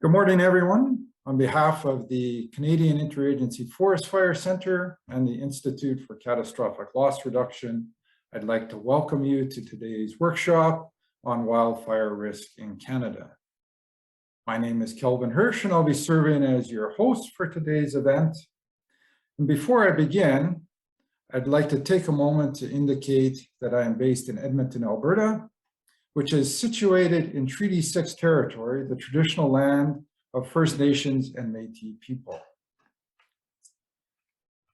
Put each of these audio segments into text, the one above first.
Good morning, everyone. On behalf of the Canadian Interagency Forest Fire Centre and the Institute for Catastrophic Loss Reduction, I'd like to welcome you to today's workshop on wildfire risk in Canada. My name is Kelvin Hirsch, and I'll be serving as your host for today's event. And before I begin, I'd like to take a moment to indicate that I am based in Edmonton, Alberta, which is situated in Treaty 6 territory, the traditional land of First Nations and Métis people. I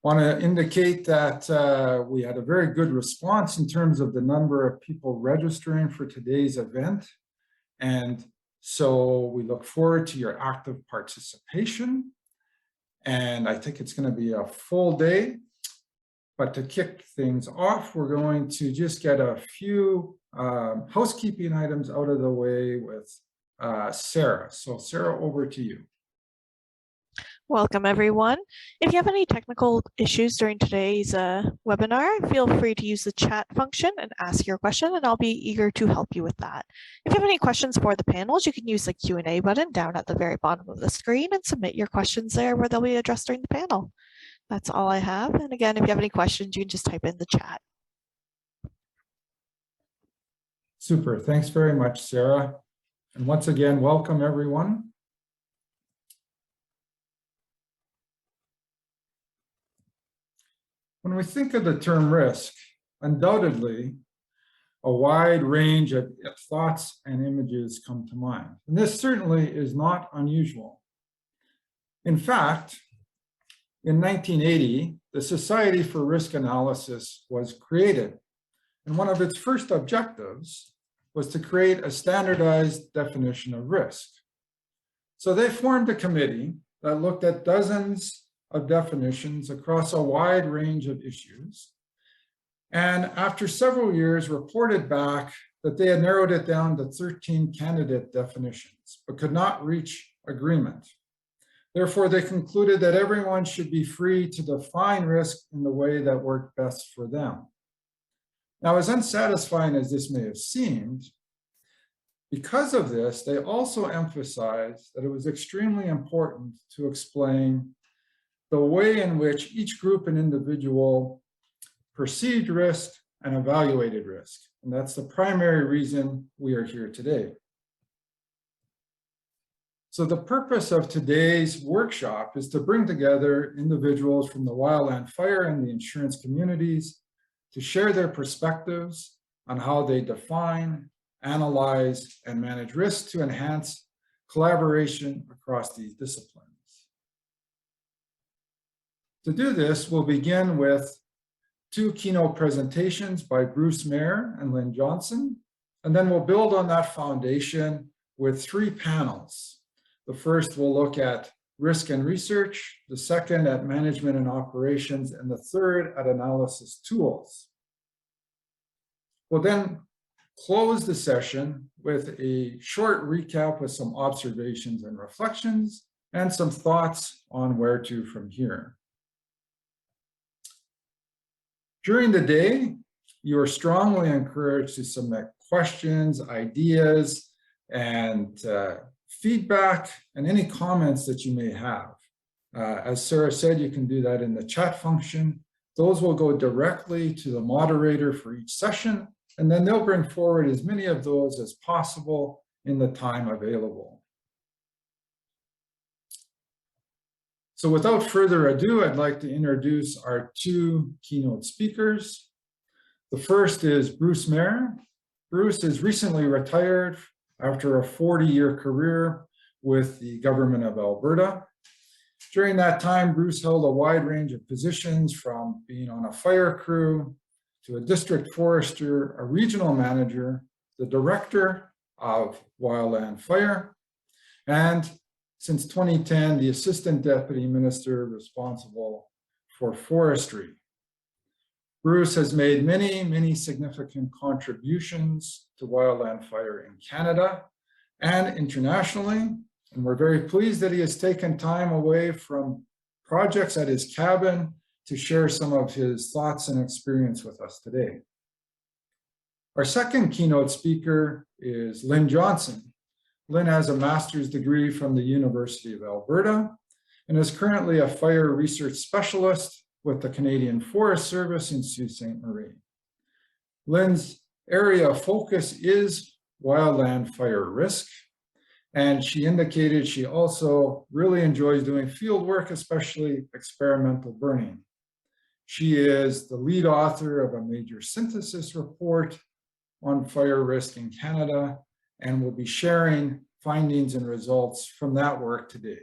want to indicate that we had a very good response in terms of the number of people registering for today's event. And so we look forward to your active participation. And I think it's going to be a full day. But to kick things off, we're going to just get a few housekeeping items out of the way with Sarah. So Sarah, over to you. Welcome, everyone. If you have any technical issues during today's webinar, feel free to use the chat function and ask your question, and I'll be eager to help you with that. If you have any questions for the panels, you can use the Q&A button down at the very bottom of the screen and submit your questions there where they'll be addressed during the panel. That's all I have. And again, if you have any questions, you can just type in the chat. Super. Thanks very much, Sarah. And once again, welcome, everyone. When we think of the term risk, undoubtedly, a wide range of thoughts and images come to mind. And this certainly is not unusual. In fact, in 1980, the Society for Risk Analysis was created. And one of its first objectives was to create a standardized definition of risk. So they formed a committee that looked at dozens of definitions across a wide range of issues. And after several years, reported back that they had narrowed it down to 13 candidate definitions, but could not reach agreement. Therefore, they concluded that everyone should be free to define risk in the way that worked best for them. Now, as unsatisfying as this may have seemed, because of this, they also emphasized that it was extremely important to explain the way in which each group and individual perceived risk and evaluated risk. And that's the primary reason we are here today. So the purpose of today's workshop is to bring together individuals from the wildland fire and the insurance communities to share their perspectives on how they define, analyze, and manage risk to enhance collaboration across these disciplines. To do this, we'll begin with two keynote presentations by Bruce Mayer and Lynn Johnson, and then we'll build on that foundation with three panels. The first will look at risk and research, the second at management and operations, and the third at analysis tools. We'll then close the session with a short recap with some observations and reflections and some thoughts on where to from here. During the day, you are strongly encouraged to submit questions, ideas, and feedback, and any comments that you may have. As Sarah said, you can do that in the chat function. Those will go directly to the moderator for each session, and then they'll bring forward as many of those as possible in the time available. So without further ado, I'd like to introduce our two keynote speakers. The first is Bruce Mayer. Bruce is recently retired after a 40-year career with the government of Alberta. During that time, Bruce held a wide range of positions, from being on a fire crew to a district forester, a regional manager, the director of Wildland Fire, and since 2010, the assistant deputy minister responsible for forestry. Bruce has made many significant contributions to wildland fire in Canada and internationally, and we're very pleased that he has taken time away from projects at his cabin to share some of his thoughts and experience with us today. Our second keynote speaker is Lynn Johnson. Lynn has a master's degree from the University of Alberta and is currently a fire research specialist with the Canadian Forest Service in Sault Ste. Marie. Lynn's area of focus is wildland fire risk, and she indicated she also really enjoys doing field work, especially experimental burning. She is the lead author of a major synthesis report on fire risk in Canada and will be sharing findings and results from that work today.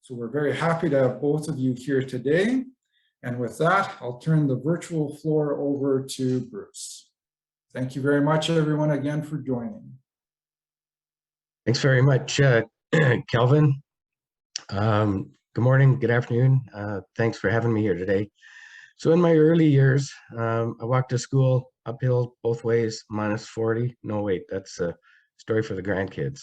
So we're very happy to have both of you here today. And with that, I'll turn the virtual floor over to Bruce. Thank you very much, everyone, again for joining. Thanks very much, Kelvin. Good morning, good afternoon. Thanks for having me here today. So in my early years, I walked to school uphill both ways, -40. No, wait, that's a story for the grandkids.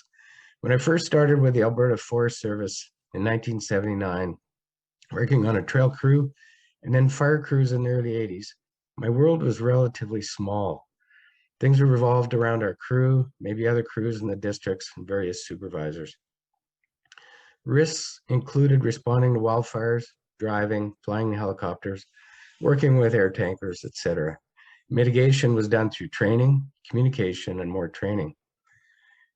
When I first started with the Alberta Forest Service in 1979, working on a trail crew and then fire crews in the early 80s, my world was relatively small. Things revolved around our crew, maybe other crews in the districts, and various supervisors. Risks included responding to wildfires, driving, flying helicopters, working with air tankers, etc. Mitigation was done through training, communication, and more training.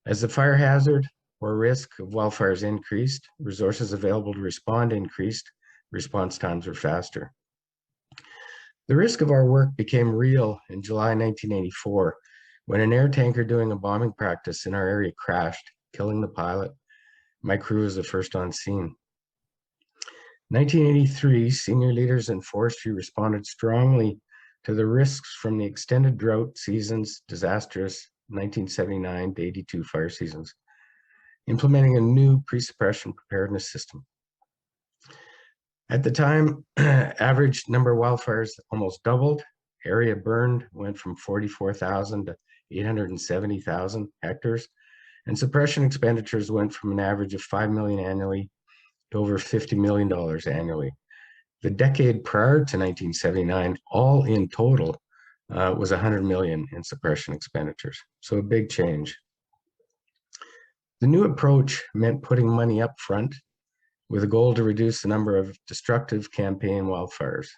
As the fire hazard or risk of wildfires increased, resources available to respond increased, response times were faster. The risk of our work became real in July 1984 when an air tanker doing a bombing practice in our area crashed, killing the pilot. My crew was the first on scene. 1983, senior leaders in forestry responded strongly to the risks from the extended drought seasons, disastrous 1979 to 82 fire seasons, implementing a new pre-suppression preparedness system. At the time, average number of wildfires almost doubled. Area burned went from 44,000 to 870,000 hectares, and suppression expenditures went from an average of $5 million annually to over $50 million annually. The decade prior to 1979, all in total, was $100 million in suppression expenditures. So a big change. The new approach meant putting money up front with a goal to reduce the number of destructive campaign wildfires.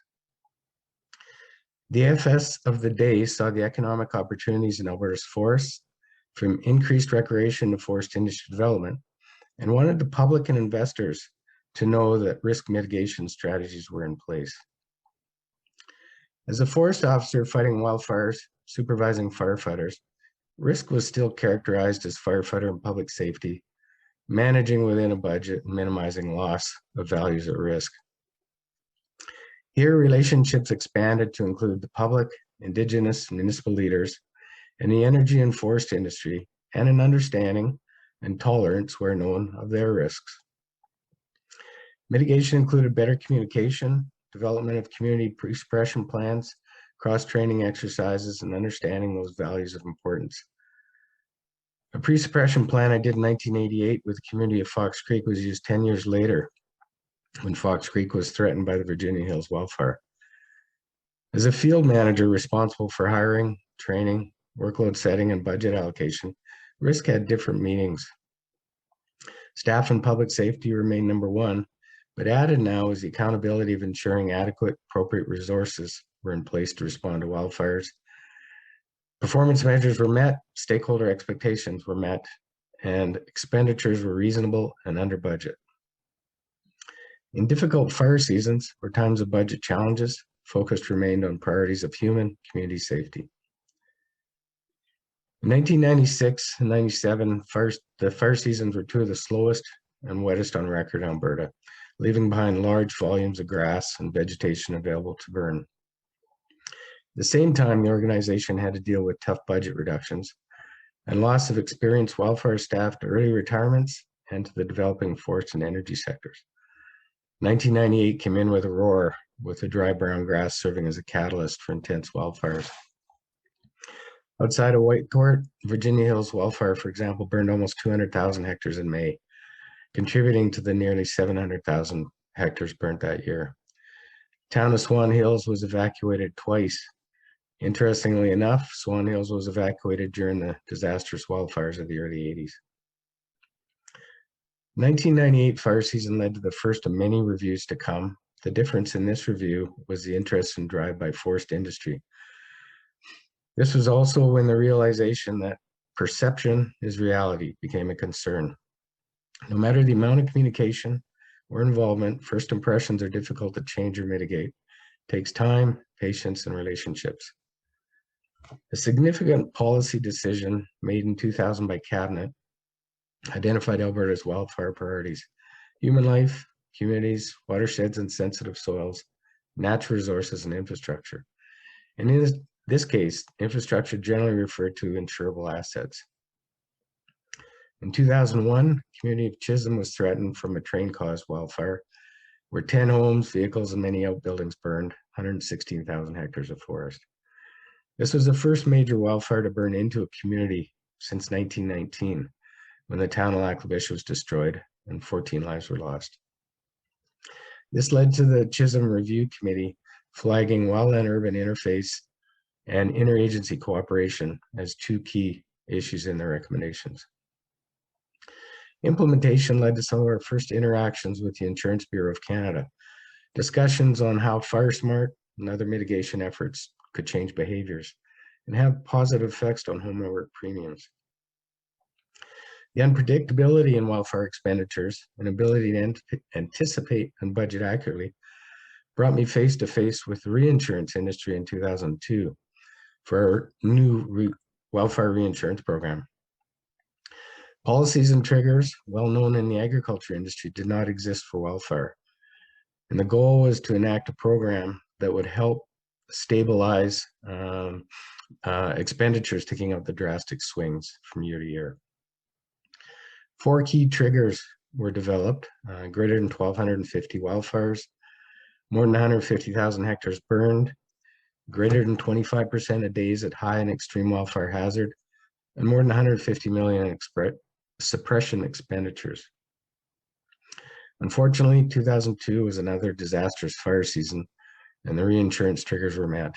The AFS of the day saw the economic opportunities in Alberta's forests, from increased recreation to forest industry development, and wanted the public and investors to know that risk mitigation strategies were in place. As a forest officer fighting wildfires, supervising firefighters, risk was still characterized as firefighter and public safety, managing within a budget and minimizing loss of values at risk. Here, relationships expanded to include the public, Indigenous, municipal leaders, and the energy and forest industry, and an understanding and tolerance where known of their risks. Mitigation included better communication, development of community pre-suppression plans, cross-training exercises, and understanding those values of importance. A pre-suppression plan I did in 1988 with the community of Fox Creek was used 10 years later when Fox Creek was threatened by the Virginia Hills wildfire. As a field manager responsible for hiring, training, workload setting, and budget allocation, risk had different meanings. Staff and public safety remained number one, but added now is the accountability of ensuring adequate, appropriate resources were in place to respond to wildfires. Performance measures were met, stakeholder expectations were met, and expenditures were reasonable and under budget. In difficult fire seasons or times of budget challenges, focus remained on priorities of human community safety. In 1996 and 97, the fire seasons were two of the slowest and wettest on record in Alberta, leaving behind large volumes of grass and vegetation available to burn. At the same time, the organization had to deal with tough budget reductions and loss of experienced wildfire staff to early retirements and to the developing forest and energy sectors. 1998 came in with a roar, with the dry brown grass serving as a catalyst for intense wildfires. Outside of Whitecourt, Virginia Hills wildfire, for example, burned almost 200,000 hectares in May, contributing to the nearly 700,000 hectares burnt that year. Town of Swan Hills was evacuated twice. Interestingly enough, Swan Hills was evacuated during the disastrous wildfires of the early 80s. 1998 fire season led to the first of many reviews to come. The difference in this review was the interest and drive by forest industry. This was also when the realization that perception is reality became a concern. No matter the amount of communication or involvement, first impressions are difficult to change or mitigate. It takes time, patience, and relationships. A significant policy decision made in 2000 by Cabinet identified Alberta's wildfire priorities: human life, communities, watersheds and sensitive soils, natural resources, and infrastructure. And in this case, infrastructure generally referred to insurable assets. In 2001, the community of Chisholm was threatened from a train-caused wildfire, where 10 homes, vehicles, and many outbuildings burned 116,000 hectares of forest. This was the first major wildfire to burn into a community since 1919, when the town of Lac-La-Biche was destroyed and 14 lives were lost. This led to the Chisholm Review Committee flagging wildland-urban interface and interagency cooperation as two key issues in their recommendations. Implementation led to some of our first interactions with the Insurance Bureau of Canada, discussions on how fire smart and other mitigation efforts could change behaviors and have positive effects on homeowner premiums. The unpredictability in wildfire expenditures and ability to anticipate and budget accurately brought me face to face with the reinsurance industry in 2002 for our new wildfire reinsurance program. Policies and triggers, well known in the agriculture industry, did not exist for wildfire. And the goal was to enact a program that would help stabilize expenditures, taking out the drastic swings from year to year. 4 key triggers were developed: greater than 1,250 wildfires, more than 150,000 hectares burned, greater than 25% of days at high and extreme wildfire hazard, and more than 150 million in suppression expenditures. Unfortunately, 2002 was another disastrous fire season, and the reinsurance triggers were met.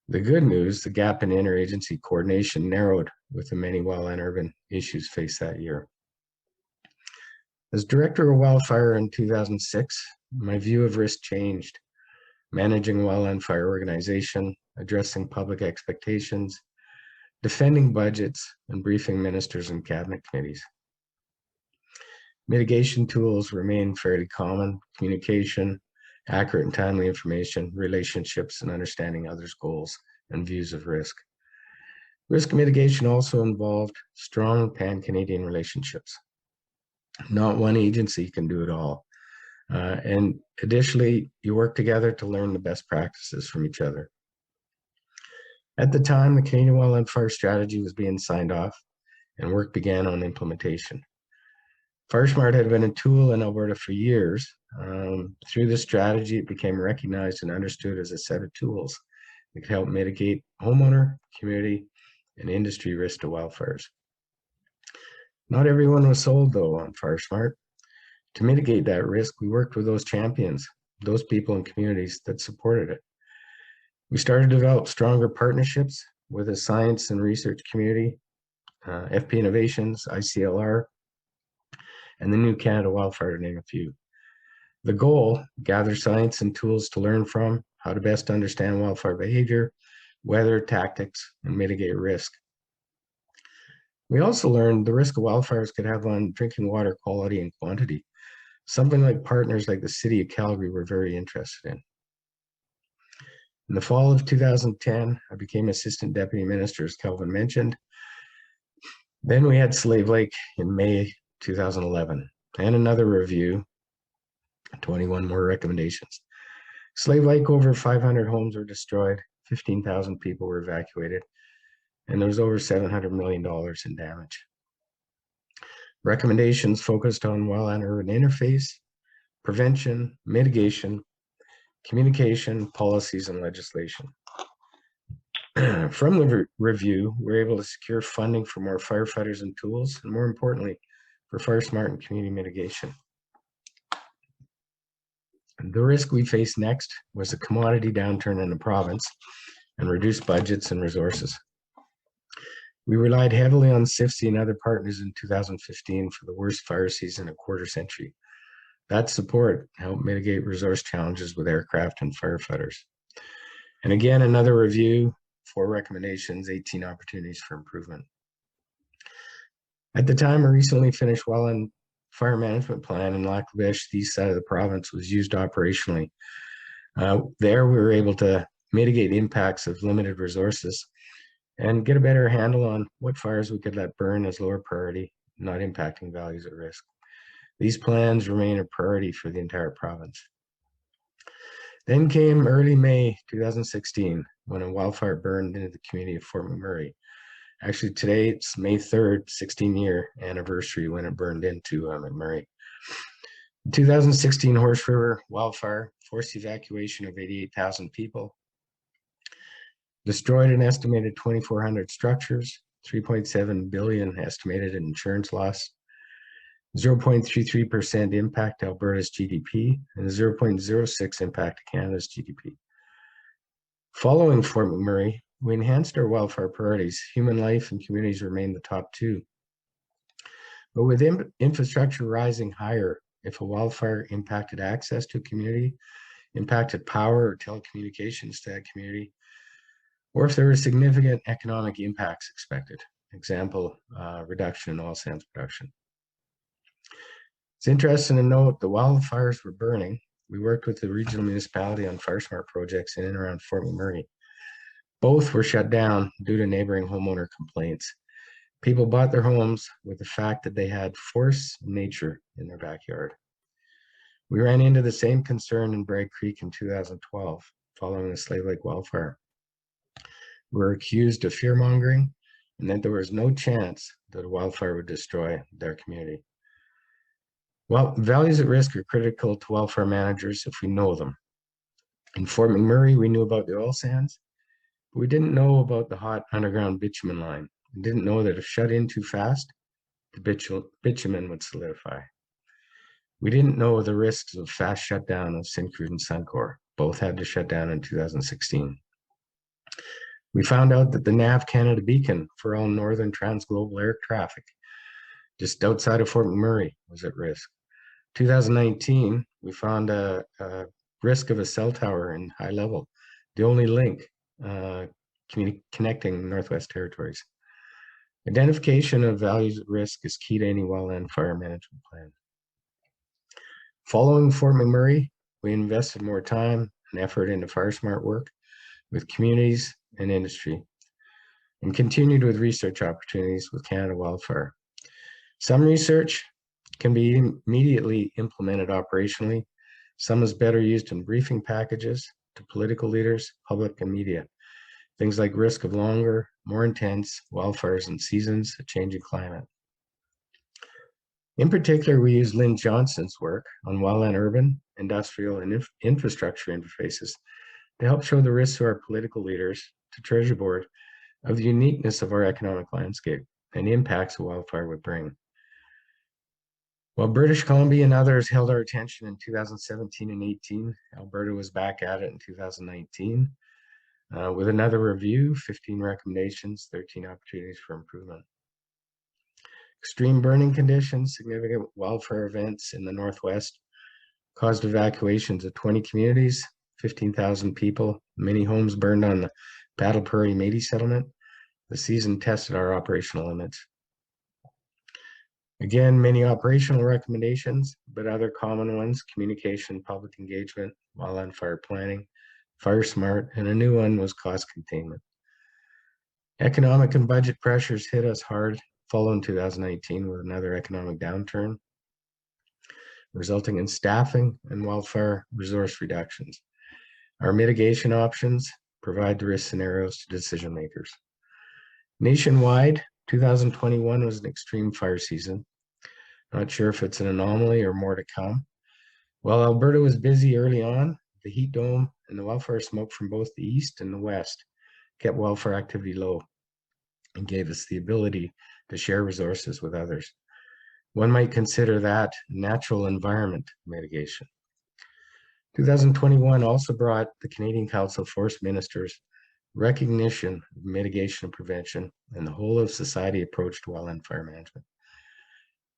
The good news, the gap in interagency coordination narrowed with the many wildland urban issues faced that year. As director of wildfire in 2006, my view of risk changed. Managing wildland fire organization, addressing public expectations, defending budgets, and briefing ministers and cabinet committees. Mitigation tools remain fairly common: communication, accurate and timely information, relationships, and understanding others' goals and views of risk. Risk mitigation also involved strong pan-Canadian relationships. Not one agency can do it all. And additionally, you work together to learn the best practices from each other. At the time, the Canadian Wildland Fire Strategy was being signed off, and work began on implementation. FireSmart had been a tool in Alberta for years. Through this strategy, it became recognized and understood as a set of tools that could help mitigate homeowner, community, and industry risk to wildfires. Not everyone was sold, though, on FireSmart. To mitigate that risk, we worked with those champions, those people and communities that supported it. We started to develop stronger partnerships with the science and research community, FP Innovations, ICLR, and the new Canada Wildfire, to name a few. The goal: gather science and tools to learn from, how to best understand wildfire behavior, weather, tactics, and mitigate risk. We also learned the risk of wildfires could have on drinking water quality and quantity, something like partners like the City of Calgary were very interested in. In the fall of 2010, I became Assistant Deputy Minister, as Kelvin mentioned. Then we had Slave Lake in May 2011, and another review, 21 more recommendations. Slave Lake, over 500 homes were destroyed, 15,000 people were evacuated, and there was over $700 million in damage. Recommendations focused on wildland-urban interface, prevention, mitigation, communication, policies, and legislation. From the review, we were able to secure funding for more firefighters and tools, and more importantly, for FireSmart and community mitigation. The risk we faced next was a commodity downturn in the province and reduced budgets and resources. We relied heavily on CIFC and other partners in 2015 for the worst fire season in a quarter century. That support helped mitigate resource challenges with aircraft and firefighters. And again, another review, 4 recommendations, 18 opportunities for improvement. At the time, a recently finished wildland fire management plan in Lac La Biche, the east side of the province, was used operationally. There, we were able to mitigate impacts of limited resources and get a better handle on what fires we could let burn as lower priority, not impacting values at risk. These plans remain a priority for the entire province. Then came early May 2016, when a wildfire burned into the community of Fort McMurray. Actually, today it's May 3rd, 16-year anniversary when it burned into Mcmurray. The 2016 Horse River wildfire forced evacuation of 88,000 people, destroyed an estimated 2,400 structures, 3.7 billion estimated in insurance loss, 0.33% impact to Alberta's GDP, and 0.06 impact to Canada's GDP. Following Fort McMurray, we enhanced our wildfire priorities. Human life and communities remain the top 2. But with infrastructure rising higher, if a wildfire impacted access to a community, impacted power or telecommunications to that community, or if there were significant economic impacts expected, example, reduction in oil sands production. It's interesting to note the wildfires were burning. We worked with the regional municipality on fire smart projects in and around Fort McMurray. Both were shut down due to neighboring homeowner complaints. People bought their homes with the fact that they had force nature in their backyard. We ran into the same concern in Bragg Creek in 2012, following the Slave Lake wildfire. We were accused of fear-mongering and that there was no chance that a wildfire would destroy their community. Well, values at risk are critical to wildfire managers if we know them. In Fort McMurray, we knew about the oil sands, but we didn't know about the hot underground bitumen line. We didn't know that if shut in too fast, the bitumen would solidify. We didn't know the risks of fast shutdown of Syncrude and Suncor. Both had to shut down in 2016. We found out that the NAV Canada beacon for all northern transglobal air traffic just outside of Fort McMurray was at risk. 2019, we found a risk of a cell tower in high level, the only link connecting Northwest Territories. Identification of values at risk is key to any wildland fire management plan. Following Fort McMurray, we invested more time and effort into fire smart work with communities and industry, and continued with research opportunities with Canada Wildfire. Some research can be immediately implemented operationally. Some is better used in briefing packages to political leaders, public, and media. Things like risk of longer, more intense wildfires and seasons, a changing climate. In particular, we use Lynn Johnson's work on wildland urban, industrial, and infrastructure interfaces to help show the risks to our political leaders, to Treasury Board, of the uniqueness of our economic landscape and impacts a wildfire would bring. While British Columbia and others held our attention in 2017 and 18, Alberta was back at it in 2019 with another review, 15 recommendations, 13 opportunities for improvement. Extreme burning conditions, significant wildfire events in the Northwest caused evacuations of 20 communities, 15,000 people, many homes burned on the Battle Prairie Métis settlement. The season tested our operational limits. Again, many operational recommendations, but other common ones: communication, public engagement, wildland fire planning, fire smart, and a new one was cost containment. Economic and budget pressures hit us hard following 2019 with another economic downturn, resulting in staffing and wildfire resource reductions. Our mitigation options provide the risk scenarios to decision makers. Nationwide, 2021 was an extreme fire season. Not sure if it's an anomaly or more to come. While Alberta was busy early on, the heat dome and the wildfire smoke from both the east and the west kept wildfire activity low and gave us the ability to share resources with others. One might consider that natural environment mitigation. 2021 also brought the Canadian Council of Forest Ministers recognition of mitigation and prevention, and the whole of society approach to wildland fire management.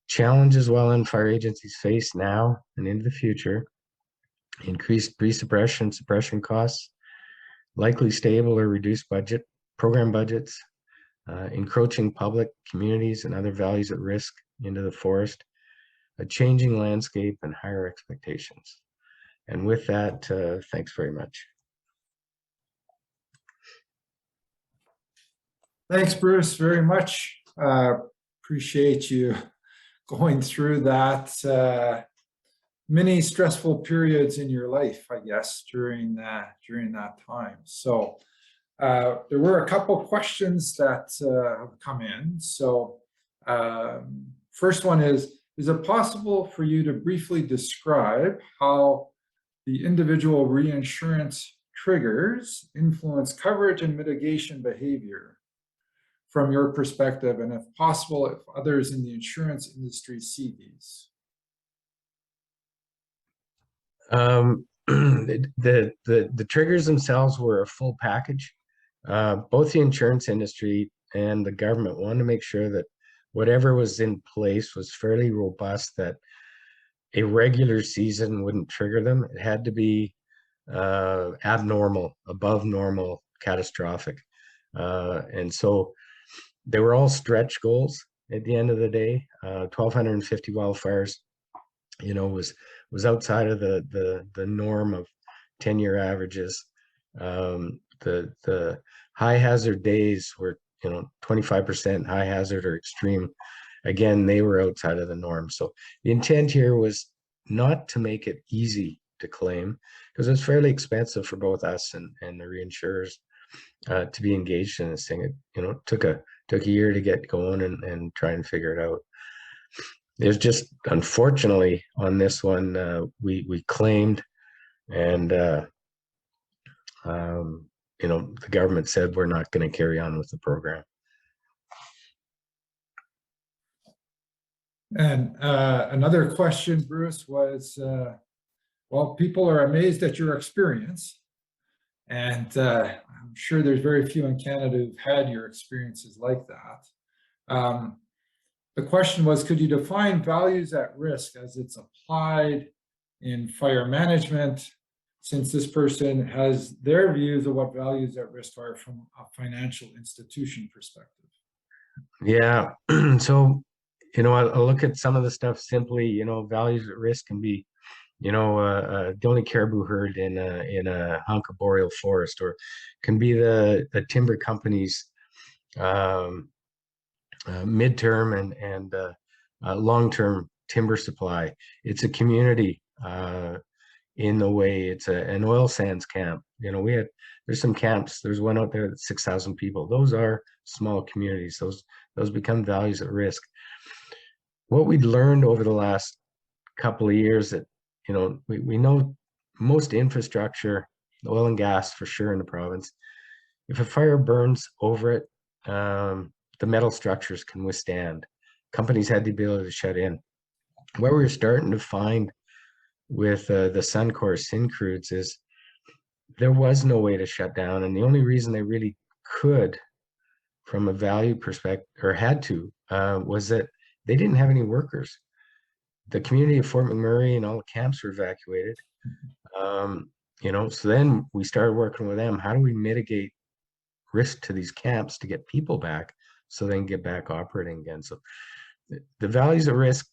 Challenges wildland fire agencies face now and into the future: increased pre-suppression, suppression costs, likely stable or reduced program budgets, encroaching public, communities, and other values at risk into the forest, a changing landscape, and higher expectations. And with that, thanks very much. Thanks, Bruce, very much. Appreciate you going through that many stressful periods in your life, I guess, during that time. So there were a couple questions that have come in. So first one is it possible for you to briefly describe how the individual reinsurance triggers influence coverage and mitigation behavior from your perspective, and if possible, if others in the insurance industry see these? The triggers themselves were a full package. Both the insurance industry and the government wanted to make sure that whatever was in place was fairly robust, that a regular season wouldn't trigger them. It had to be abnormal, above normal, catastrophic. And so they were all stretch goals at the end of the day. 1,250 wildfires, you know, was outside of the norm of 10-year averages. The high hazard days were, you know, 25% high hazard or extreme. Again, they were outside of the norm. So the intent here was not to make it easy to claim, because it's fairly expensive for both us and the reinsurers to be engaged in this thing. It, you know, took a year to get going and try and figure it out. There's just, unfortunately, on this one, we claimed, and you know, the government said we're not going to carry on with the program. And another question, Bruce, was, well, people are amazed at your experience. And I'm sure there's very few in Canada who've had your experiences like that. The question was, could you define values at risk as it's applied in fire management, since this person has their views of what values at risk are from a financial institution perspective? Yeah, so, you know, I'll look at some of the stuff simply. You know, values at risk can be, you know, the only caribou herd in a hunk of boreal forest, or can be the timber company's midterm and long-term timber supply. It's a community in the way it's an oil sands camp. You know, there's some camps. There's one out there that's 6,000 people. Those are small communities. Those become values at risk. What we'd learned over the last couple of years, that, you know, we know most infrastructure, oil and gas for sure in the province, if a fire burns over it, the metal structures can withstand. Companies had the ability to shut in. What we're starting to find with the Suncor Syncrudes is there was no way to shut down, and the only reason they really could, from a value perspective, or had to, was that they didn't have any workers. The community of Fort McMurray and all the camps were evacuated. You know, so then we started working with them. How do we mitigate risk to these camps to get people back so they can get back operating again? So the values at risk,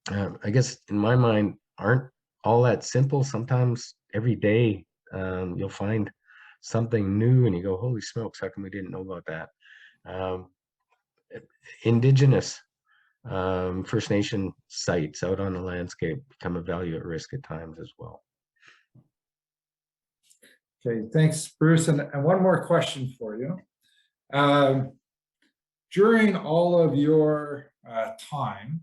I guess in my mind, aren't all that simple. Sometimes every day you'll find something new and you go, holy smokes, how come we didn't know about that? Indigenous First Nation sites out on the landscape become a value at risk at times as well. Okay, thanks, Bruce. And one more question for you. During all of your time,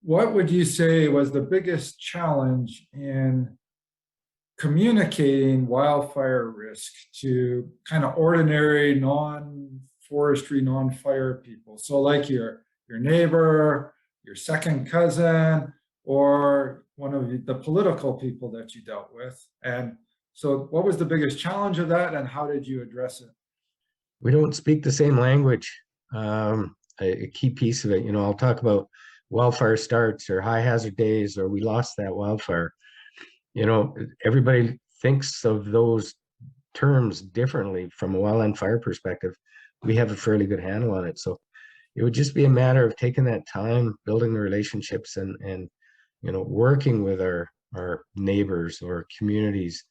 what would you say was the biggest challenge in communicating wildfire risk to kind of ordinary, non-forestry, non-fire people? So like your neighbor, your second cousin, or one of the political people that you dealt with, and So what was the biggest challenge of that, and how did you address it? We don't speak the same language. A key piece of it, you know, I'll talk about wildfire starts or high hazard days, or we lost that wildfire. You know, everybody thinks of those terms differently. From a wildland fire perspective, we have a fairly good handle on it. So it would just be a matter of taking that time, building the relationships, and you know, working with our neighbors or communities,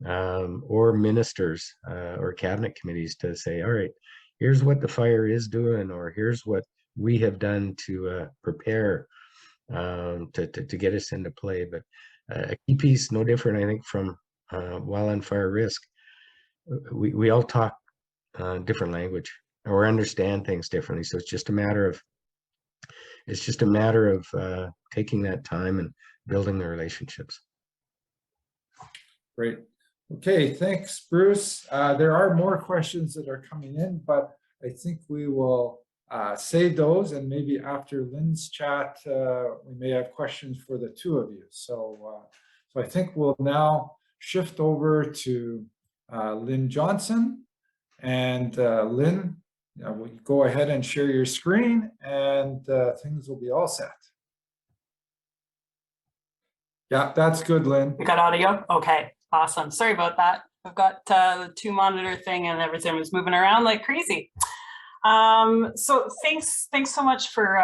or ministers, or cabinet committees to say, all right, here's what the fire is doing, or here's what we have done to prepare to get us into play. But a key piece, no different, I think, from wildland fire risk. We all talk different language or understand things differently. So it's just a matter of taking that time and building the relationships. Great. Okay, thanks, Bruce. There are more questions that are coming in, but I think we will save those, and maybe after Lynn's chat, we may have questions for the two of you. So I think we'll now shift over to Lynn Johnson. And Lynn, will you go ahead and share your screen, and things will be all set. Yeah, that's good, Lynn. We got audio? Okay, awesome. Sorry about that. I've got the 2-monitor thing and everything was moving around like crazy. So thanks so much for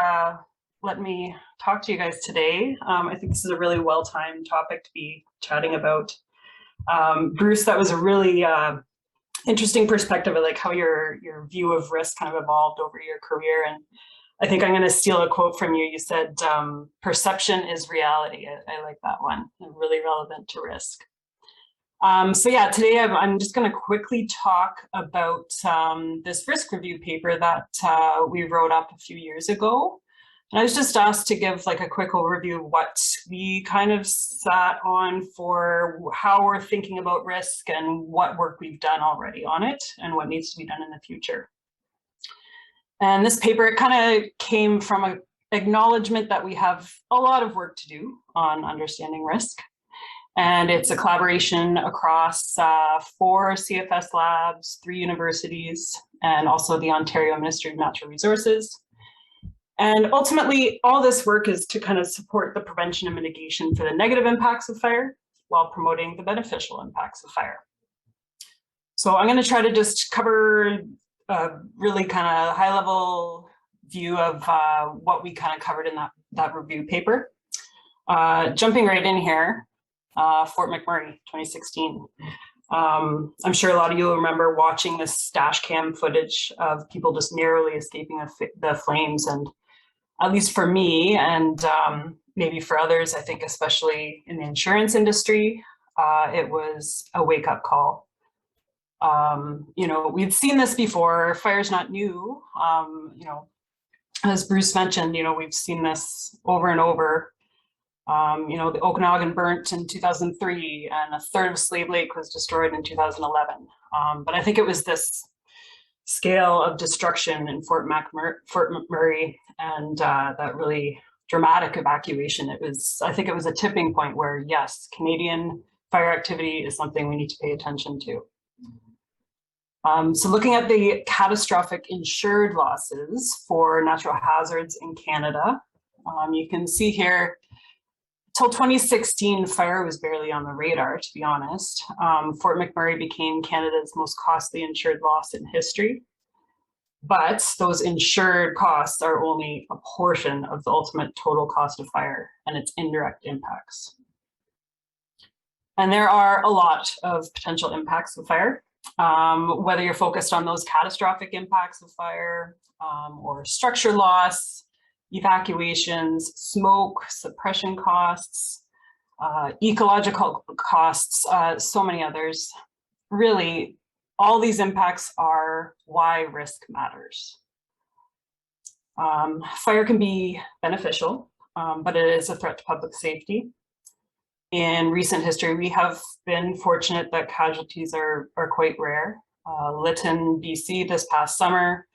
letting me talk to you guys today. I think this is a really well-timed topic to be chatting about. Bruce, that was a really interesting perspective of like how your view of risk kind of evolved over your career. And I think I'm going to steal a quote from you. You said, perception is reality. I like that one, really relevant to risk. So yeah, today I'm just going to quickly talk about this risk review paper that we wrote up a few years ago. And I was just asked to give like a quick overview of what we kind of sat on for how we're thinking about risk and what work we've done already on it and what needs to be done in the future. And this paper, it kind of came from an acknowledgement that we have a lot of work to do on understanding risk. And it's a collaboration across 4 CFS labs, 3 universities, and also the Ontario Ministry of Natural Resources. And ultimately, all this work is to kind of support the prevention and mitigation for the negative impacts of fire while promoting the beneficial impacts of fire. So I'm going to try to just cover a really kind of high-level view of what we kind of covered in that review paper. Jumping right in here, Fort McMurray, 2016. I'm sure a lot of you will remember watching this dash cam footage of people just narrowly escaping the flames. And at least for me, and maybe for others, I think especially in the insurance industry, it was a wake-up call. You know, we'd seen this before. Fire's not new. You know, as Bruce mentioned, you know, we've seen this over and over. You know, the Okanagan burnt in 2003, and a third of Slave Lake was destroyed in 2011. But I think it was this scale of destruction in Fort McMurray and that really dramatic evacuation. I think it was a tipping point where, yes, Canadian fire activity is something we need to pay attention to. So looking at the catastrophic insured losses for natural hazards in Canada, you can see here, till 2016, fire was barely on the radar, to be honest. Fort McMurray became Canada's most costly insured loss in history. But those insured costs are only a portion of the ultimate total cost of fire and its indirect impacts. And there are a lot of potential impacts of fire, whether you're focused on those catastrophic impacts of fire or structure loss, evacuations, smoke, suppression costs, ecological costs, so many others. Really, all these impacts are why risk matters. Fire can be beneficial, but it is a threat to public safety. In recent history, we have been fortunate that casualties are quite rare. Lytton, BC, this past summer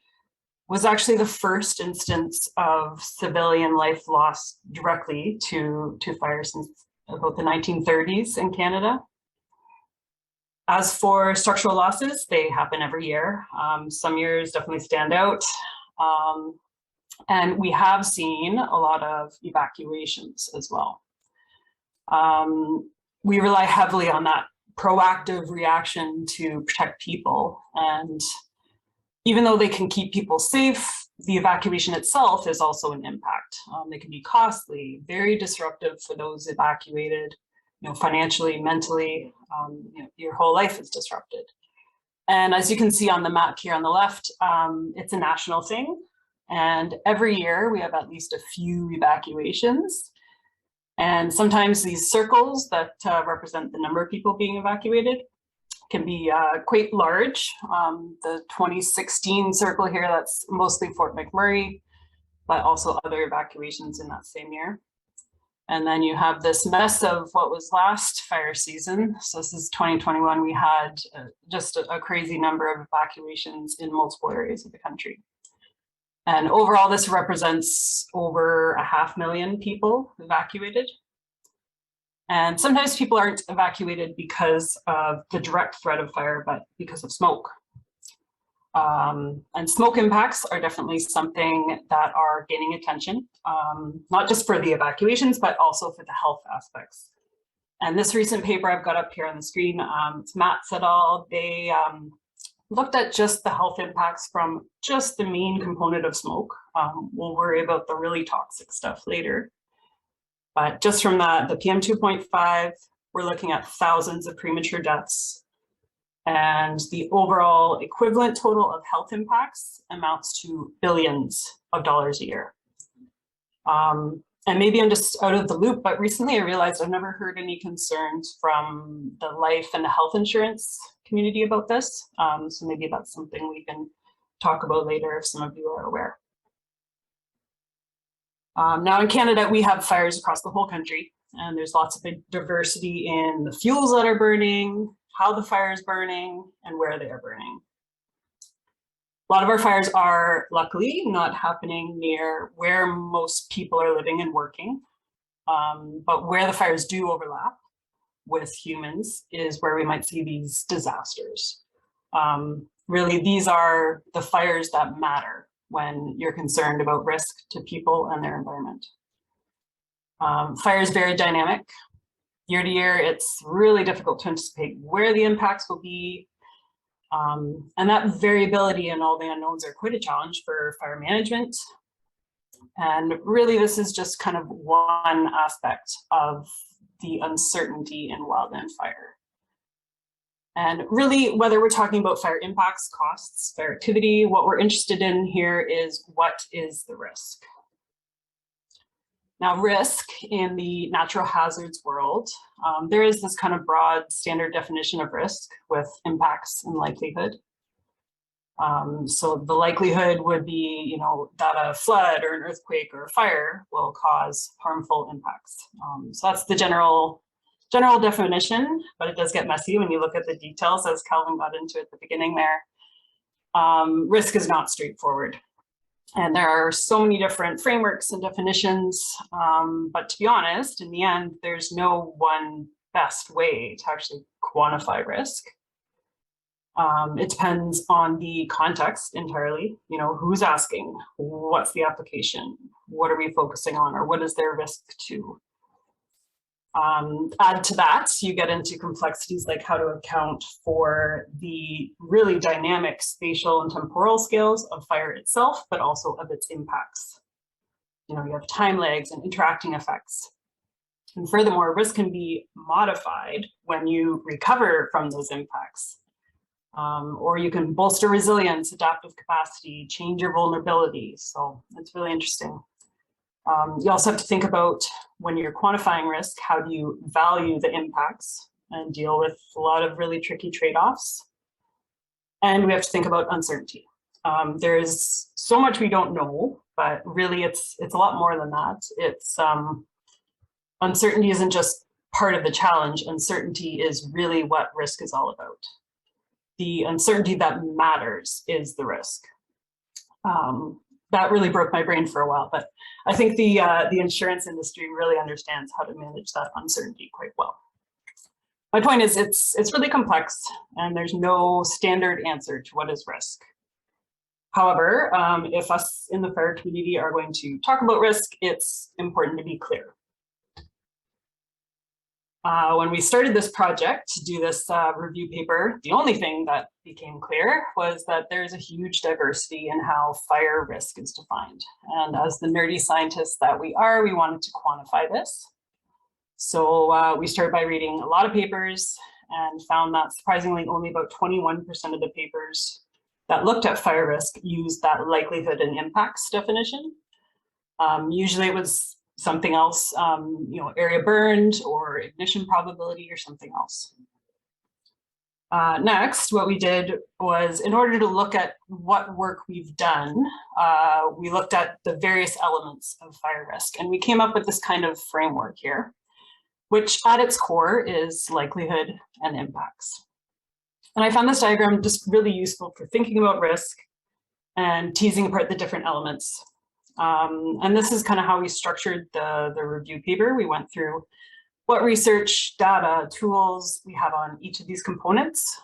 was actually the first instance of civilian life lost directly to fire since about the 1930s in Canada. As for structural losses, they happen every year. Some years definitely stand out. And we have seen a lot of evacuations as well. We rely heavily on that proactive reaction to protect people. And even though they can keep people safe, the evacuation itself is also an impact. They can be costly, very disruptive for those evacuated, financially, mentally, your whole life is disrupted. And as you can see on the map here on the left, it's a national thing. And every year we have at least a few evacuations. And sometimes these circles that represent the number of people being evacuated can be quite large. The 2016 circle here, that's mostly Fort McMurray, but also other evacuations in that same year. And then you have this mess of what was last fire season. So this is 2021. We had just a crazy number of evacuations in multiple areas of the country. And overall, this represents over 500,000 people evacuated. And sometimes people aren't evacuated because of the direct threat of fire, but because of smoke. And smoke impacts are definitely something that are gaining attention, not just for the evacuations, but also for the health aspects. And this recent paper I've got up here on the screen, it's Matt's et al. They looked at just the health impacts from just the main component of smoke. We'll worry about the really toxic stuff later. But just from the PM 2.5, we're looking at thousands of premature deaths. And the overall equivalent total of health impacts amounts to billions of dollars a year. And maybe I'm just out of the loop, but recently I realized I've never heard any concerns from the life and the health insurance community about this. So maybe that's something we can talk about later if some of you are aware. Now in Canada, we have fires across the whole country, and there's lots of diversity in the fuels that are burning, how the fire is burning, and where they are burning. A lot of our fires are luckily not happening near where most people are living and working, but where the fires do overlap with humans is where we might see these disasters. Really, these are the fires that matter when you're concerned about risk to people and their environment. Fire is very dynamic. Year to year, it's really difficult to anticipate where the impacts will be. And that variability and all the unknowns are quite a challenge for fire management. And really, this is just kind of one aspect of the uncertainty in wildland fire. And really, whether we're talking about fire impacts, costs, fire activity, what we're interested in here is what is the risk? Now, risk in the natural hazards world, there is this kind of broad standard definition of risk with impacts and likelihood. So the likelihood would be, that a flood or an earthquake or a fire will cause harmful impacts. So that's the general definition, but it does get messy when you look at the details, as Calvin got into at the beginning there. Risk is not straightforward. And there are so many different frameworks and definitions, but to be honest, in the end, there's no one best way to actually quantify risk. It depends on the context entirely, who's asking, what's the application, what are we focusing on, or what is their risk to? Add to that, you get into complexities like how to account for the really dynamic spatial and temporal scales of fire itself, but also of its impacts. You have time lags and interacting effects. And furthermore, risk can be modified when you recover from those impacts. Or you can bolster resilience, adaptive capacity, change your vulnerability. So it's really interesting. You also have to think about when you're quantifying risk, how do you value the impacts and deal with a lot of really tricky trade-offs? And we have to think about uncertainty. There's so much we don't know, but really it's a lot more than that. It's uncertainty isn't just part of the challenge. Uncertainty is really what risk is all about. The uncertainty that matters is the risk. That really broke my brain for a while, but I think the insurance industry really understands how to manage that uncertainty quite well. my point is it's really complex and there's no standard answer to what is risk. However, if us in the fire community are going to talk about risk, it's important to be clear. When we started this project to do this review paper, the only thing that became clear was that there's a huge diversity in how fire risk is defined. And as the nerdy scientists that we are, we wanted to quantify this. So we started by reading a lot of papers and found that surprisingly only about 21% of the papers that looked at fire risk used that likelihood and impacts definition. Usually it was something else, area burned or ignition probability or something else. Next, what we did was, in order to look at what work we've done, we looked at the various elements of fire risk, and we came up with this kind of framework here, which at its core is likelihood and impacts. And I found this diagram just really useful for thinking about risk and teasing apart the different elements. And this is kind of how we structured the review paper. We went through what research, data, tools we have on each of these components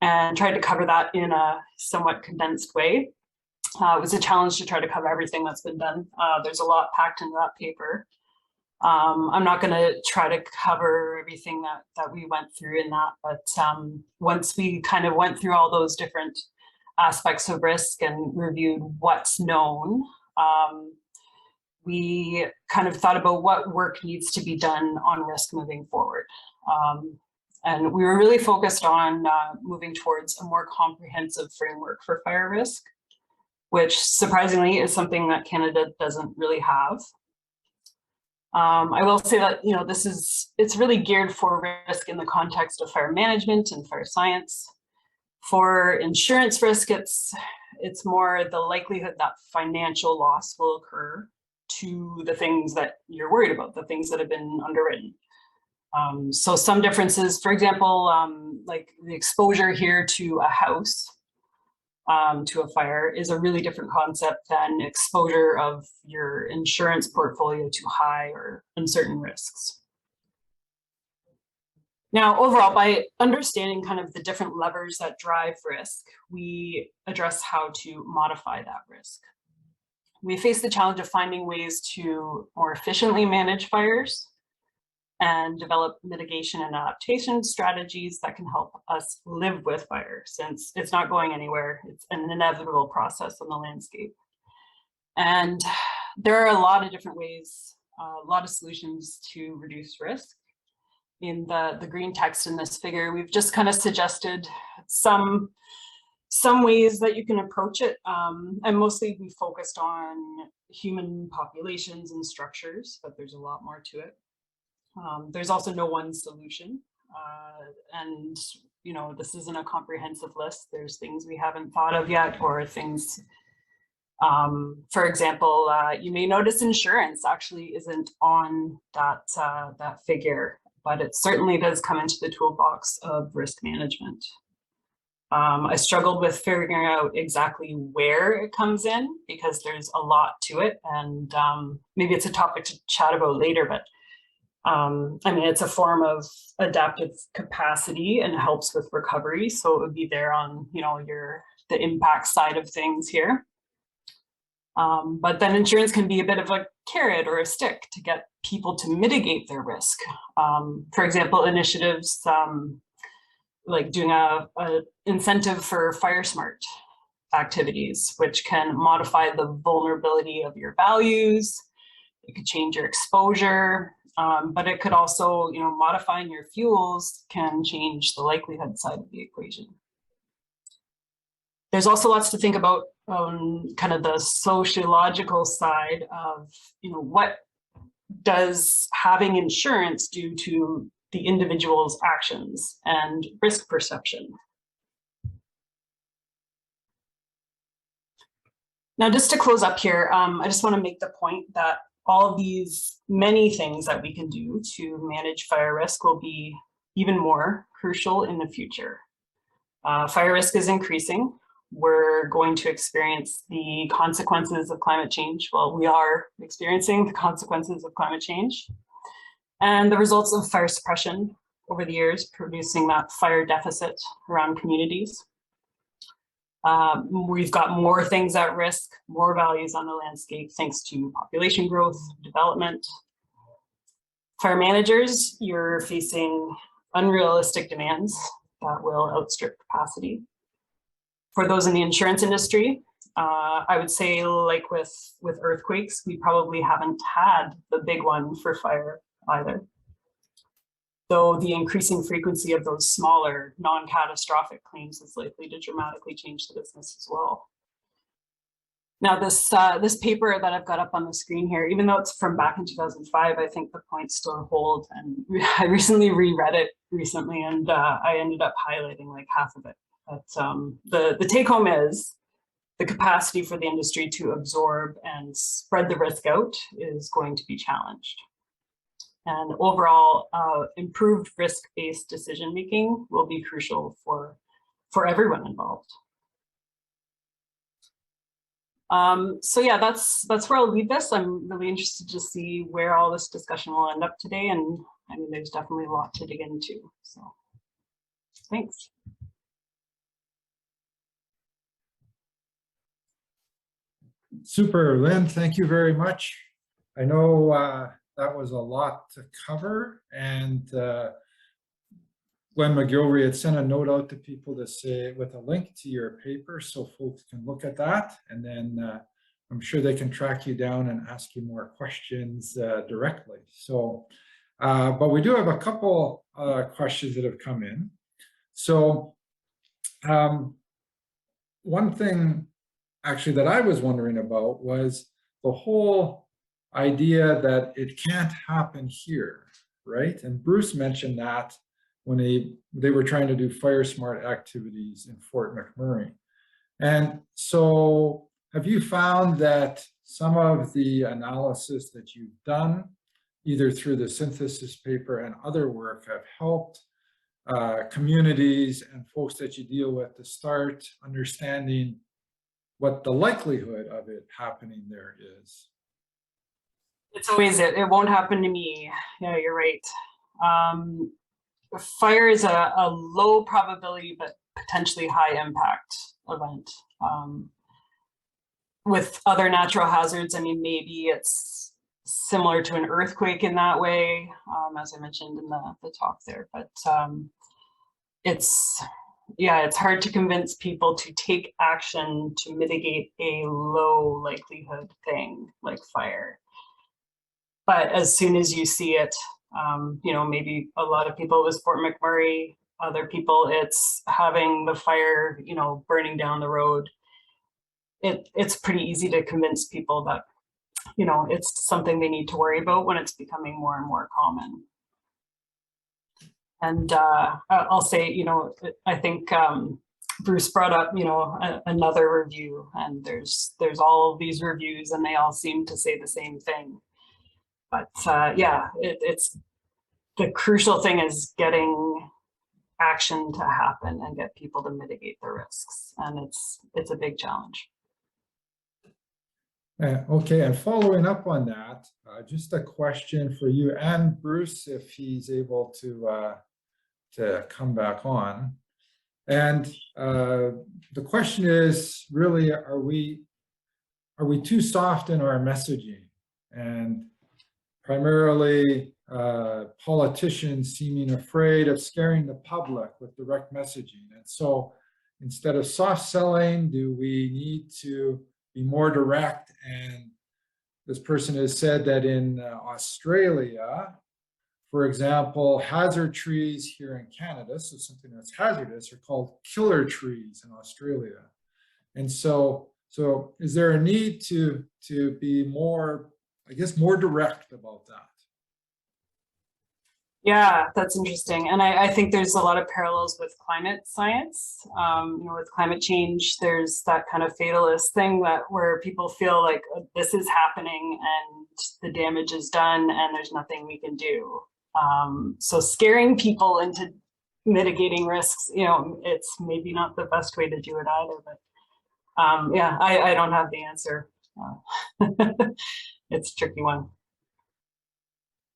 and tried to cover that in a somewhat condensed way. It was a challenge to try to cover everything that's been done. There's a lot packed into that paper. I'm not going to try to cover everything that we went through in that, but once we kind of went through all those different aspects of risk and reviewed what's known, we kind of thought about what work needs to be done on risk moving forward. And we were really focused on moving towards a more comprehensive framework for fire risk, which surprisingly is something that Canada doesn't really have. I will say that, it's really geared for risk in the context of fire management and fire science. For insurance risk, it's more the likelihood that financial loss will occur to the things that you're worried about, the things that have been underwritten. So some differences, for example, like the exposure here to a house, to a fire is a really different concept than exposure of your insurance portfolio to high or uncertain risks. Now, overall, by understanding kind of the different levers that drive risk, we address how to modify that risk. We face the challenge of finding ways to more efficiently manage fires and develop mitigation and adaptation strategies that can help us live with fire, since it's not going anywhere. It's an inevitable process on the landscape. And there are a lot of different ways, a lot of solutions to reduce risk. In the green text in this figure, we've just kind of suggested some ways that you can approach it. And mostly we focused on human populations and structures, but there's a lot more to it. There's also no one solution. And, this isn't a comprehensive list. There's things we haven't thought of yet, or things, for example, you may notice insurance actually isn't on that figure, but it certainly does come into the toolbox of risk management. I struggled with figuring out exactly where it comes in because there's a lot to it, and maybe it's a topic to chat about later, but it's a form of adaptive capacity and helps with recovery. So it would be there on, the impact side of things here. But then insurance can be a bit of a carrot or a stick to get people to mitigate their risk. For example, initiatives like doing a incentive for fire smart activities, which can modify the vulnerability of your values. It could change your exposure. But it could also, modifying your fuels can change the likelihood side of the equation. There's also lots to think about kind of the sociological side of, what does having insurance do to the individual's actions and risk perception. Now, just to close up here, I just want to make the point that all of these many things that we can do to manage fire risk will be even more crucial in the future. Fire risk is increasing. We're going to experience the consequences of climate change. Well, we are experiencing the consequences of climate change and the results of fire suppression over the years, producing that fire deficit around communities. We've got more things at risk, more values on the landscape, thanks to population growth, development. Fire managers, you're facing unrealistic demands that will outstrip capacity. For those in the insurance industry, I would say, like with earthquakes, we probably haven't had the big one for fire either. Though the increasing frequency of those smaller non-catastrophic claims is likely to dramatically change the business as well. Now, this paper that I've got up on the screen here, even though it's from back in 2005, I think the points still hold. And I recently reread it recently, and I ended up highlighting like half of it. But the take home is the capacity for the industry to absorb and spread the risk out is going to be challenged. And overall, improved risk-based decision-making will be crucial for everyone involved. So yeah, that's where I'll leave this. I'm really interested to see where all this discussion will end up today. And I mean, there's definitely a lot to dig into. So thanks. Super, Lynn, thank you very much. I know that was a lot to cover, and Glenn McGilvery had sent a note out to people to say with a link to your paper so folks can look at that, and then I'm sure they can track you down and ask you more questions directly. So, but we do have a couple questions that have come in. So one thing actually that I was wondering about was the whole idea that it can't happen here, right? And Bruce mentioned that when they were trying to do fire smart activities in Fort McMurray. And so have you found that some of the analysis that you've done, either through the synthesis paper and other work, have helped communities and folks that you deal with to start understanding what the likelihood of it happening there is? It's always it won't happen to me. Yeah, you're right. Fire is a low probability but potentially high impact event. With other natural hazards, I mean, maybe it's similar to an earthquake in that way, as I mentioned in the talk there. But it's hard to convince people to take action to mitigate a low likelihood thing like fire. But as soon as you see it, you know, maybe a lot of people, it was Fort McMurray, other people, it's having the fire, you know, burning down the road. It's pretty easy to convince people that, you know, it's something they need to worry about when it's becoming more and more common. And I'll say, you know, I think Bruce brought up, you know, another review, and there's all of these reviews and they all seem to say the same thing. But yeah, it's the crucial thing is getting action to happen and get people to mitigate the risks. And it's a big challenge. Okay, and following up on that, just a question for you and Bruce, if he's able to come back on. And the question is really, are we too soft in our messaging? And primarily politicians seeming afraid of scaring the public with direct messaging. And so instead of soft selling, do we need to be more direct? And this person has said that in Australia, for example, hazard trees here in Canada, so something that's hazardous, are called killer trees in Australia. And so is there a need to be more, I guess, more direct about that? Yeah, that's interesting. And I think there's a lot of parallels with climate science. You know, with climate change, there's that kind of fatalist thing where people feel like this is happening and the damage is done and there's nothing we can do. So scaring people into mitigating risks, you know, it's maybe not the best way to do it either, but yeah, I don't have the answer. It's a tricky one.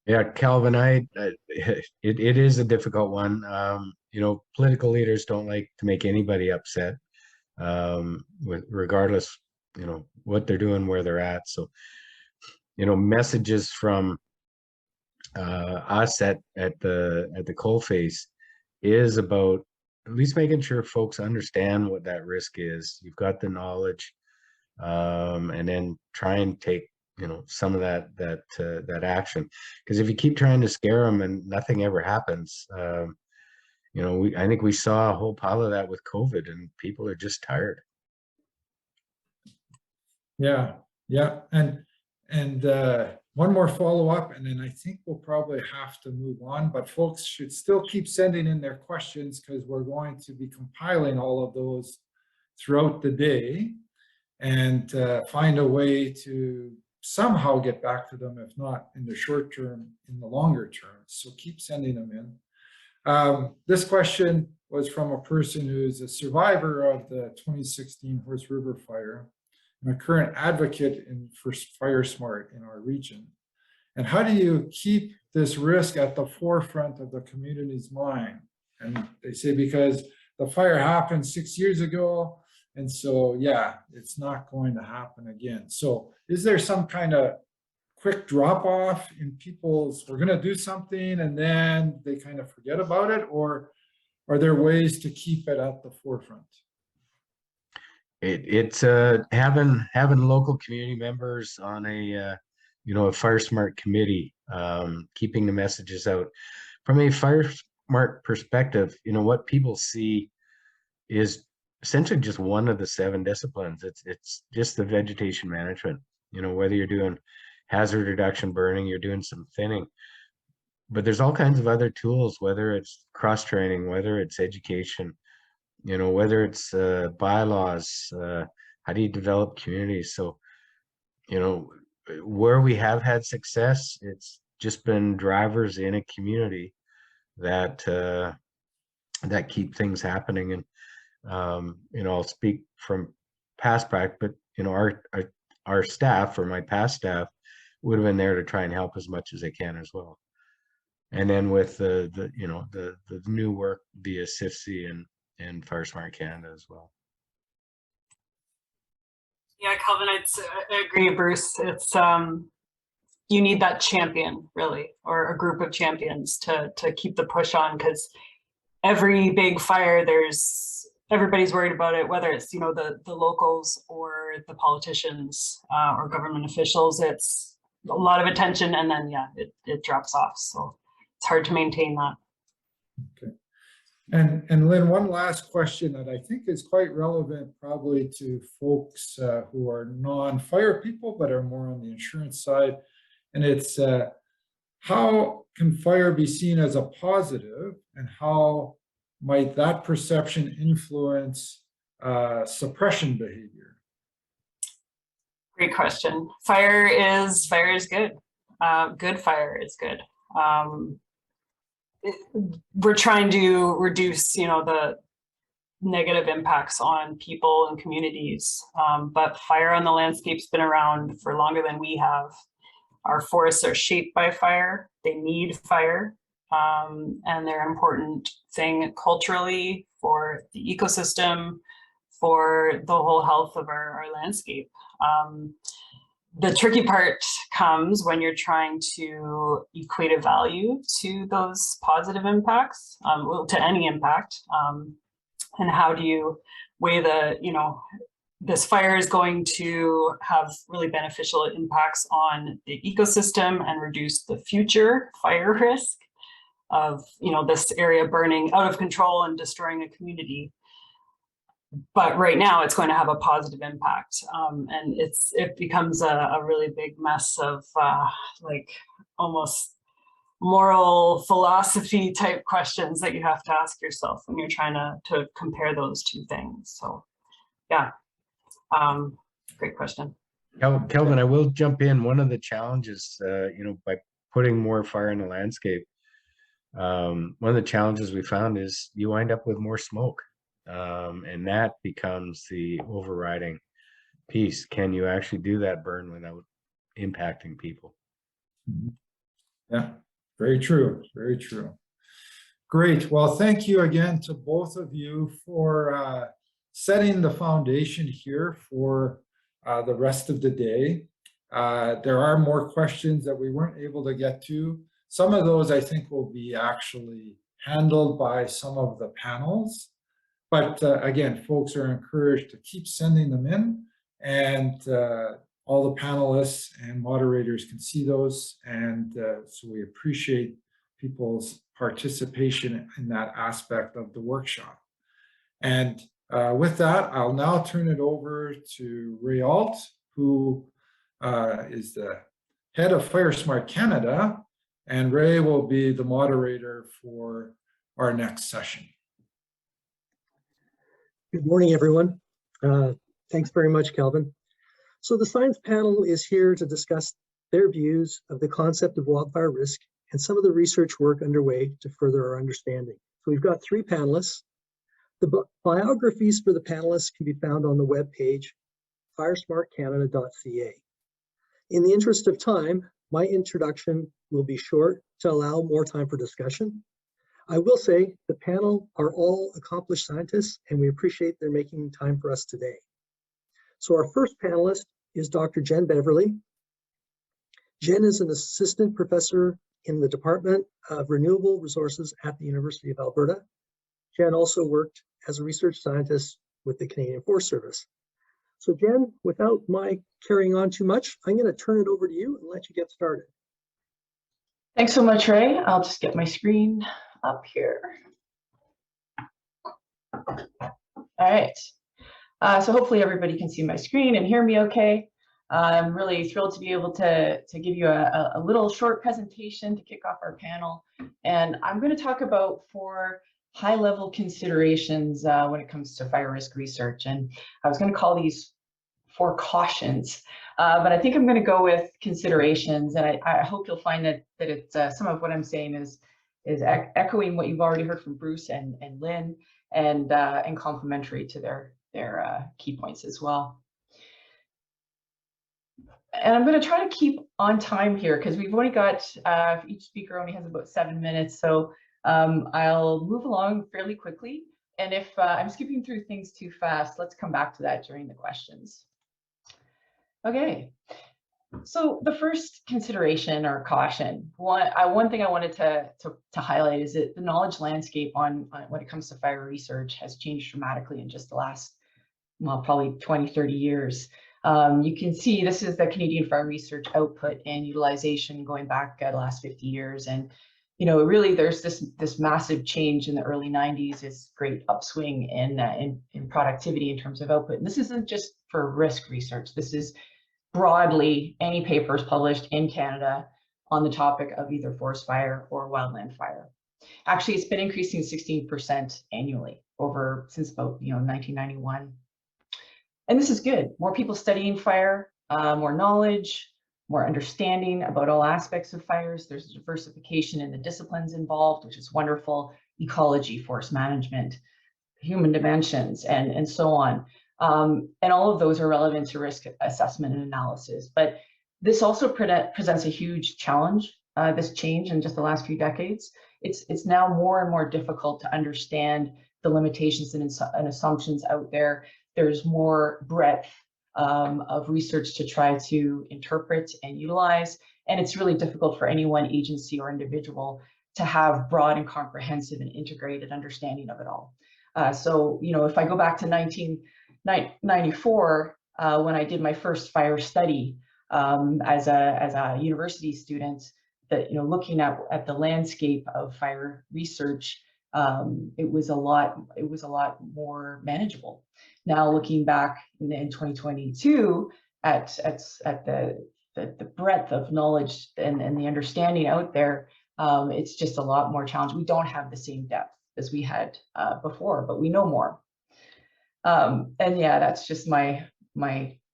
Yeah, Calvin, it is a difficult one. Political leaders don't like to make anybody upset, regardless, what they're doing, where they're at. So, messages from us at the coalface is about at least making sure folks understand what that risk is. You've got the knowledge, and then try and take some of that action. Because if you keep trying to scare them and nothing ever happens, I think we saw a whole pile of that with COVID, and people are just tired. Yeah, yeah, and one more follow-up, and then I think we'll probably have to move on, but folks should still keep sending in their questions because we're going to be compiling all of those throughout the day and find a way to somehow get back to them, if not in the short term, in the longer term. So keep sending them in. This question was from a person who's a survivor of the 2016 Horse River fire and a current advocate for Fire Smart in our region. And how do you keep this risk at the forefront of the community's mind? And they say because the fire happened 6 years ago, and so, yeah, it's not going to happen again. So is there some kind of quick drop off in people's, we're going to do something and then they kind of forget about it? Or are there ways to keep it at the forefront? It's having local community members on a Fire Smart committee, keeping the messages out. From a Fire Smart perspective, what people see is essentially just one of the 7 disciplines. It's just the vegetation management. Whether you're doing hazard reduction, burning, you're doing some thinning, but there's all kinds of other tools, whether it's cross training, whether it's education, whether it's bylaws, how do you develop communities? So, where we have had success, it's just been drivers in a community that keep things happening. And I'll speak from past practice, but our staff, or my past staff, would have been there to try and help as much as they can as well. And then with the new work via CIFC and Fire Smart Canada as well. Yeah, Calvin, I agree, Bruce. It's you need that champion, really, or a group of champions to keep the push on, because every big fire, everybody's worried about it, whether it's the locals or the politicians or government officials. It's a lot of attention, and then it drops off. So it's hard to maintain that. Okay. And Lynn, one last question that I think is quite relevant probably to folks who are non-fire people, but are more on the insurance side. And it's how can fire be seen as a positive, and how might that perception influence suppression behavior? Great question. Fire is good. Good fire is good. We're trying to reduce, the negative impacts on people and communities. But fire on the landscape's been around for longer than we have. Our forests are shaped by fire. They need fire. And they're an important thing culturally for the ecosystem, for the whole health of our landscape. The tricky part comes when you're trying to equate a value to those positive impacts, to any impact. And how do you weigh this fire is going to have really beneficial impacts on the ecosystem and reduce the future fire risk of, this area burning out of control and destroying a community. But right now it's going to have a positive impact. And it becomes a really big mess of almost moral philosophy type questions that you have to ask yourself when you're trying to compare those two things. So yeah, great question. Kelvin, I will jump in. One of the challenges, by putting more fire in the landscape, one of the challenges we found is you wind up with more smoke. And that becomes the overriding piece. Can you actually do that burn without impacting people? Yeah, very true, very true. Great. Well, thank you again to both of you for setting the foundation here for the rest of the day. There are more questions that we weren't able to get to. Some of those I think will be actually handled by some of the panels. But again, folks are encouraged to keep sending them in, and all the panelists and moderators can see those. And so we appreciate people's participation in that aspect of the workshop. And with that, I'll now turn it over to Ray Alt, who is the head of FireSmart Canada, and Ray will be the moderator for our next session. Good morning, everyone. Thanks very much, Kelvin. So the science panel is here to discuss their views of the concept of wildfire risk and some of the research work underway to further our understanding. So we've got three panelists. The biographies for the panelists can be found on the webpage firesmartcanada.ca. In the interest of time, my introduction will be short to allow more time for discussion. I will say the panel are all accomplished scientists, and we appreciate their making time for us today. So our first panelist is Dr. Jen Beverly. Jen is an assistant professor in the Department of Renewable Resources at the University of Alberta. Jen also worked as a research scientist with the Canadian Forest Service. So Jen, without my carrying on too much, I'm going to turn it over to you and let you get started. Thanks so much, Ray. I'll just get my screen up here. All right. So hopefully everybody can see my screen and hear me okay. I'm really thrilled to be able to give you a little short presentation to kick off our panel. And I'm going to talk about 4 high-level considerations when it comes to fire risk research. And I was going to call these 4 cautions, but I think I'm going to go with considerations. And I hope you'll find that it's some of what I'm saying is echoing what you've already heard from Bruce and Lynn, and complementary to their key points as well. And I'm going to try to keep on time here because we've only got, each speaker only has about 7 minutes. So I'll move along fairly quickly. And if I'm skipping through things too fast, let's come back to that during the questions. Okay. So the first consideration or caution, one thing I wanted to highlight is that the knowledge landscape on when it comes to fire research has changed dramatically in just the last, well, probably 20, 30 years. You can see this is the Canadian fire research output and utilization going back the last 50 years. And, you know, really there's this massive change in the early 90s, this great upswing in productivity in terms of output. And this isn't just for risk research. This is broadly any papers published in Canada on the topic of either forest fire or wildland fire. Actually, it's been increasing 16% annually since about 1991. And this is good. More people studying fire, more knowledge, more understanding about all aspects of fires. There's diversification in the disciplines involved, which is wonderful. Ecology, forest management, human dimensions, and so on. And all of those are relevant to risk assessment and analysis. But this also presents a huge challenge, this change in just the last few decades. It's now more and more difficult to understand the limitations and assumptions out there. There's more breadth of research to try to interpret and utilize. And it's really difficult for any one agency or individual to have broad and comprehensive and integrated understanding of it all. So, if I go back to 1994, when I did my first fire study as a university student, that looking at the landscape of fire research, it was a lot more manageable. Now looking back in 2022 at the breadth of knowledge and the understanding out there, it's just a lot more challenging. We don't have the same depth as we had before, but we know more. And yeah, that's just my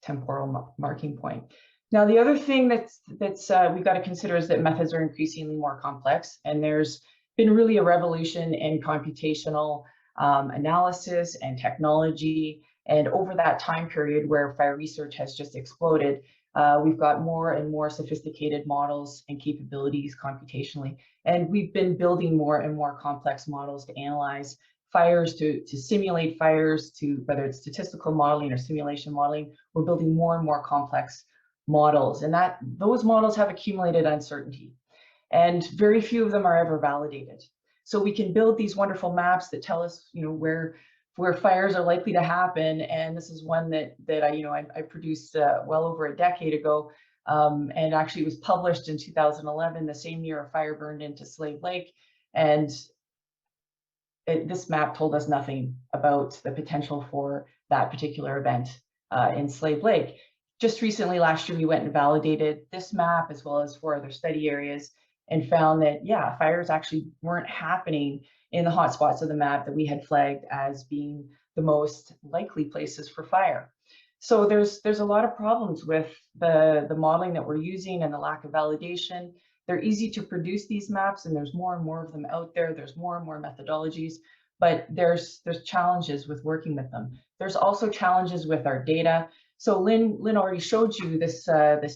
temporal marking point. Now, the other thing that's we've got to consider is that methods are increasingly more complex, and there's been really a revolution in computational analysis and technology. And over that time period where fire research has just exploded, We've got more and more sophisticated models and capabilities computationally, and we've been building more and more complex models to analyze fires, to simulate fires, to whether it's statistical modeling or simulation modeling. We're building more and more complex models, and those models have accumulated uncertainty, and very few of them are ever validated. So we can build these wonderful maps that tell us, where fires are likely to happen. And this is one that I produced well over a decade ago, and actually was published in 2011, the same year a fire burned into Slave Lake. And this map told us nothing about the potential for that particular event in Slave Lake. Just recently, last year, we went and validated this map as well as 4 other study areas, and found that, yeah, fires actually weren't happening in the hotspots of the map that we had flagged as being the most likely places for fire. So there's a lot of problems with the modeling that we're using and the lack of validation. They're easy to produce, these maps, and there's more and more of them out there. There's more and more methodologies, but there's challenges with working with them. There's also challenges with our data. So Lynn already showed you this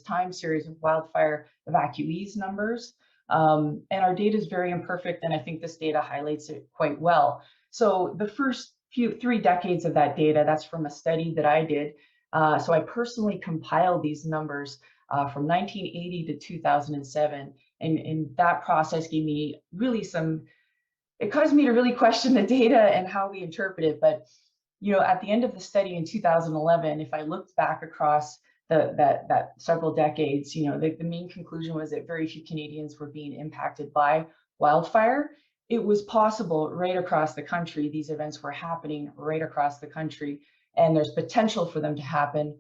time series of wildfire evacuees numbers. And our data is very imperfect, and I think this data highlights it quite well. So the first 3 decades of that data, that's from a study that I did. So I personally compiled these numbers from 1980 to 2007, and that process gave me really it caused me to really question the data and how we interpret it. But at the end of the study in 2011, if I looked back across that several decades, the main conclusion was that very few Canadians were being impacted by wildfire. It was possible right across the country. These events were happening right across the country, and there's potential for them to happen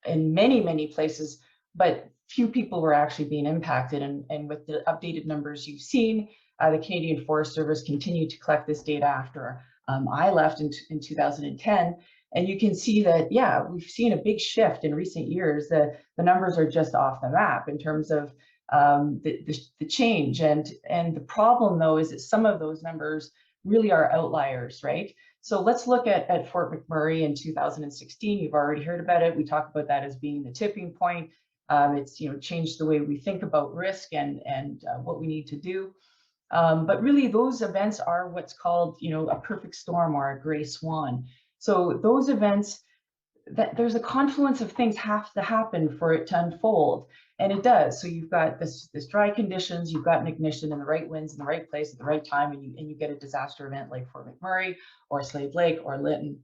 in many, many places, but few people were actually being impacted. And with the updated numbers you've seen, the Canadian Forest Service continued to collect this data after I left in 2010. And you can see that, yeah, we've seen a big shift in recent years. The numbers are just off the map in terms of the change. And the problem, though, is that some of those numbers really are outliers, right? So let's look at Fort McMurray in 2016. You've already heard about it. We talk about that as being the tipping point. It's changed the way we think about risk and what we need to do. But really, those events are what's called a perfect storm or a gray swan. So those events, that there's a confluence of things have to happen for it to unfold, and it does. So you've got this dry conditions, you've got an ignition and the right winds in the right place at the right time, and you get a disaster event like Fort McMurray or Slave Lake or Lytton.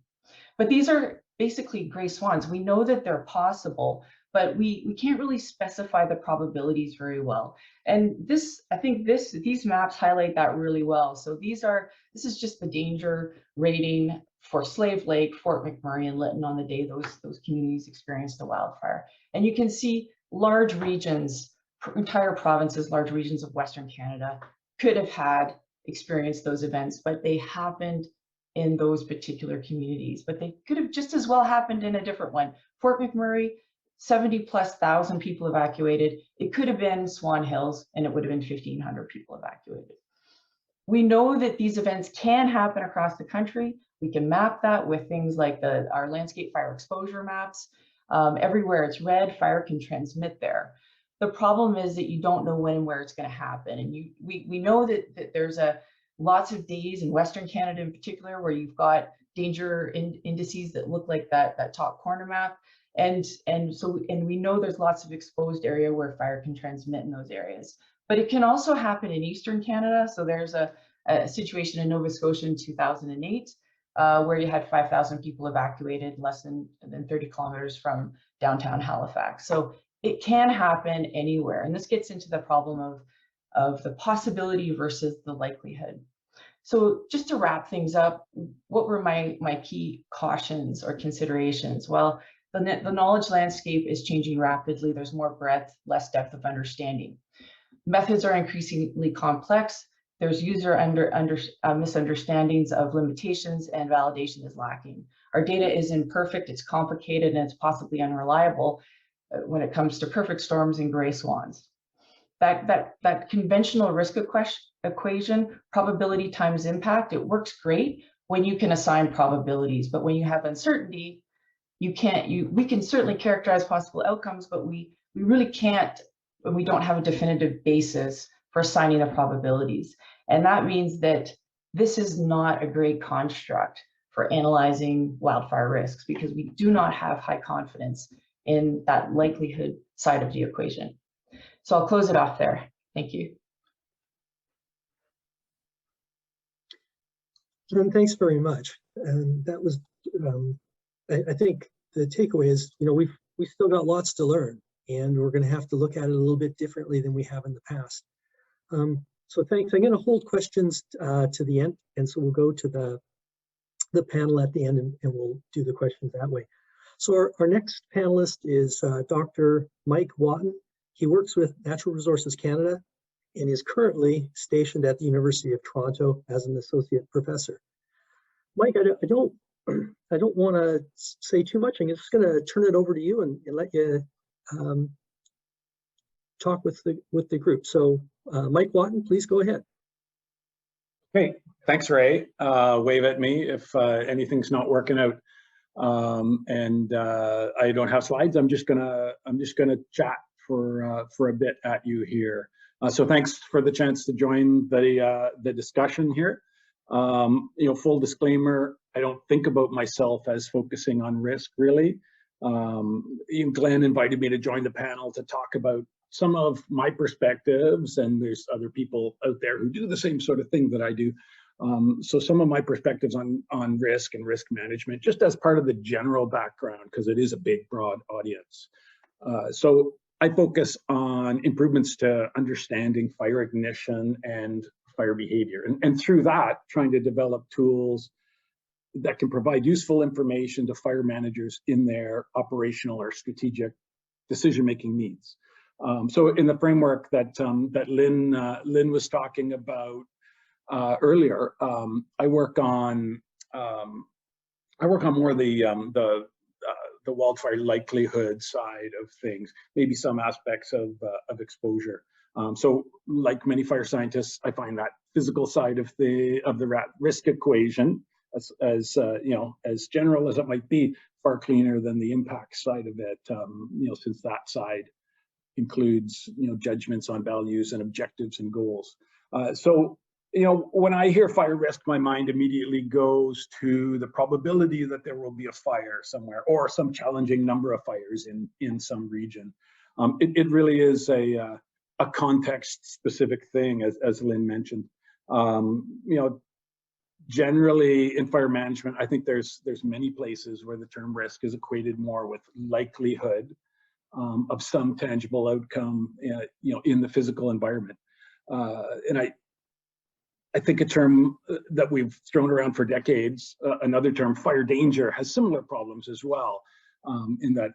But these are basically gray swans. We know that they're possible, but we can't really specify the probabilities very well. And I think these maps highlight that really well. So this is just the danger rating for Slave Lake, Fort McMurray, and Lytton on the day those communities experienced a wildfire. And you can see large regions, entire provinces, large regions of Western Canada could have experienced those events, but they happened in those particular communities. But they could have just as well happened in a different one. Fort McMurray, 70,000+ people evacuated. It could have been Swan Hills, and it would have been 1,500 people evacuated. We know that these events can happen across the country. We can map that with things like our landscape fire exposure maps. Everywhere it's red, fire can transmit there. The problem is that you don't know when and where it's going to happen. And we know that there's lots of days in Western Canada in particular where you've got danger indices that look like that top corner map. And we know there's lots of exposed area where fire can transmit in those areas. But it can also happen in Eastern Canada. So there's a situation in Nova Scotia in 2008 where you had 5,000 people evacuated less than 30 kilometers from downtown Halifax. So it can happen anywhere. And this gets into the problem of the possibility versus the likelihood. So just to wrap things up, what were my key cautions or considerations? Well, the knowledge landscape is changing rapidly. There's more breadth, less depth of understanding. Methods are increasingly complex. There's user misunderstandings of limitations, and validation is lacking. Our data is imperfect, it's complicated, and it's possibly unreliable when it comes to perfect storms and gray swans. That conventional risk equation, probability times impact, it works great when you can assign probabilities, but when you have uncertainty, we can certainly characterize possible outcomes, but we really can't, we don't have a definitive basis for assigning the probabilities. And that means that this is not a great construct for analyzing wildfire risks, because we do not have high confidence in that likelihood side of the equation. So I'll close it off there. Thank you. Jen, thanks very much. And that was, I think the takeaway is, we still got lots to learn, and we're going to have to look at it a little bit differently than we have in the past. So thanks. I'm going to hold questions to the end, and so we'll go to the panel at the end, and we'll do the questions that way. So our next panelist is Dr. Mike Watten. He works with Natural Resources Canada and is currently stationed at the University of Toronto as an associate professor. Mike, I don't want to say too much. I'm just going to turn it over to you and let you talk with the group. So Mike Watten, please go ahead. Okay, thanks, Ray. Wave at me if anything's not working out. I don't have slides. I'm just gonna chat for a bit at you here. So thanks for the chance to join the discussion here. Full disclaimer, I don't think about myself as focusing on risk really. Glenn invited me to join the panel to talk about some of my perspectives, and there's other people out there who do the same sort of thing that I do. So some of my perspectives on risk and risk management, just as part of the general background, because it is a big, broad audience. So I focus on improvements to understanding fire ignition and fire behavior, and through that, trying to develop tools that can provide useful information to fire managers in their operational or strategic decision-making needs. So in the framework that Lynn was talking about earlier, I work on more the wildfire likelihood side of things, maybe some aspects of exposure. So like many fire scientists, I find that physical side of the risk equation, as general as it might be, far cleaner than the impact side of it. Since that side includes judgments on values and objectives and goals. So when I hear fire risk, my mind immediately goes to the probability that there will be a fire somewhere, or some challenging number of fires in some region. It really is a context-specific thing, as Lynn mentioned. Generally in fire management, I think there's many places where the term risk is equated more with likelihood of some tangible outcome, in the physical environment. And I think a term that we've thrown around for decades, another term, fire danger, has similar problems as well, in that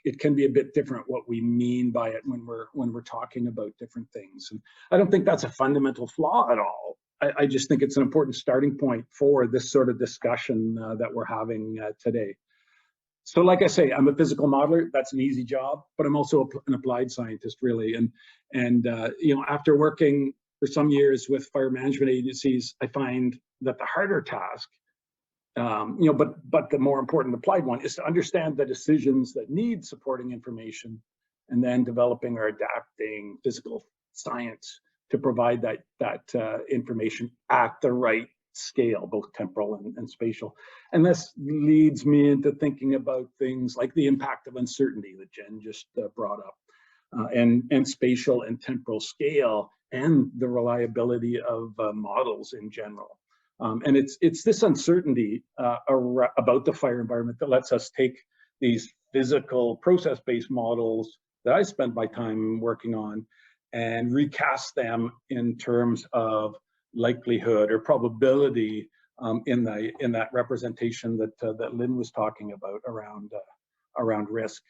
it can be a bit different what we mean by it when we're talking about different things. And I don't think that's a fundamental flaw at all. I just think it's an important starting point for this sort of discussion that we're having today. So like I say, I'm a physical modeler. That's an easy job, but I'm also an applied scientist, really. And after working for some years with fire management agencies, I find that the harder task, but the more important applied one, is to understand the decisions that need supporting information, and then developing or adapting physical science to provide that information at the right scale, both temporal and spatial. And this leads me into thinking about things like the impact of uncertainty that Jen just brought up, and spatial and temporal scale, and the reliability of models in general. And it's this uncertainty about the fire environment that lets us take these physical process-based models that I spent my time working on and recast them in terms of likelihood or probability in that representation that Lynn was talking about around risk.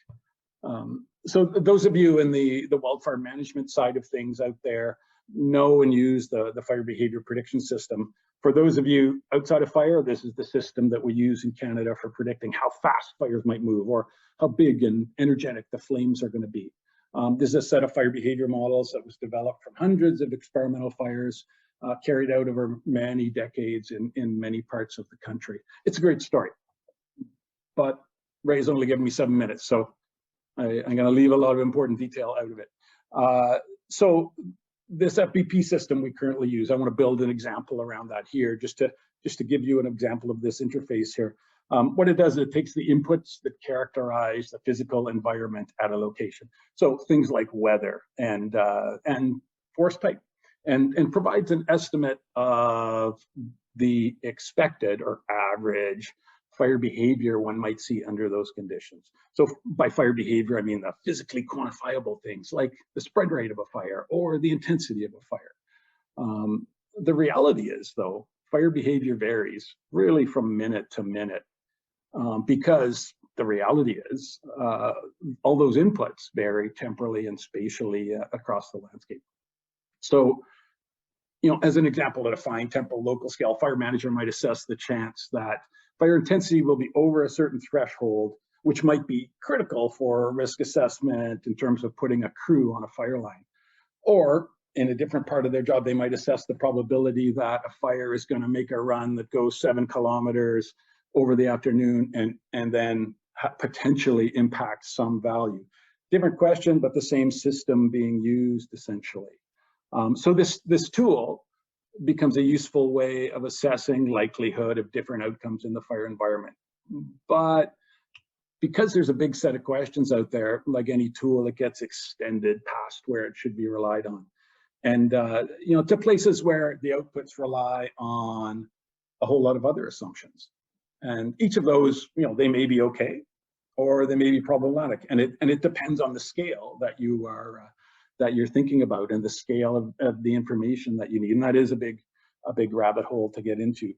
So those of you in the wildfire management side of things out there know and use the fire behavior prediction system. For those of you outside of fire, this is the system that we use in Canada for predicting how fast fires might move, or how big and energetic the flames are going to be. This is a set of fire behavior models that was developed from hundreds of experimental fires carried out over many decades in many parts of the country. It's a great story. but Ray's only given me 7 minutes, so I'm going to leave a lot of important detail out of it. So this FBP system we currently use, I want to build an example around that here, just to give you an example of this interface here. What it does is it takes the inputs that characterize the physical environment at a location. So things like weather and forest type, and provides an estimate of the expected or average fire behavior one might see under those conditions. So by fire behavior, I mean the physically quantifiable things like the spread rate of a fire or the intensity of a fire. The reality is, though, fire behavior varies really from minute to minute, because the reality is all those inputs vary temporally and spatially across the landscape. So, as an example, at a fine temporal local scale, fire manager might assess the chance that fire intensity will be over a certain threshold, which might be critical for risk assessment in terms of putting a crew on a fire line. Or in a different part of their job, they might assess the probability that a fire is going to make a run that goes 7 kilometers over the afternoon and then potentially impact some value. Different question, but the same system being used essentially. So this tool becomes a useful way of assessing likelihood of different outcomes in the fire environment. But because there's a big set of questions out there, like any tool, it gets extended past where it should be relied on. And to places where the outputs rely on a whole lot of other assumptions. And each of those, they may be okay, or they may be problematic. And it depends on the scale that you are that you're thinking about and the scale of the information that you need. And that is a big rabbit hole to get into.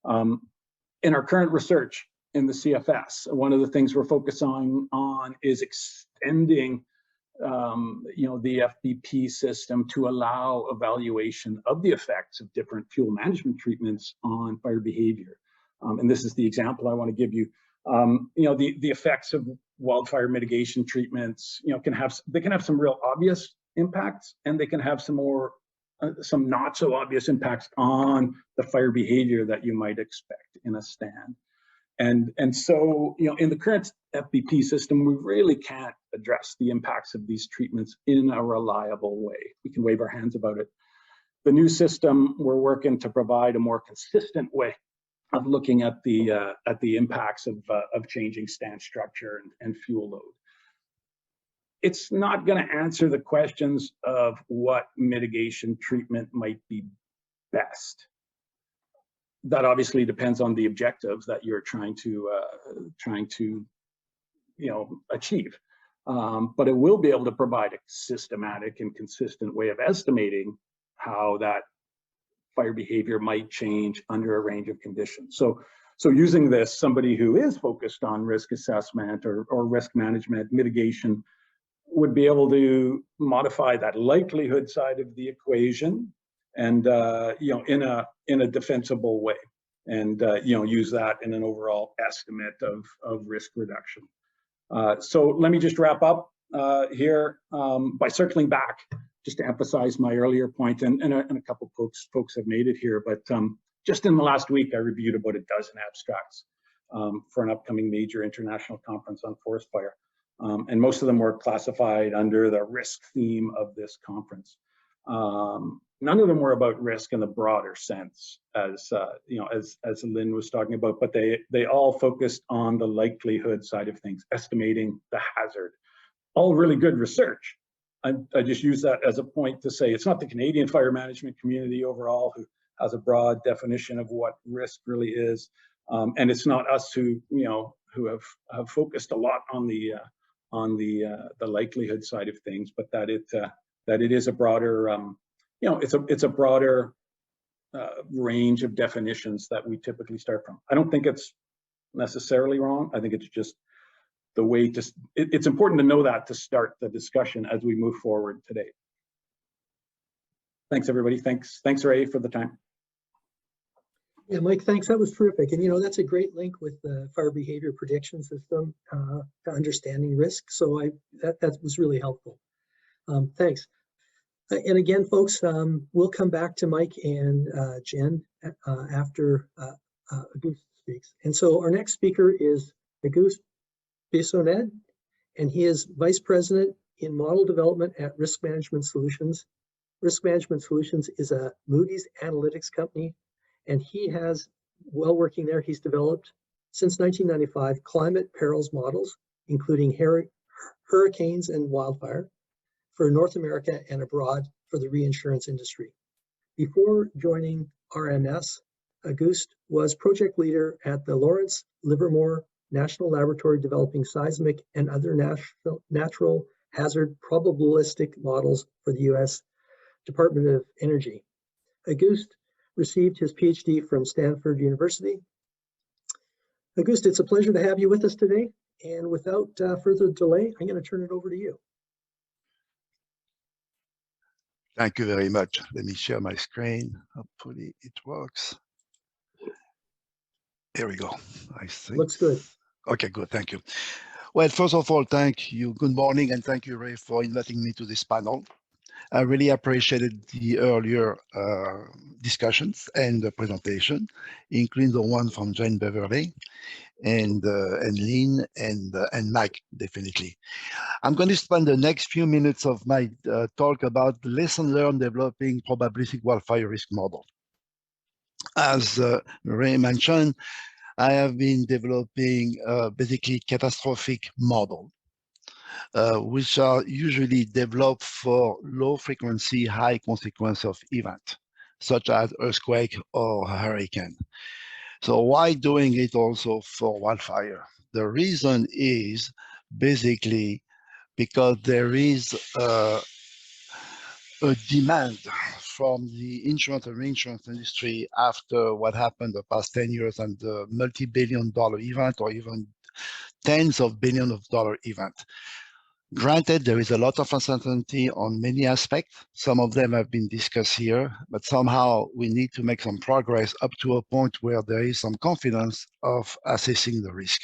In our current research in the CFS, one of the things we're focusing on is extending the FBP system to allow evaluation of the effects of different fuel management treatments on fire behavior. And this is the example I want to give you. The effects of wildfire mitigation treatments, can have some real obvious impacts, and they can have some some not so obvious impacts on the fire behavior that you might expect in a stand. And so, in the current FBP system, we really can't address the impacts of these treatments in a reliable way. We can wave our hands about it. The new system, we're working to provide a more consistent way of looking at the impacts of changing stand structure and fuel load. It's not going to answer the questions of what mitigation treatment might be best. That obviously depends on the objectives that you're trying to achieve. But it will be able to provide a systematic and consistent way of estimating how that fire behavior might change under a range of conditions. So using this, somebody who is focused on risk assessment or risk management, mitigation, would be able to modify that likelihood side of the equation and in a defensible way, and use that in an overall estimate of risk reduction. So let me just wrap up here by circling back, just to emphasize my earlier point, and a couple folks have made it here, but just in the last week, I reviewed about a dozen abstracts for an upcoming major international conference on forest fire. And most of them were classified under the risk theme of this conference. None of them were about risk in the broader sense, as Lynn was talking about, but they all focused on the likelihood side of things, estimating the hazard. All really good research. I just use that as a point to say it's not the Canadian fire management community overall who has a broad definition of what risk really is, and it's not us who have focused a lot on the likelihood side of things, but that it is a broader it's a broader range of definitions that we typically start from. I don't think it's necessarily wrong. I think it's just the way to. It's important to know that to start the discussion as we move forward today. Thanks, everybody. Thanks, Ray, for the time. Yeah, Mike, thanks. That was terrific. And that's a great link with the fire behavior prediction system to understanding risk. So that was really helpful. Thanks. And again, folks, we'll come back to Mike and Jen after Auguste speaks. And so our next speaker is Auguste Bissonnette, and he is Vice President in Model Development at Risk Management Solutions. Risk Management Solutions is a Moody's Analytics company, and he has, while working there, he's developed since 1995 climate perils models, including hurricanes and wildfire for North America and abroad for the reinsurance industry. Before joining RMS, Auguste was project leader at the Lawrence Livermore National Laboratory developing seismic and other natural hazard probabilistic models for the U.S. Department of Energy. Auguste received his PhD from Stanford University. Auguste, it's a pleasure to have you with us today. And without further delay, I'm going to turn it over to you. Thank you very much. Let me share my screen. Hopefully it works. Here we go. I think. Looks good. Okay, good. Thank you. Well, first of all, thank you. Good morning, and thank you, Ray, for inviting me to this panel. I really appreciated the earlier discussions and the presentation, including the one from Jen Beverly and Lynn and Mike, definitely. I'm going to spend the next few minutes of my talk about the lesson learned developing probabilistic wildfire risk model. As Ray mentioned, I have been developing basically catastrophic model, which are usually developed for low frequency, high consequence of event, such as earthquake or hurricane. So why doing it also for wildfire? The reason is basically because there is a demand from the insurance and reinsurance industry after what happened the past 10 years and the multi-billion-dollar event or even tens of billions of dollar event. Granted, there is a lot of uncertainty on many aspects. Some of them have been discussed here, but somehow we need to make some progress up to a point where there is some confidence of assessing the risk.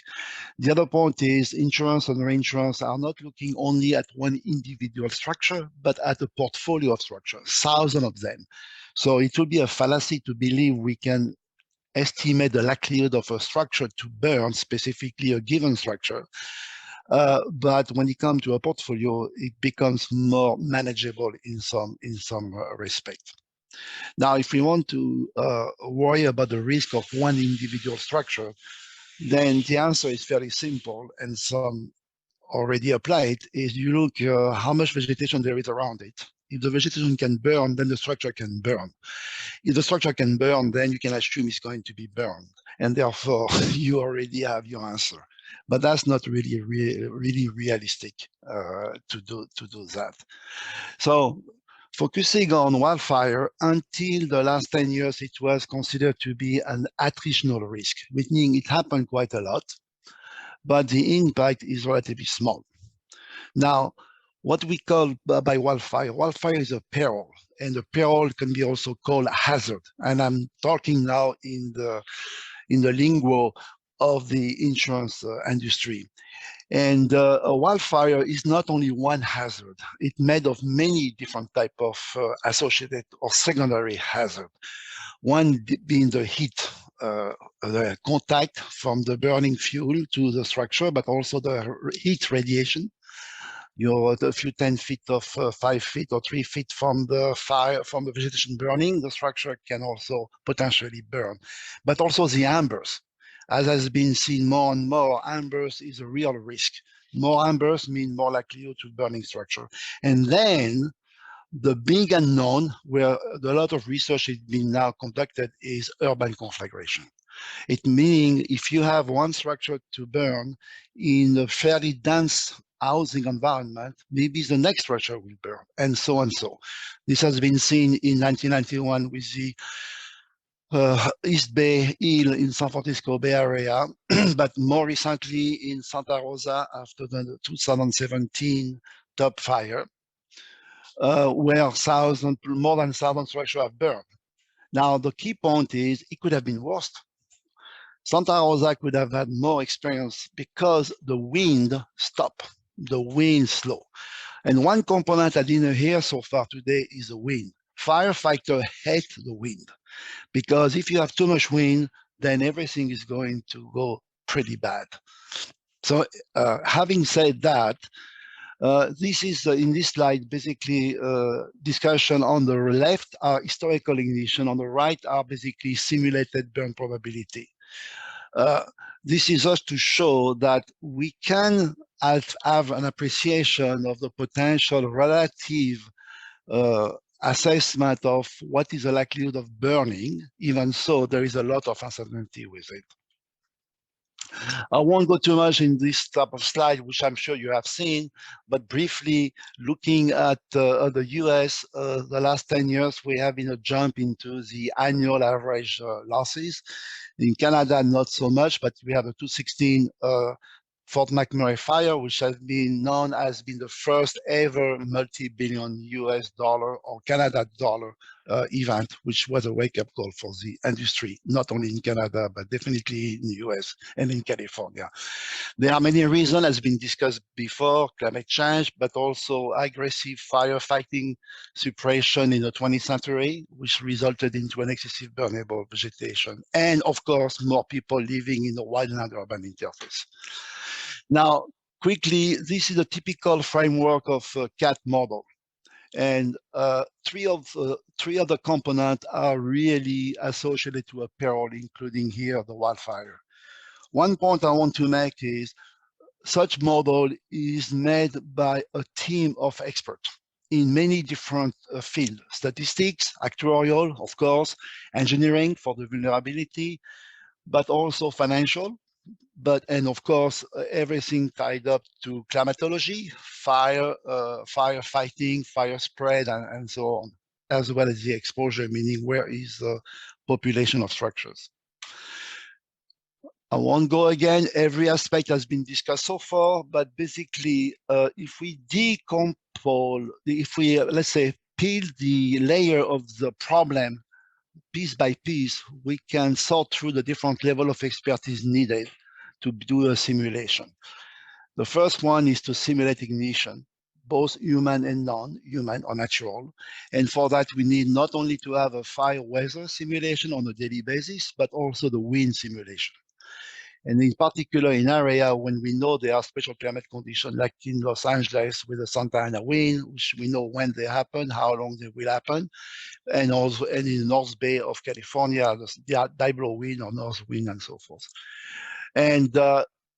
The other point is insurance and reinsurance are not looking only at one individual structure, but at a portfolio of structures, thousands of them. So it would be a fallacy to believe we can estimate the likelihood of a structure to burn, specifically a given structure. But when it comes to a portfolio, it becomes more manageable in some respect. Now, if we want to worry about the risk of one individual structure, then the answer is fairly simple, and some already applied, is you look how much vegetation there is around it. If the vegetation can burn, then the structure can burn. If the structure can burn, then you can assume it's going to be burned, and therefore you already have your answer. But that's not really realistic to do that. So focusing on wildfire, until the last 10 years, it was considered to be an attritional risk, meaning it happened quite a lot, but the impact is relatively small. Now, what we call by wildfire is a peril, and a peril can be also called hazard. And I'm talking now in the lingo of the insurance industry. And a wildfire is not only one hazard. It's made of many different types of associated or secondary hazard. One being the heat, the contact from the burning fuel to the structure, but also the heat radiation. You're a few 10 feet of 5 feet or 3 feet from the fire, from the vegetation burning, the structure can also potentially burn. But also the embers. As has been seen more and more, embers is a real risk. More embers mean more likelihood to burning structure. And then the big unknown, where a lot of research is being now conducted, is urban conflagration. It meaning if you have one structure to burn in a fairly dense housing environment, maybe the next structure will burn, and so and so. This has been seen in 1991 with the East Bay Hill in San Francisco Bay Area, but more recently in Santa Rosa after the 2017 top fire, where more than 1,000 structures have burned. Now, the key point is it could have been worse. Santa Rosa could have had more experience because the wind stopped, the wind slow. And one component I didn't hear so far today is the wind. Firefighters hate the wind because if you have too much wind, then everything is going to go pretty bad. So having said that, this is in this slide basically discussion. On the left are historical ignition, on the right are basically simulated burn probability. This is just to show that we can have an appreciation of the potential relative assessment of what is the likelihood of burning. Even so, there is a lot of uncertainty with it. I won't go too much in this type of slide, which I'm sure you have seen, but briefly looking at the US, the last 10 years, we have been a jump into the annual average losses. In Canada, not so much, but we have a 2016 Fort Mcmurray fire, which has been known as being the first ever multi-billion US dollar or Canada dollar event, which was a wake-up call for the industry, not only in Canada, but definitely in the US and in California. There are many reasons, as been discussed before, climate change, but also aggressive firefighting suppression in the 20th century, which resulted into an excessive burnable vegetation. And of course, more people living in the wildland-urban interface. Now, quickly, this is a typical framework of a CAT model. And three of the components are really associated to a peril, including here the wildfire. One point I want to make is such model is made by a team of experts in many different fields: statistics, actuarial, of course, engineering for the vulnerability, but also financial. And of course, everything tied up to climatology, firefighting, fire spread, and so on, as well as the exposure, meaning where is the population of structures. I won't go again, every aspect has been discussed so far, but basically, if we decompose, if we, let's say, peel the layer of the problem piece by piece, we can sort through the different level of expertise needed to do a simulation. The first one is to simulate ignition, both human and non-human or natural. And for that, we need not only to have a fire weather simulation on a daily basis, but also the wind simulation. And in particular, in area when we know there are special climate conditions, like in Los Angeles with the Santa Ana wind, which we know when they happen, how long they will happen, and also in the North Bay of California, the Diblo wind or North wind and so forth. And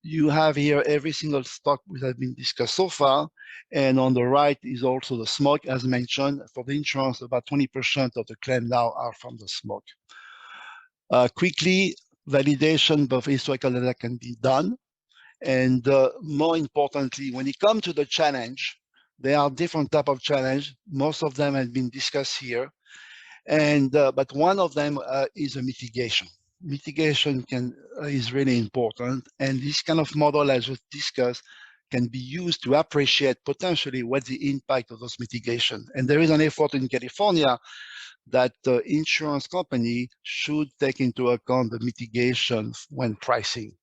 you have here every single stock which has been discussed so far. And on the right is also the smoke, as mentioned. For the insurance, about 20% of the claim now are from the smoke. Quickly, validation of historical data can be done. And more importantly, when it comes to the challenge, there are different types of challenge. Most of them have been discussed here. And but one of them is a mitigation. Mitigation is really important, and this kind of model, as was discussed, can be used to appreciate potentially what the impact of those mitigation. And there is an effort in California that the insurance company should take into account the mitigation when pricing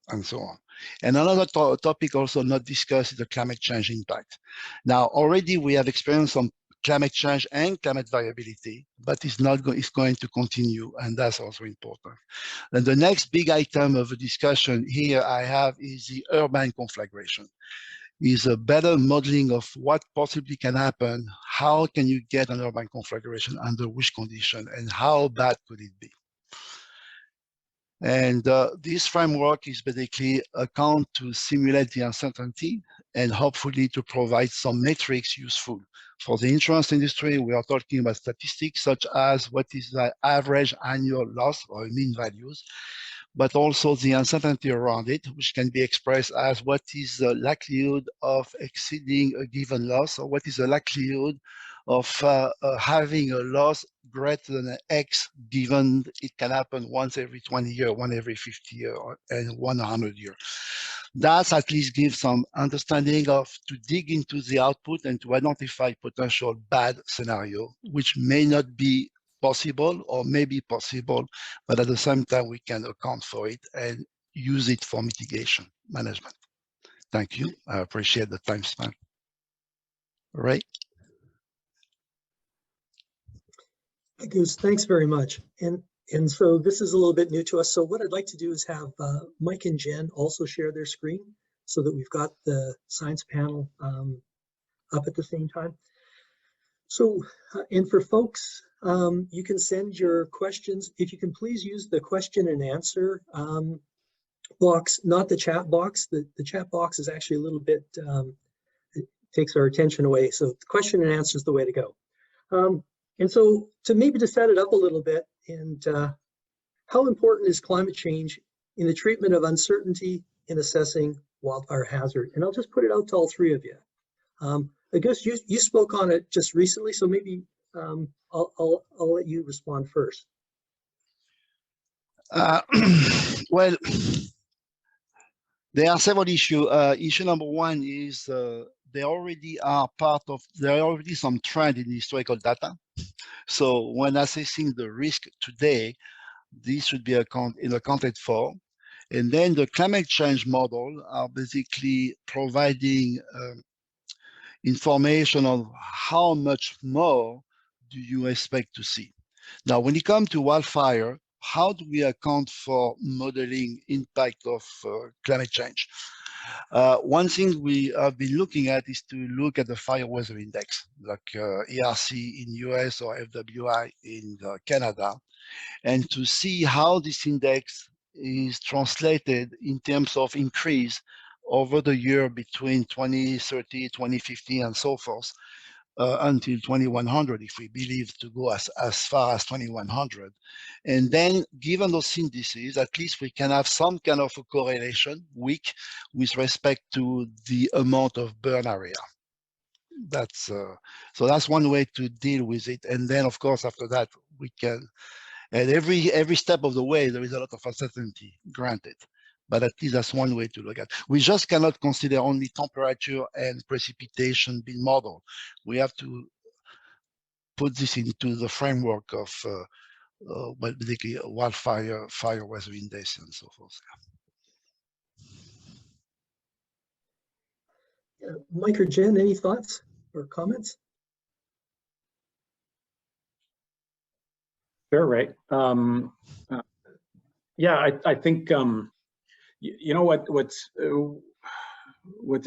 and so on. And another topic also not discussed is the climate change impact. Now, already we have experienced some climate change and climate variability, but it's going to continue, and that's also important. And the next big item of the discussion here I have is the urban conflagration. Is a better modeling of what possibly can happen. How can you get an urban conflagration, under which condition, and how bad could it be? And this framework is basically account to simulate the uncertainty and hopefully to provide some metrics useful. For the insurance industry, we are talking about statistics such as what is the average annual loss or mean values, but also the uncertainty around it, which can be expressed as what is the likelihood of exceeding a given loss, or what is the likelihood of having a loss greater than X, given it can happen once every 20 years, one every 50 years, and 100 years. That at least gives some understanding of to dig into the output and to identify potential bad scenario, which may not be possible or may be possible, but at the same time, we can account for it and use it for mitigation management. Thank you. I appreciate the time span. All right. Goose, thanks very much. And And so this is a little bit new to us. So what I'd like to do is have Mike and Jen also share their screen so that we've got the science panel up at the same time. So, and for folks, you can send your questions. If you can please use the question and answer box, not the chat box. The chat box is actually a little bit, it takes our attention away. So the question and answer is the way to go. And so to set it up a little bit, and how important is climate change in the treatment of uncertainty in assessing wildfire hazard? And I'll just put it out to all three of you. I guess you spoke on it just recently, so maybe I'll let you respond first. Well, there are several issues. Issue number one is there already some trend in historical data. So when assessing the risk today, this should be accounted for. And then the climate change model are basically providing information on how much more do you expect to see. Now, when it comes to wildfire, how do we account for modeling impact of climate change? One thing we have been looking at is to look at the fire weather index, like ERC in US or FWI in Canada, and to see how this index is translated in terms of increase over the year between 2030, 2050, and so forth, until 2100, if we believe to go as far as 2100. And then, given those indices, at least we can have some kind of a correlation, weak, with respect to the amount of burn area. That's so that's one way to deal with it. And then, of course, after that, we can, and every step of the way, there is a lot of uncertainty, granted. But at least that's one way to look at. We just cannot consider only temperature and precipitation being modeled. We have to put this into the framework of, well, basically wildfire, fire weather index, and so forth. Yeah. Mike or Jen, any thoughts or comments? Sure, right. Yeah, I think you know what's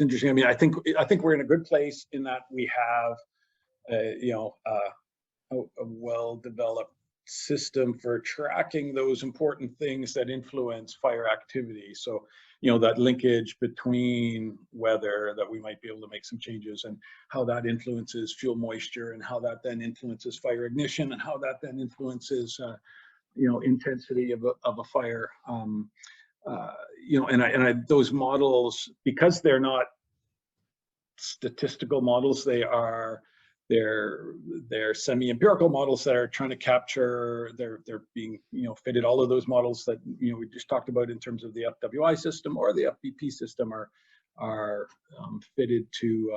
interesting. I mean, I think we're in a good place in that we have a well-developed system for tracking those important things that influence fire activity. So, that linkage between weather, that we might be able to make some changes, and how that influences fuel moisture, and how that then influences fire ignition, and how that then influences intensity of a fire. Those models, because they're not statistical models, they're semi-empirical models that are trying to capture. They're being fitted. All of those models that we just talked about in terms of the FWI system or the FBP system are fitted to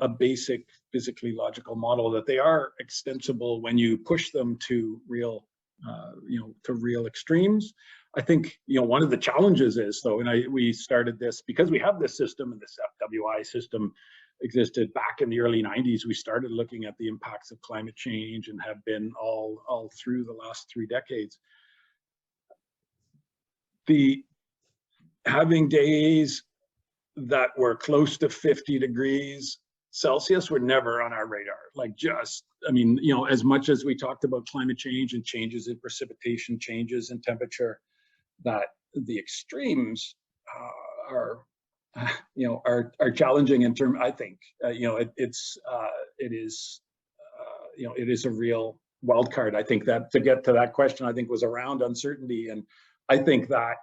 a basic physically logical model, that they are extensible when you push them to real extremes. I think one of the challenges is, though, and we started this because we have this system, and this FWI system existed back in the early 90s. We started looking at the impacts of climate change and have been all through the last 3 decades. Having days that were close to 50 degrees Celsius were never on our radar. As much as we talked about climate change and changes in precipitation, changes in temperature, that the extremes are challenging in terms. I think it is a real wild card. I think that to get to that question, I think was around uncertainty, and I think that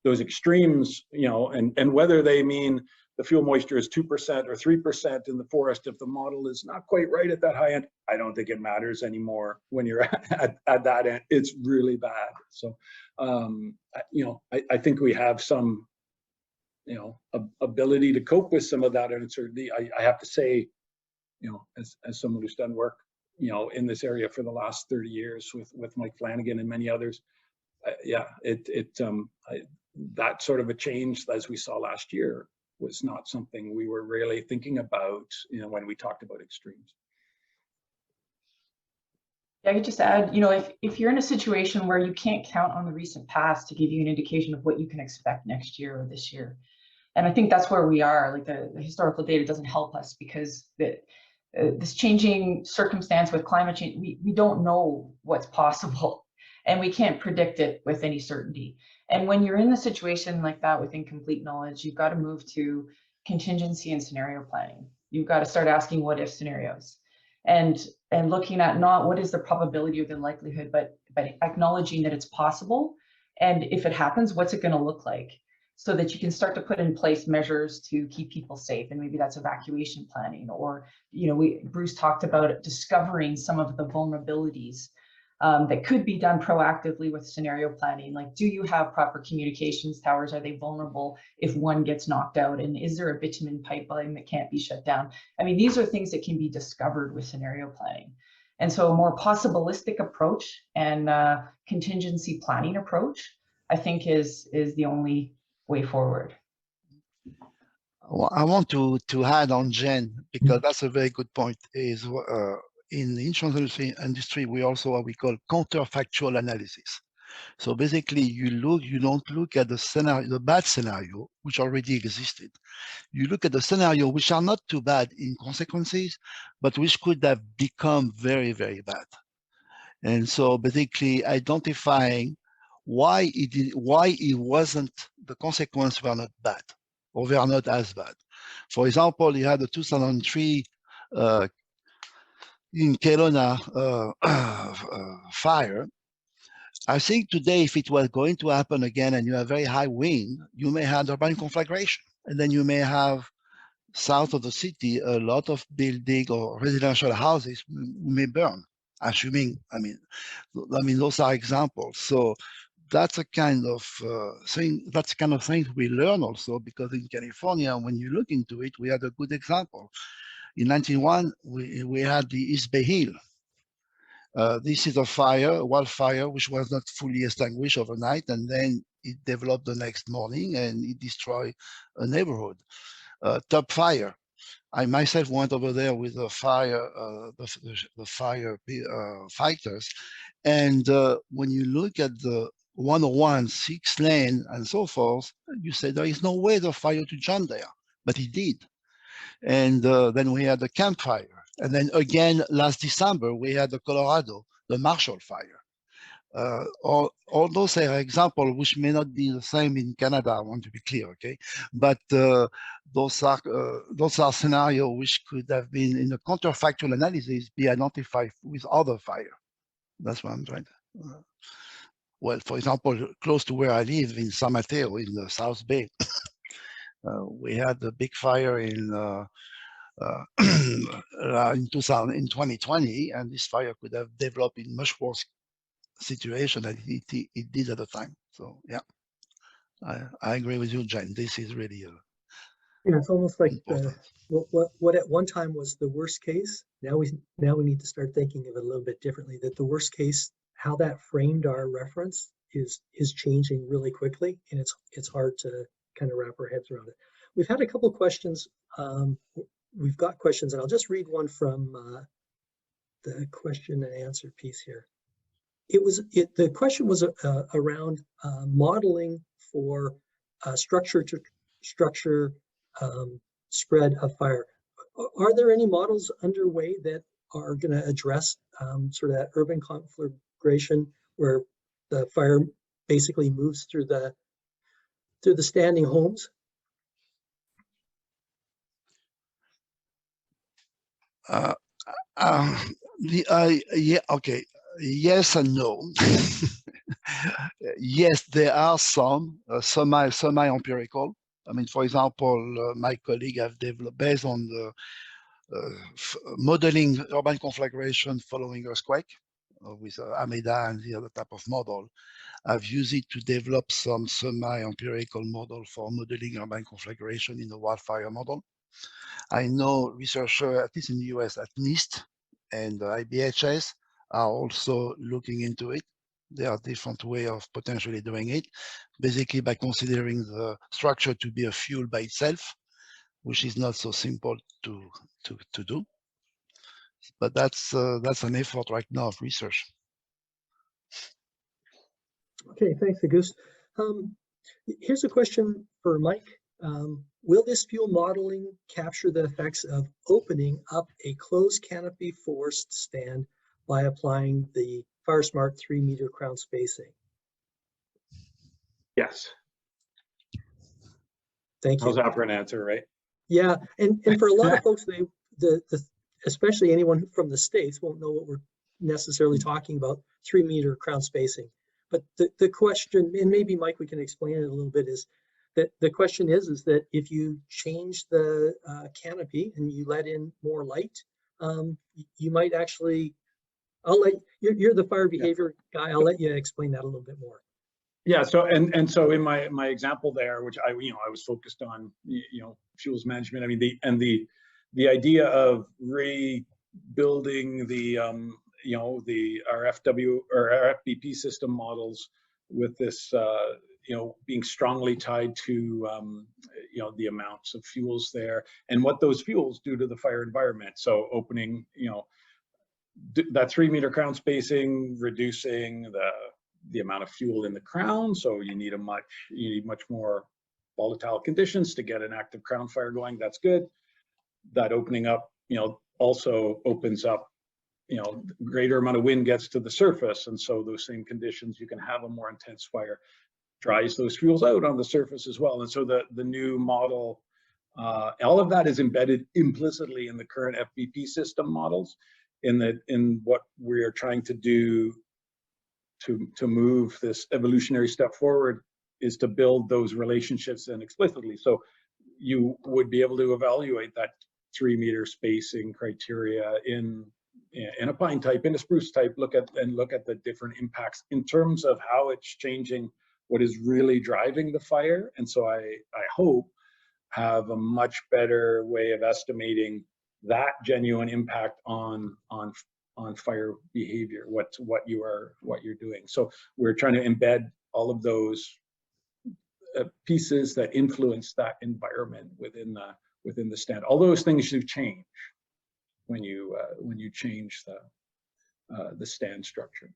those extremes, and whether they mean the fuel moisture is 2% or 3% in the forest, if the model is not quite right at that high end, I don't think it matters anymore. When you're at that end, it's really bad. So, I think we have some, ability to cope with some of that uncertainty. I have to say, as someone who's done work, in this area for the last 30 years with Mike Flanagan and many others, that sort of a change, as we saw last year, was not something we were really thinking about, when we talked about extremes. I could just add, if you're in a situation where you can't count on the recent past to give you an indication of what you can expect next year or this year, and I think that's where we are. Like the historical data doesn't help us because this changing circumstance with climate change, we don't know what's possible, and we can't predict it with any certainty. And when you're in a situation like that with incomplete knowledge, you've got to move to contingency and scenario planning. You've got to start asking what if scenarios, and looking at not what is the probability or the likelihood, but acknowledging that it's possible, and if it happens, what's it going to look like, so that you can start to put in place measures to keep people safe. And maybe that's evacuation planning, or Bruce talked about discovering some of the vulnerabilities that could be done proactively with scenario planning. Like, do you have proper communications towers? Are they vulnerable if one gets knocked out? And is there a bitumen pipeline that can't be shut down? I mean, these are things that can be discovered with scenario planning. And so a more possibilistic approach and contingency planning approach, I think is the only way forward. Well, I want to add on Jen, because that's a very good point, is in the insurance industry, we also what we call counterfactual analysis. So basically you don't look at the scenario, the bad scenario, which already existed. You look at the scenario which are not too bad in consequences, but which could have become very, very bad. And so basically identifying why it wasn't, the consequences were not bad, or they are not as bad. For example, you had the 2003 in Kelowna fire. I think today, if it was going to happen again and you have very high wind, you may have urban conflagration. And then you may have south of the city, a lot of building or residential houses may burn, assuming, I mean, those are examples. So that's a kind of thing, that's kind of things we learn also, because in California, when you look into it, we had a good example. In 1991, we had the East Bay Hill. This is a wildfire, which was not fully extinguished overnight, and then it developed the next morning and it destroyed a neighborhood. Top fire. I myself went over there with the fire fighters, and when you look at the 101, 6 lane, and so forth, you say there is no way the fire to jump there, but it did. And then we had the campfire. And then again, last December, we had the Colorado, the Marshall fire. All those are examples which may not be the same in Canada, I want to be clear, okay? But those are scenarios which could have been, in a counterfactual analysis, be identified with other fire. That's what I'm trying to... well, for example, close to where I live in San Mateo, in the South Bay, we had a big fire in 2020, and this fire could have developed in much worse situation than it did at the time. So yeah, I agree with you, Jen. This is really it's almost like what at one time was the worst case. Now we need to start thinking of it a little bit differently. That the worst case, how that framed our reference is changing really quickly, and it's hard to kind of wrap our heads around it. We've had a couple of questions. We've got questions, and I'll just read one from the question and answer piece here. The question was around modeling for structure to structure spread of fire. Are there any models underway that are going to address sort of that urban conflagration where the fire basically moves through the standing homes? Yeah, okay. Yes and no. Yes, there are some semi-empirical. I mean, for example, my colleague have developed, based on the modeling urban conflagration following earthquake with Ameda and the other type of model. I've used it to develop some semi-empirical model for modeling urban conflagration in the wildfire model. I know researchers, at least in the US, at NIST and IBHS, are also looking into it. There are different ways of potentially doing it, basically by considering the structure to be a fuel by itself, which is not so simple to do. But that's an effort right now of research. Okay, thanks, Auguste. Here's a question for Mike. Will this fuel modeling capture the effects of opening up a closed canopy forest stand by applying the FireSmart 3-meter crown spacing? Yes. Thank you. How's that for an answer, right? Yeah, and for a lot of folks, especially anyone from the States won't know what we're necessarily talking about, 3-meter crown spacing. But the question, and maybe Mike, we can explain it a little bit, is that the question is that if you change the canopy and you let in more light, you might actually, you're the fire behavior guy, I'll let you explain that a little bit more. Yeah, so and so in my example there, which I was focused on fuels management. I mean the idea of rebuilding the our FW or our FBP system models with this being strongly tied to the amounts of fuels there and what those fuels do to the fire environment. So opening that 3-meter crown spacing, reducing the amount of fuel in the crown, so you need much more volatile conditions to get an active crown fire going. That's good. That opening up also opens up greater amount of wind gets to the surface, and so those same conditions, you can have a more intense fire, dries those fuels out on the surface as well. And so the new model, all of that is embedded implicitly in the current FBP system models, in what we are trying to do to move this evolutionary step forward is to build those relationships in explicitly. So you would be able to evaluate that 3-meter spacing criteria in a pine type, in a spruce type, look at the different impacts in terms of how it's changing what is really driving the fire. And so I hope have a much better way of estimating that genuine impact on fire behavior, what you're doing. So we're trying to embed all of those pieces that influence that environment within the stand. All those things should change when you change the stand structure,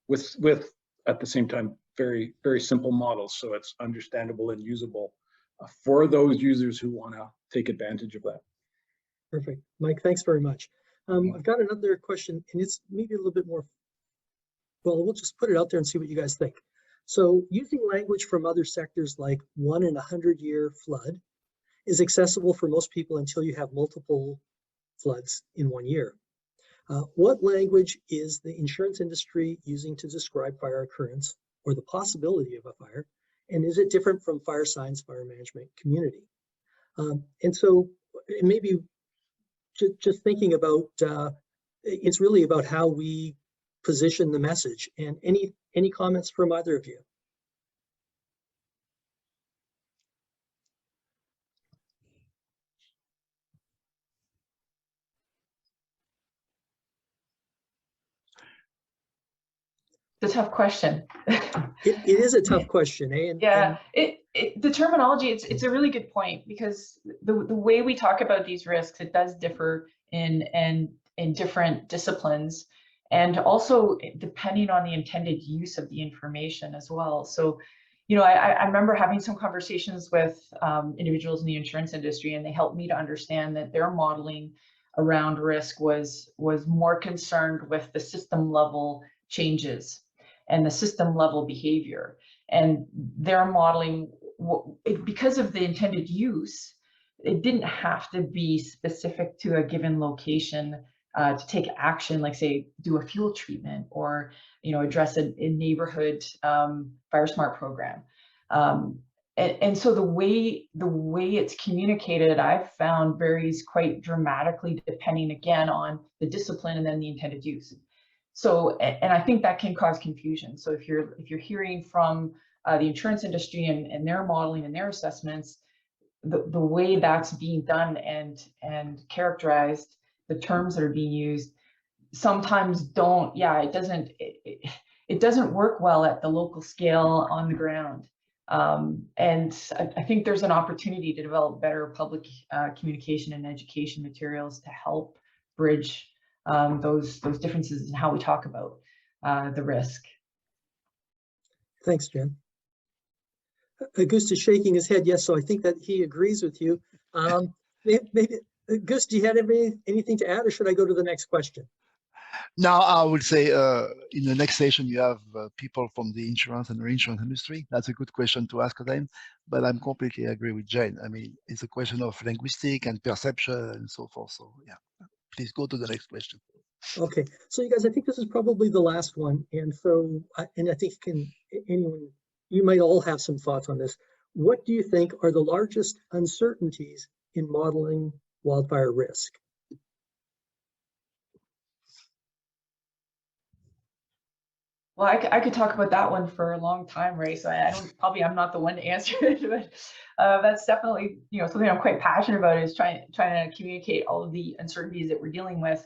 with at the same time very, very simple models, so it's understandable and usable for those users who want to take advantage of that. Perfect, Mike, thanks very much. I've got another question, and it's maybe a little bit more, well, we'll just put it out there and see what you guys think. So using language from other sectors like 1 in 100-year flood is accessible for most people until you have multiple floods in 1 year. What language is the insurance industry using to describe fire occurrence or the possibility of a fire? And is it different from fire science, fire management community? And so maybe just thinking about, it's really about how we position the message. And any comments from either of you? It's a tough question. It is a tough question, eh? Yeah, the terminology, it's a really good point, because the way we talk about these risks, it does differ in different disciplines, and also depending on the intended use of the information as well. So, I remember having some conversations with individuals in the insurance industry, and they helped me to understand that their modeling around risk was more concerned with the system level changes and the system level behavior. And their modeling, because of the intended use, it didn't have to be specific to a given location to take action, like say do a fuel treatment or address a neighborhood fire smart program. And so the way it's communicated, I've found varies quite dramatically depending again on the discipline and then the intended use. So, and I think that can cause confusion. So if you're hearing from the insurance industry and their modeling and their assessments, the way that's being done and characterized, the terms that are being used sometimes don't, it doesn't work well at the local scale on the ground. And I think there's an opportunity to develop better public communication and education materials to help bridge those differences in how we talk about the risk. Thanks, Jen. Gus is shaking his head yes, so I think that he agrees with you. Maybe Gus, do you have anything to add, or should I go to the next question? Now, I would say in the next session, you have people from the insurance and reinsurance industry. That's a good question to ask them, but I'm completely agree with Jen. I mean, it's a question of linguistic and perception and so forth. So yeah, please go to the next question. Okay, so you guys, I think this is probably the last one. And so, I think anyone, you might all have some thoughts on this. What do you think are the largest uncertainties in modeling wildfire risk? Well, I could talk about that one for a long time, Ray. So I'm not the one to answer it, but that's definitely, something I'm quite passionate about, is trying to communicate all of the uncertainties that we're dealing with.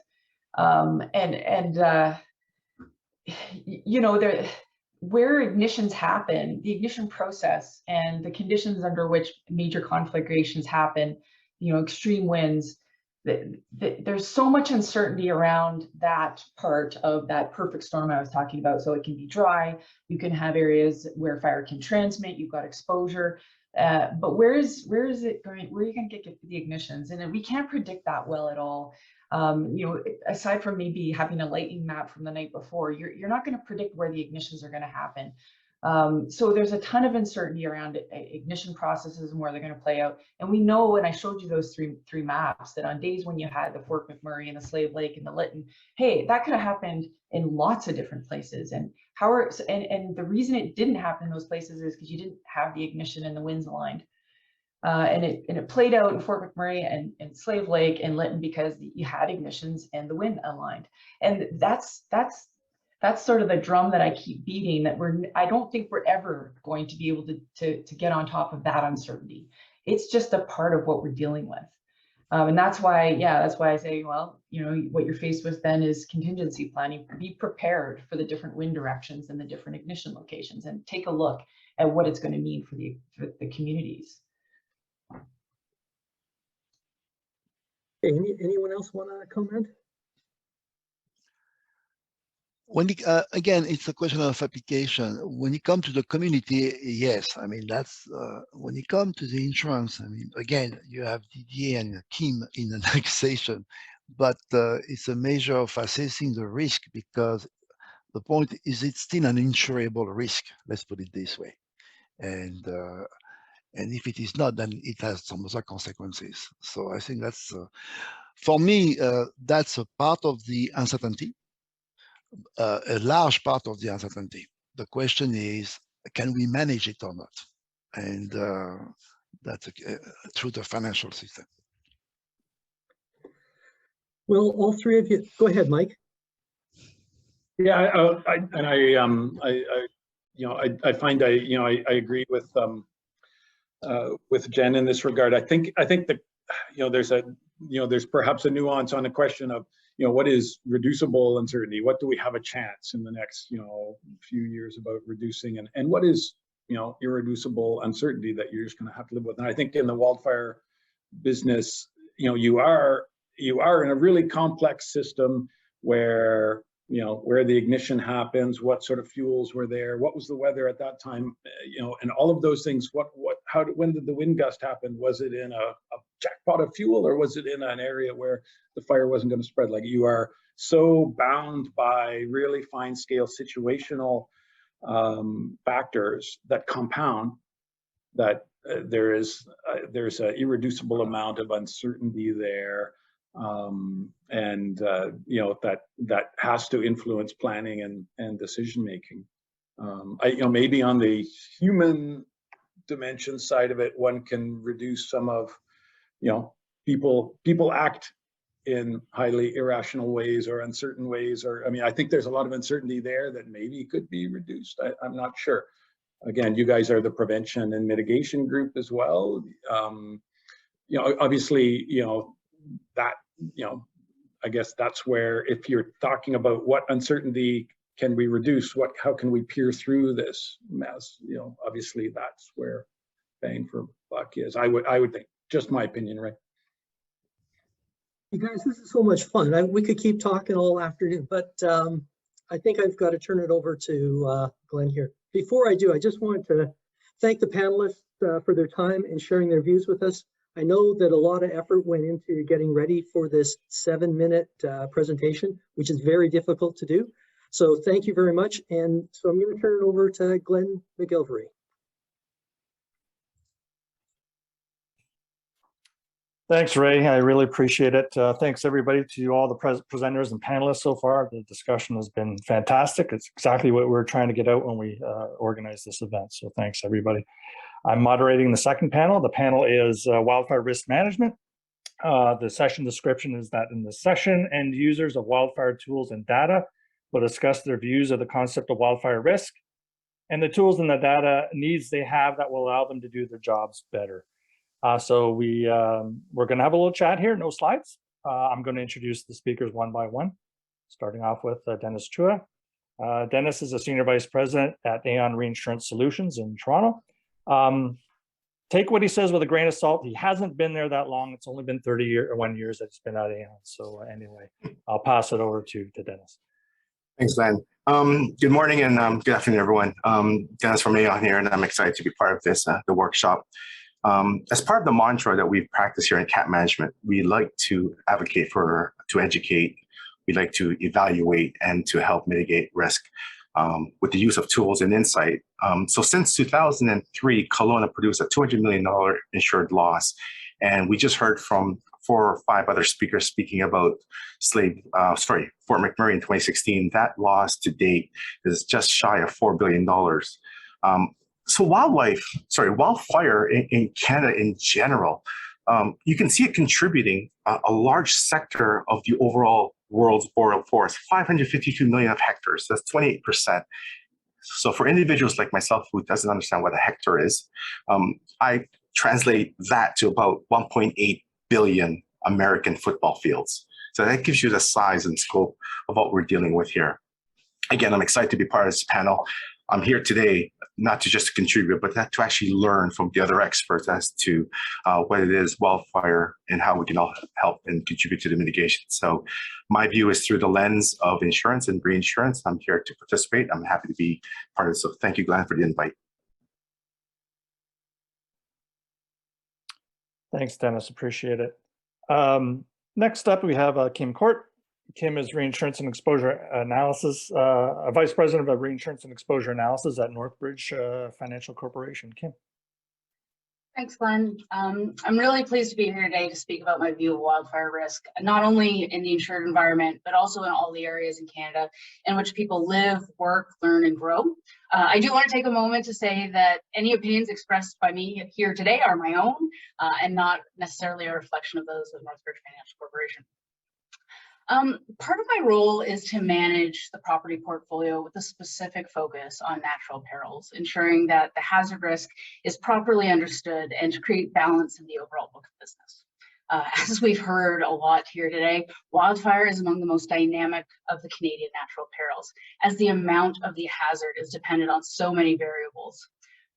Where ignitions happen, the ignition process and the conditions under which major conflagrations happen, extreme winds, there's so much uncertainty around that part of that perfect storm I was talking about. So it can be dry, you can have areas where fire can transmit, you've got exposure, but where are you going to get the ignitions? And we can't predict that well at all. Aside from maybe having a lightning map from the night before, you're not going to predict where the ignitions are going to happen. So there's a ton of uncertainty around ignition processes and where they're going to play out. And we know, and I showed you those three maps, that on days when you had the Fort McMurray and the Slave Lake and the Lytton, hey, that could have happened in lots of different places. And the reason it didn't happen in those places is because you didn't have the ignition and the winds aligned. And it played out in Fort McMurray and Slave Lake and Lytton because you had ignitions and the wind aligned. And that's sort of the drum that I keep beating, that I don't think we're ever going to be able to get on top of that uncertainty. It's just a part of what we're dealing with. And that's why I say, well, what you're faced with then is contingency planning. Be prepared for the different wind directions and the different ignition locations, and take a look at what it's going to mean for the communities. Okay, anyone else want to comment? Again, it's a question of application. When you come to the community, yes, I mean, that's when you come to the insurance, I mean, again, you have Didier and Kim in the next session, but it's a measure of assessing the risk, because the point is it's still an insurable risk, let's put it this way. And if it is not, then it has some other consequences. So I think that's, for me, that's a part of the uncertainty. A large part of the uncertainty. The question is, can we manage it or not? And that's through the financial system. Well, all three of you, go ahead, Mike. Yeah, I find I agree with Jen in this regard. I think that there's perhaps a nuance on the question of what is reducible uncertainty? What do we have a chance in the next few years about reducing, and what is irreducible uncertainty that you're just going to have to live with? And I think in the wildfire business, you are in a really complex system where where the ignition happens, what sort of fuels were there, what was the weather at that time, and all of those things. When did the wind gust happen? Was it in a jackpot of fuel, or was it in an area where the fire wasn't going to spread? Like, you are so bound by really fine scale situational factors that compound, that there's an irreducible amount of uncertainty there. That has to influence planning and decision making. Maybe on the human dimension side of it, one can reduce some of, people act in highly irrational ways or uncertain ways, I think there's a lot of uncertainty there that maybe could be reduced. I'm not sure. Again, you guys are the prevention and mitigation group as well. Obviously, that, I guess that's where, if you're talking about what uncertainty can we reduce, how can we peer through this mess, obviously that's where bang for buck is. I would think, just my opinion, right? You guys, this is so much fun. We could keep talking all afternoon, but I think I've got to turn it over to Glenn here. Before I do, I just wanted to thank the panelists for their time and sharing their views with us. I know that a lot of effort went into getting ready for this 7-minute presentation, which is very difficult to do. So thank you very much. And so I'm going to turn it over to Glenn McGilvery. Thanks, Ray. I really appreciate it. Thanks, everybody, to all the presenters and panelists so far. The discussion has been fantastic. It's exactly what we were trying to get out when we organized this event. So thanks, everybody. I'm moderating the second panel. The panel is Wildfire Risk Management. The session description is that in the session, end users of wildfire tools and data will discuss their views of the concept of wildfire risk and the tools and the data needs they have that will allow them to do their jobs better. So we're going to have a little chat here, no slides. I'm going to introduce the speakers one by one, starting off with Dennis Chua. Dennis is a Senior Vice President at Aon Reinsurance Solutions in Toronto. Take what he says with a grain of salt. He hasn't been there that long. It's only been 31 years that he's been at Aon. So anyway, I'll pass it over to Dennis. Thanks, Glenn. Good morning and good afternoon, everyone. Dennis from Aon here, and I'm excited to be part of this, the workshop. As part of the mantra that we practice here in CAT management, we like to advocate to educate, we like to evaluate and to help mitigate risk with the use of tools and insight. So since 2003, Kelowna produced a $200 million insured loss. And we just heard from 4 or 5 other speakers speaking about Fort Mcmurray in 2016. That loss to date is just shy of $4 billion. So wildfire in Canada in general, you can see it contributing a large sector of the overall world's boreal forest, 552 million of hectares. That's 28%. So for individuals like myself who doesn't understand what a hectare is, I translate that to about 1.8 billion American football fields. So that gives you the size and scope of what we're dealing with here. Again, I'm excited to be part of this panel. I'm here today not to just contribute, but to actually learn from the other experts as to what it is, wildfire, and how we can all help and contribute to the mitigation. So my view is through the lens of insurance and reinsurance. I'm here to participate. I'm happy to be part of it. So thank you, Glenn, for the invite. Thanks, Dennis. Appreciate it. Next up, we have Kim Court. Kim is Reinsurance and Exposure Analysis, Vice President of Reinsurance and Exposure Analysis at Northbridge Financial Corporation. Kim. Thanks, Glenn. I'm really pleased to be here today to speak about my view of wildfire risk, not only in the insured environment, but also in all the areas in Canada in which people live, work, learn, and grow. I do want to take a moment to say that any opinions expressed by me here today are my own and not necessarily a reflection of those of Northbridge Financial Corporation. Part of my role is to manage the property portfolio with a specific focus on natural perils, ensuring that the hazard risk is properly understood and to create balance in the overall book of business. As we've heard a lot here today, wildfire is among the most dynamic of the Canadian natural perils, as the amount of the hazard is dependent on so many variables.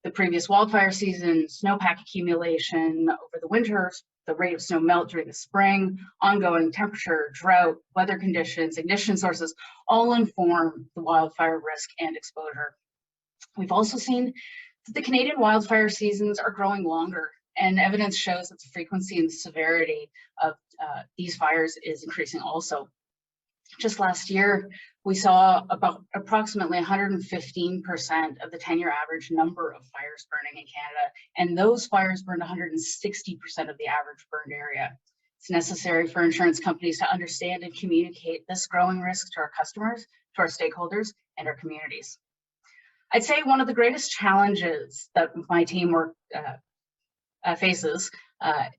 The previous wildfire season, snowpack accumulation over the winter, the rate of snow melt during the spring, ongoing temperature, drought, weather conditions, ignition sources, all inform the wildfire risk and exposure. We've also seen that the Canadian wildfire seasons are growing longer, and evidence shows that the frequency and severity of these fires is increasing also. Just last year, we saw about approximately 115% of the 10-year average number of fires burning in Canada, and those fires burned 160% of the average burned area. It's necessary for insurance companies to understand and communicate this growing risk to our customers, to our stakeholders, and our communities. I'd say one of the greatest challenges that my team faces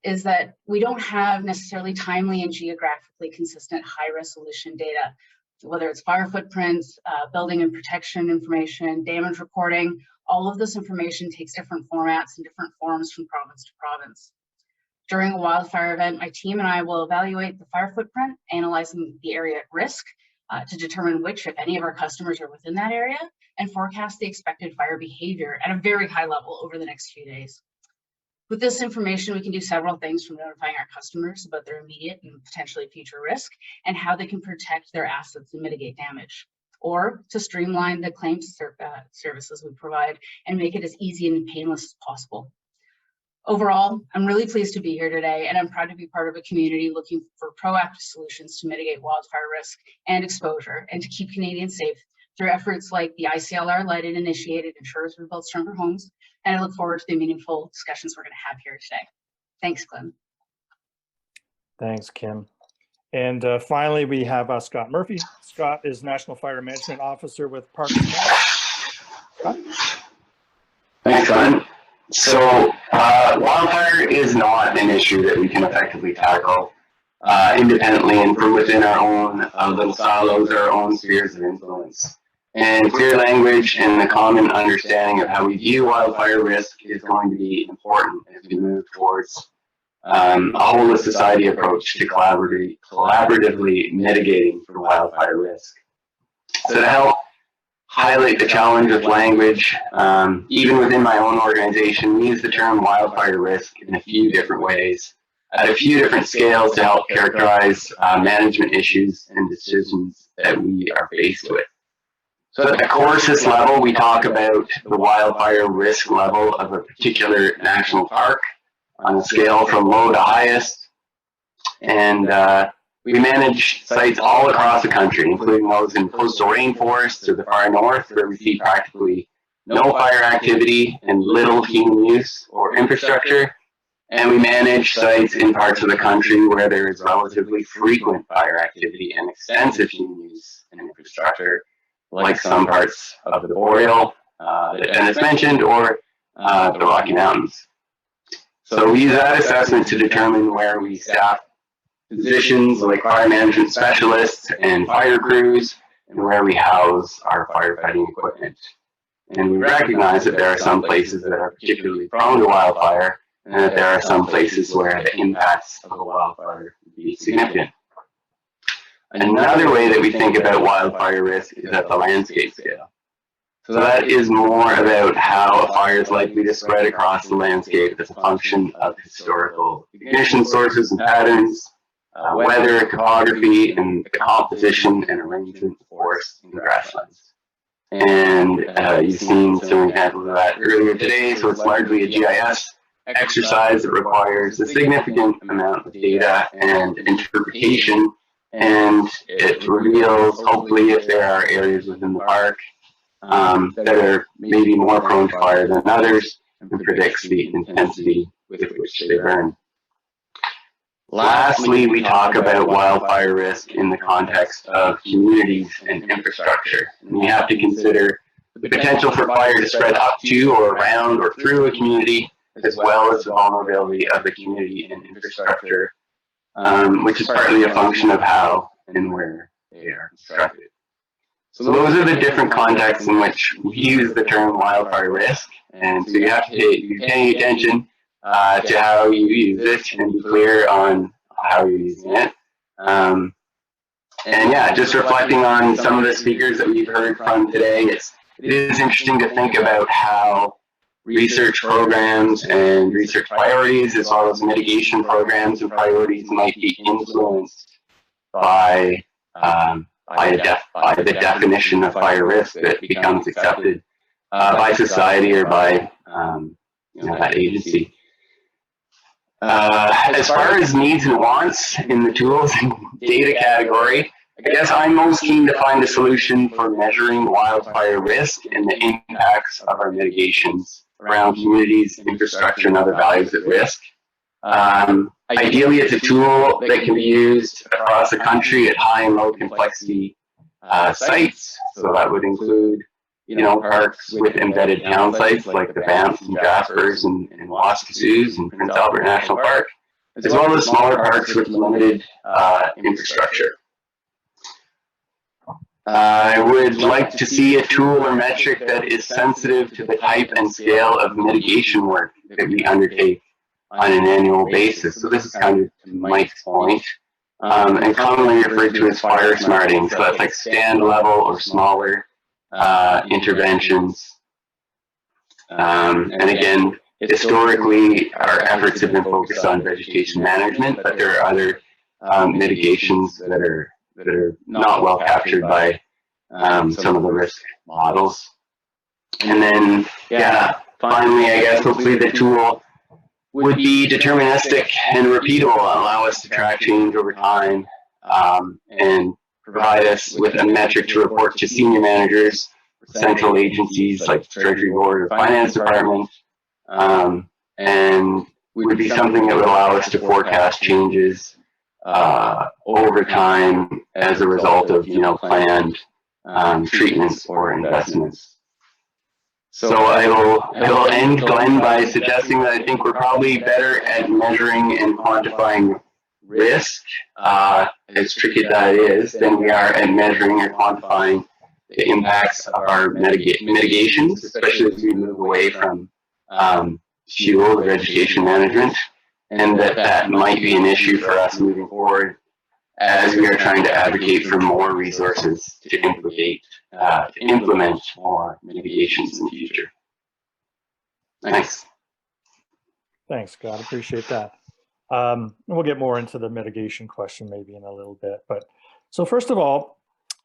is that we don't have necessarily timely and geographically consistent high-resolution data, whether it's fire footprints, building and protection information, damage reporting. All of this information takes different formats and different forms from province to province. During a wildfire event, my team and I will evaluate the fire footprint, analyzing the area at risk to determine which, if any, of our customers are within that area, and forecast the expected fire behavior at a very high level over the next few days. With this information, we can do several things, from notifying our customers about their immediate and potentially future risk and how they can protect their assets and mitigate damage, or to streamline the claims services we provide and make it as easy and painless as possible. Overall, I'm really pleased to be here today, and I'm proud to be part of a community looking for proactive solutions to mitigate wildfire risk and exposure and to keep Canadians safe through efforts like the ICLR-led and initiated Insurers Rebuild Stronger Homes. And I look forward to the meaningful discussions we're going to have here today. Thanks, Glenn. Thanks, Kim. And finally, we have Scott Murphy. Scott is National Fire Management Officer with Parks Canada. Scott? Thanks, Glenn. So wildfire is not an issue that we can effectively tackle independently and from within our own little silos, our own spheres of influence. And clear language and the common understanding of how we view wildfire risk is going to be important as we move towards a whole of society approach to collaboratively mitigating for wildfire risk. So to help highlight the challenge of language, even within my own organization, we use the term wildfire risk in a few different ways, at a few different scales to help characterize management issues and decisions that we are faced with. So at the courses level, we talk about the wildfire risk level of a particular national park on a scale from low to highest. And we manage sites all across the country, including those in coastal rainforests to the far north, where we see practically no fire activity and little human use or infrastructure. And we manage sites in parts of the country where there is relatively frequent fire activity and extensive human use and infrastructure, like some parts of the Boreal that Dennis mentioned, or the Rocky Mountains. So we use that assessment to determine where we staff positions like fire management specialists and fire crews, and where we house our firefighting equipment. And we recognize that there are some places that are particularly prone to wildfire, and that there are some places where the impacts of a wildfire would be significant. Another way that we think about wildfire risk is at the landscape scale. So that is more about how a fire is likely to spread across the landscape as a function of historical ignition sources and patterns, weather, topography, and the composition and arrangement of forests and grasslands. And you've seen some examples of that earlier today, so it's largely a GIS exercise that requires a significant amount of data and interpretation, and it reveals, hopefully, if there are areas within the park that are maybe more prone to fire than others, and predicts the intensity with which they burn. Lastly, we talk about wildfire risk in the context of communities and infrastructure. And we have to consider the potential for fire to spread up to or around or through a community, as well as the vulnerability of the community and infrastructure, which is partly a function of how and where they are constructed. So those are the different contexts in which we use the term wildfire risk. And so you have to be paying attention to how you use it and be clear on how you're using it. And yeah, just reflecting on some of the speakers that we've heard from today, it is interesting to think about how research programs and research priorities, as well as mitigation programs and priorities, might be influenced by the definition of fire risk that becomes accepted by society or by that agency. As far as needs and wants in the tools and data category, I guess I'm most keen to find a solution for measuring wildfire risk and the impacts of our mitigations around communities, infrastructure, and other values at risk. Ideally, it's a tool that can be used across the country at high and low complexity sites. So that would include, parks with embedded town sites like the Banffs and Jaspers and Waskatoos and Prince Albert National Park, as well as smaller parks with limited infrastructure. I would like to see a tool or metric that is sensitive to the type and scale of mitigation work that we undertake on an annual basis. So this is kind of to Mike's point, and commonly referred to as fire smarting. So that's like stand level or smaller interventions. And again, historically, our efforts have been focused on vegetation management, but there are other mitigations that are not well captured by some of the risk models. And then, yeah, finally, I guess hopefully the tool would be deterministic and repeatable, allow us to track change over time, and provide us with a metric to report to senior managers, central agencies like Treasury Board or Finance Department, and would be something that would allow us to forecast changes over time as a result of planned treatments or investments. So I'll end, Glenn, by suggesting that I think we're probably better at measuring and quantifying risk, as tricky as that is, than we are at measuring or quantifying the impacts of our mitigations, especially as we move away from fuel or vegetation management, and that might be an issue for us moving forward as we are trying to advocate for more resources to implement more mitigations in the future. Thanks. Thanks, Scott. Appreciate that. We'll get more into the mitigation question maybe in a little bit. But so first of all,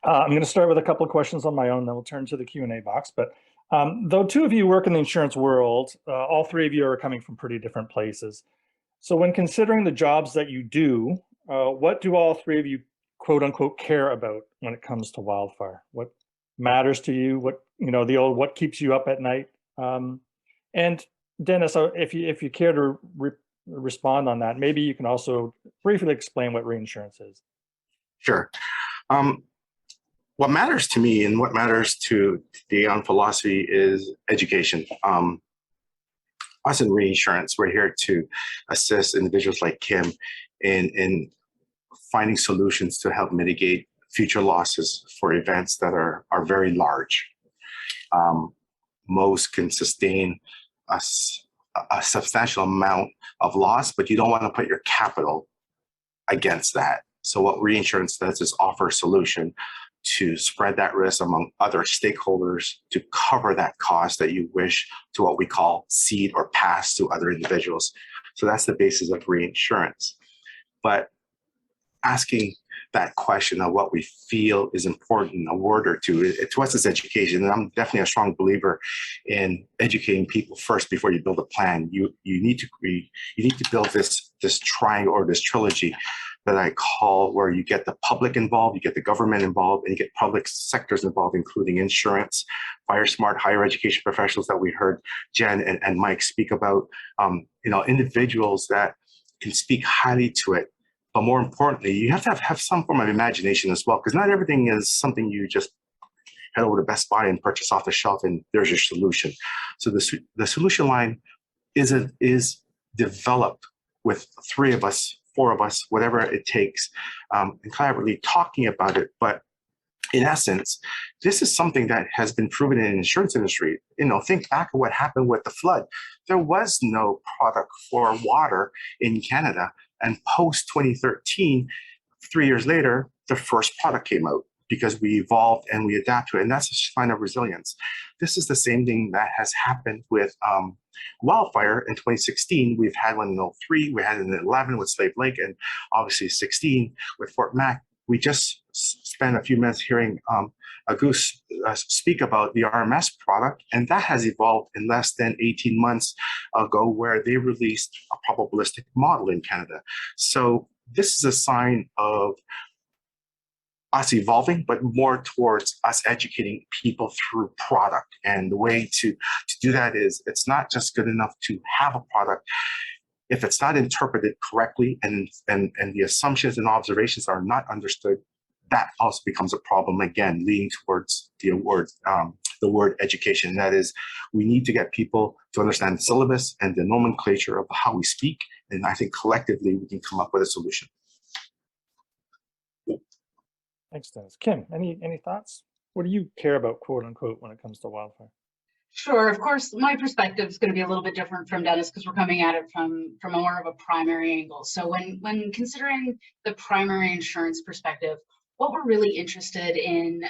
I'm going to start with a couple of questions on my own, then we'll turn to the Q&A box. But though two of you work in the insurance world, all three of you are coming from pretty different places. So when considering the jobs that you do, what do all three of you, quote unquote, care about when it comes to wildfire? What matters to you? What, the old, what keeps you up at night? And Dennis, if you care to respond on that, maybe you can also briefly explain what reinsurance is. Sure. What matters to me and what matters to the Aon philosophy is education. Us in reinsurance, we're here to assist individuals like Kim in finding solutions to help mitigate future losses for events that are very large. Most can sustain a substantial amount of loss, but you don't want to put your capital against that. So what reinsurance does is offer a solution to spread that risk among other stakeholders to cover that cost that you wish to what we call cede or pass to other individuals. So that's the basis of reinsurance. But asking that question of what we feel is important, a word or two, to us is education. And I'm definitely a strong believer in educating people first before you build a plan. You need to build this triangle or this trilogy that I call where you get the public involved, you get the government involved, and you get public sectors involved, including insurance, fire smart higher education professionals that we heard Jen and Mike speak about, individuals that can speak highly to it. But more importantly, you have to have some form of imagination as well, because not everything is something you just head over to Best Buy and purchase off the shelf and there's your solution. So the solution line is developed with three of us, four of us, whatever it takes, and collaboratively talking about it. But in essence, this is something that has been proven in the insurance industry. Think back of what happened with the flood. There was no product for water in Canada. And post 2013, 3 years later, the first product came out because we evolved and we adapt to it. And that's a sign of resilience. This is the same thing that has happened with wildfire in 2016. We've had one in 2003, we had it in 2011 with Slave Lake, and obviously 16 with Fort Mac. We just spent a few minutes hearing Agus speak about the RMS product, and that has evolved in less than 18 months ago, where they released a probabilistic model in Canada. So this is a sign of us evolving, but more towards us educating people through product. And the way to do that is, it's not just good enough to have a product. If it's not interpreted correctly and the assumptions and observations are not understood, that also becomes a problem, again, leading towards the word education. That is, we need to get people to understand the syllabus and the nomenclature of how we speak. And I think collectively we can come up with a solution. Thanks, Dennis. Kim, any thoughts? What do you care about, quote unquote, when it comes to wildfire? Sure. Of course, my perspective is going to be a little bit different from Dennis because we're coming at it from more of a primary angle. So when considering the primary insurance perspective, what we're really interested in,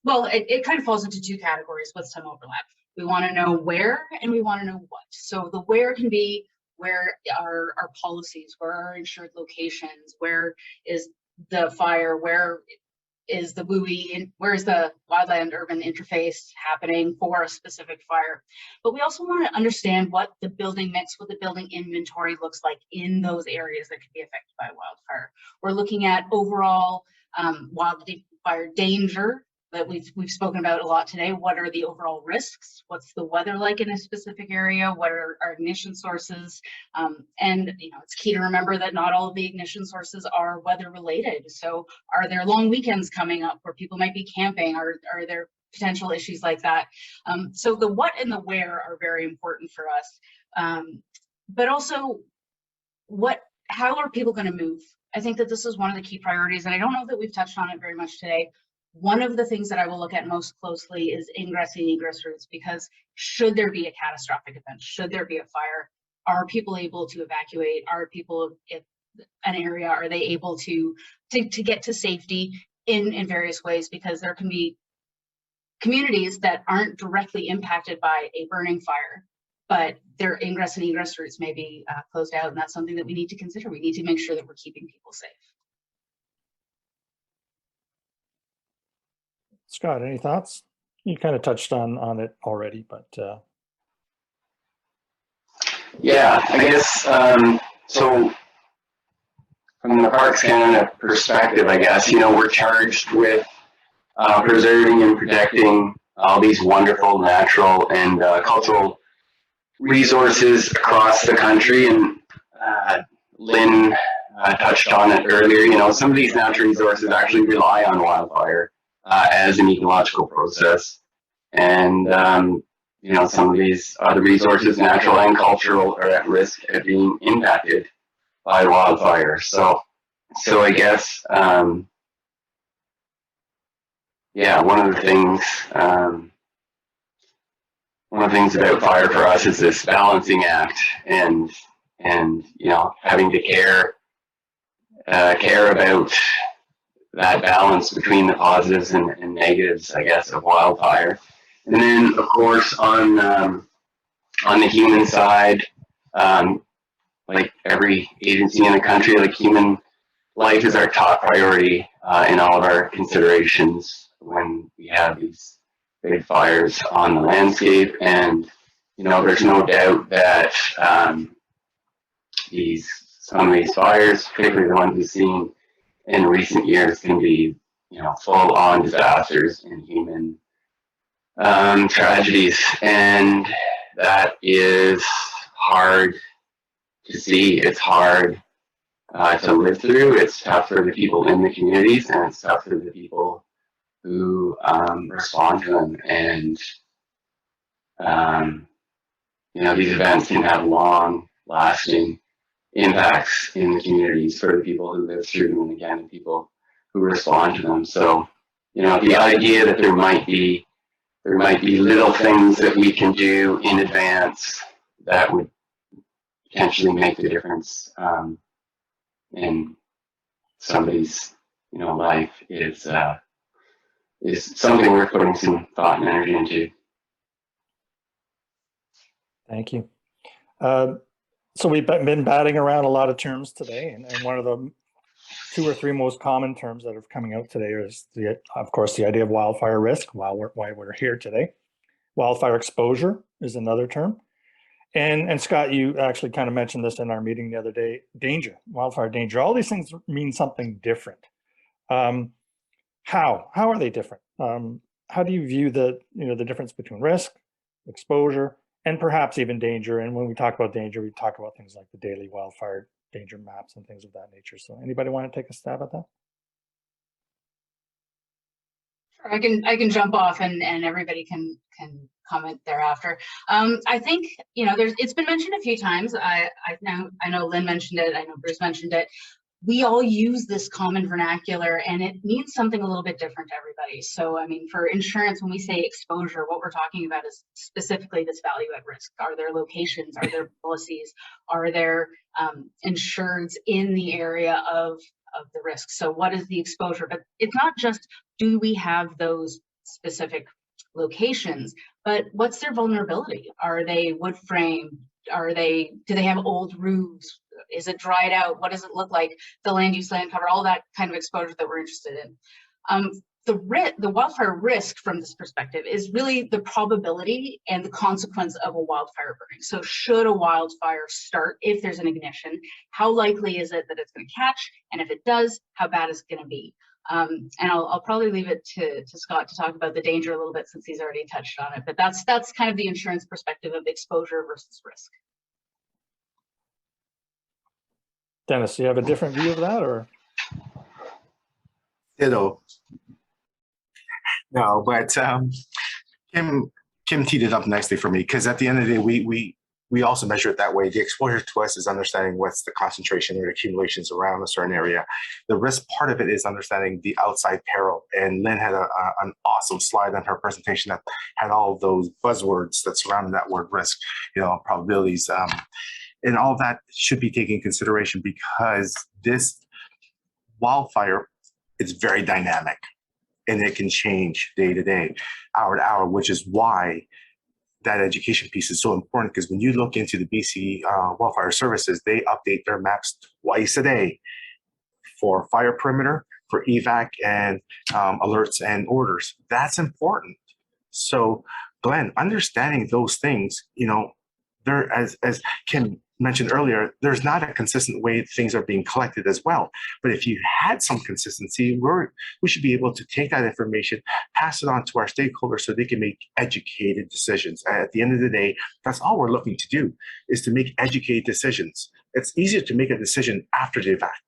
it kind of falls into two categories with some overlap. We want to know where, and we want to know what. So the where can be where are our policies, where are our insured locations, where is the fire, where is the WUI, and where is the wildland urban interface happening for a specific fire. But we also want to understand what the building mix, what the building inventory looks like in those areas that could be affected by wildfire. We're looking at overall wildfire danger that we've spoken about a lot today. What are the overall risks? What's the weather like in a specific area? What are our ignition sources? And it's key to remember that not all of the ignition sources are weather related. So are there long weekends coming up where people might be camping? Are there potential issues like that? So the what and the where are very important for us. But also, how are people going to move? I think that this is one of the key priorities, and I don't know that we've touched on it very much today. One of the things that I will look at most closely is ingress and egress routes, because should there be a catastrophic event, should there be a fire, are people able to evacuate? Are people in an area, are they able to get to safety in various ways? Because there can be communities that aren't directly impacted by a burning fire, but their ingress and egress routes may be closed out, and that's something that we need to consider. We need to make sure that we're keeping people safe. Scott, any thoughts? You kind of touched on it already, but yeah, I guess so. From the Parks Canada perspective, I guess we're charged with preserving and protecting all these wonderful natural and cultural resources across the country, and Lynn touched on it earlier. Some of these natural resources actually rely on wildfire as an ecological process, and some of these other resources, natural and cultural, are at risk of being impacted by wildfire. So I guess one of the things about fire for us is this balancing act, and having to care about that balance between the positives and negatives, I guess, of wildfire. And then, of course, on the human side, like every agency in the country, like human life is our top priority in all of our considerations when we have these big fires on the landscape. And there's no doubt that some of these fires, particularly the ones we've seen in recent years, can be full-on disasters and human tragedies, and that is hard to see. It's hard to live through. It's tough for the people in the communities, and it's tough for the people who respond to them. And these events can have long-lasting impacts in the communities for the people who live through them, and again, the people who respond to them. So, the idea that there might be little things that we can do in advance that would potentially make the difference in somebody's life is something worth putting some thought and energy into. thank you. So we've been batting around a lot of terms today, and one of the 2 or 3 most common terms that are coming out today is, of course, the idea of wildfire risk, why we're here today. Wildfire exposure is another term. And Scott, you actually kind of mentioned this in our meeting the other day, danger, wildfire danger. All these things mean something different. How are they different? How do you view the difference between risk, exposure, and perhaps even danger? And when we talk about danger, we talk about things like the daily wildfire danger maps and things of that nature. So anybody want to take a stab at that? Sure, I can jump off and everybody can comment thereafter. I think it's been mentioned a few times. I know Lynn mentioned it. I know Bruce mentioned it. We all use this common vernacular, and it means something a little bit different to everybody. So, I mean, for insurance, when we say exposure, what we're talking about is specifically this value at risk. Are there locations? Are there policies? Are there insureds in the area of the risk? So what is the exposure? But it's not just, do we have those specific locations, but what's their vulnerability? Are they wood frame? Do they have old roofs? Is it dried out? What does it look like? The land use, land cover, all that kind of exposure that we're interested in. The wildfire risk from this perspective is really the probability and the consequence of a wildfire burning. So should a wildfire start, if there's an ignition, how likely is it that it's going to catch? And if it does, how bad is it going to be? And I'll probably leave it to Scott to talk about the danger a little bit since he's already touched on it. But that's kind of the insurance perspective of exposure versus risk. Dennis, do you have a different view of that, or? Ditto. No, but Kim teed it up nicely for me, because at the end of the day, we also measure it that way. The exposure to us is understanding what's the concentration or accumulations around a certain area. The risk part of it is understanding the outside peril. And Lynn had an awesome slide on her presentation that had all of those buzzwords that surrounded that word risk, probabilities. And all that should be taken into consideration, because this wildfire is very dynamic and it can change day to day, hour to hour, which is why that education piece is so important. Because when you look into the BC Wildfire Services, they update their maps twice a day for fire perimeter, for evac, and alerts and orders. That's important. So Glenn, understanding those things, there, as Kim mentioned earlier, there's not a consistent way things are being collected as well. But if you had some consistency, we should be able to take that information, pass it on to our stakeholders so they can make educated decisions. And at the end of the day, that's all we're looking to do, is to make educated decisions. It's easier to make a decision after the fact.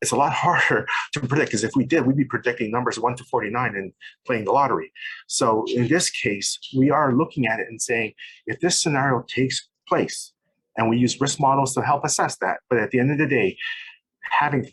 It's a lot harder to predict, because if we did, we'd be predicting numbers 1 to 49 and playing the lottery. So in this case, we are looking at it and saying, if this scenario takes place, and we use risk models to help assess that. But at the end of the day, having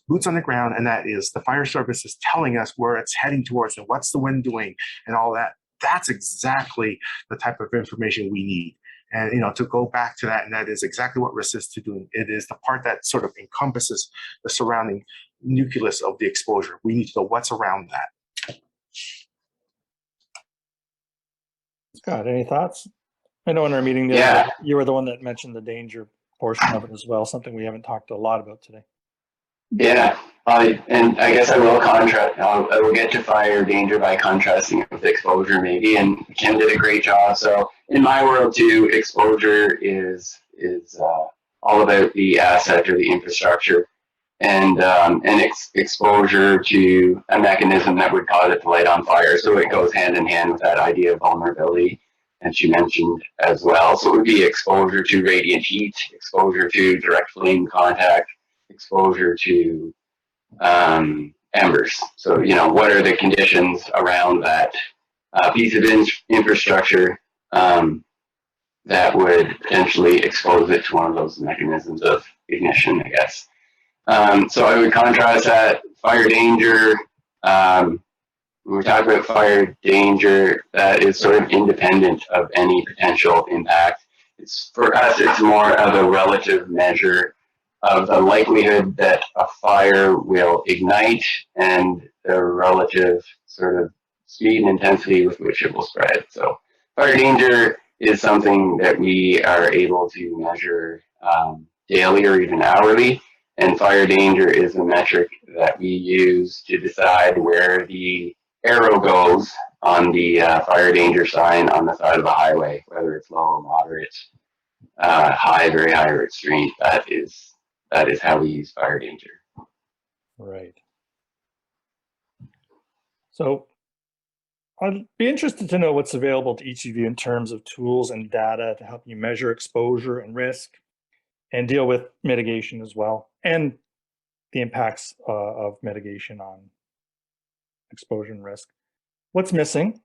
boots on the ground, and that is the fire service is telling us where it's heading towards and what's the wind doing and all that, that's exactly the type of information we need. And to go back to that, and that is exactly what risk is to do. It is the part that sort of encompasses the surrounding nucleus of the exposure. We need to know what's around that. Scott, any thoughts? I know in our meeting, you were the one that mentioned the danger portion of it as well, something we haven't talked a lot about today. Yeah, and I guess I will contrast. I will get to fire danger by contrasting it with exposure, maybe. And Kim did a great job. So in my world too, exposure is all about the asset or the infrastructure, and exposure to a mechanism that would cause it to light on fire. So it goes hand in hand with that idea of vulnerability, and she mentioned as well. So it would be exposure to radiant heat, exposure to direct flame contact, exposure to embers. So, what are the conditions around that piece of infrastructure that would potentially expose it to one of those mechanisms of ignition, I guess. So I would contrast that fire danger. When we talk about fire danger, that is sort of independent of any potential impact. For us, it's more of a relative measure of the likelihood that a fire will ignite and the relative sort of speed and intensity with which it will spread. So fire danger is something that we are able to measure daily or even hourly. And fire danger is a metric that we use to decide where the arrow goes on the fire danger sign on the side of the highway, whether it's low, moderate, high, very high, or extreme. That is how we use fire danger. Right. So I'd be interested to know what's available to each of you in terms of tools and data to help you measure exposure and risk and deal with mitigation as well, and the impacts of mitigation on exposure and risk. What's missing,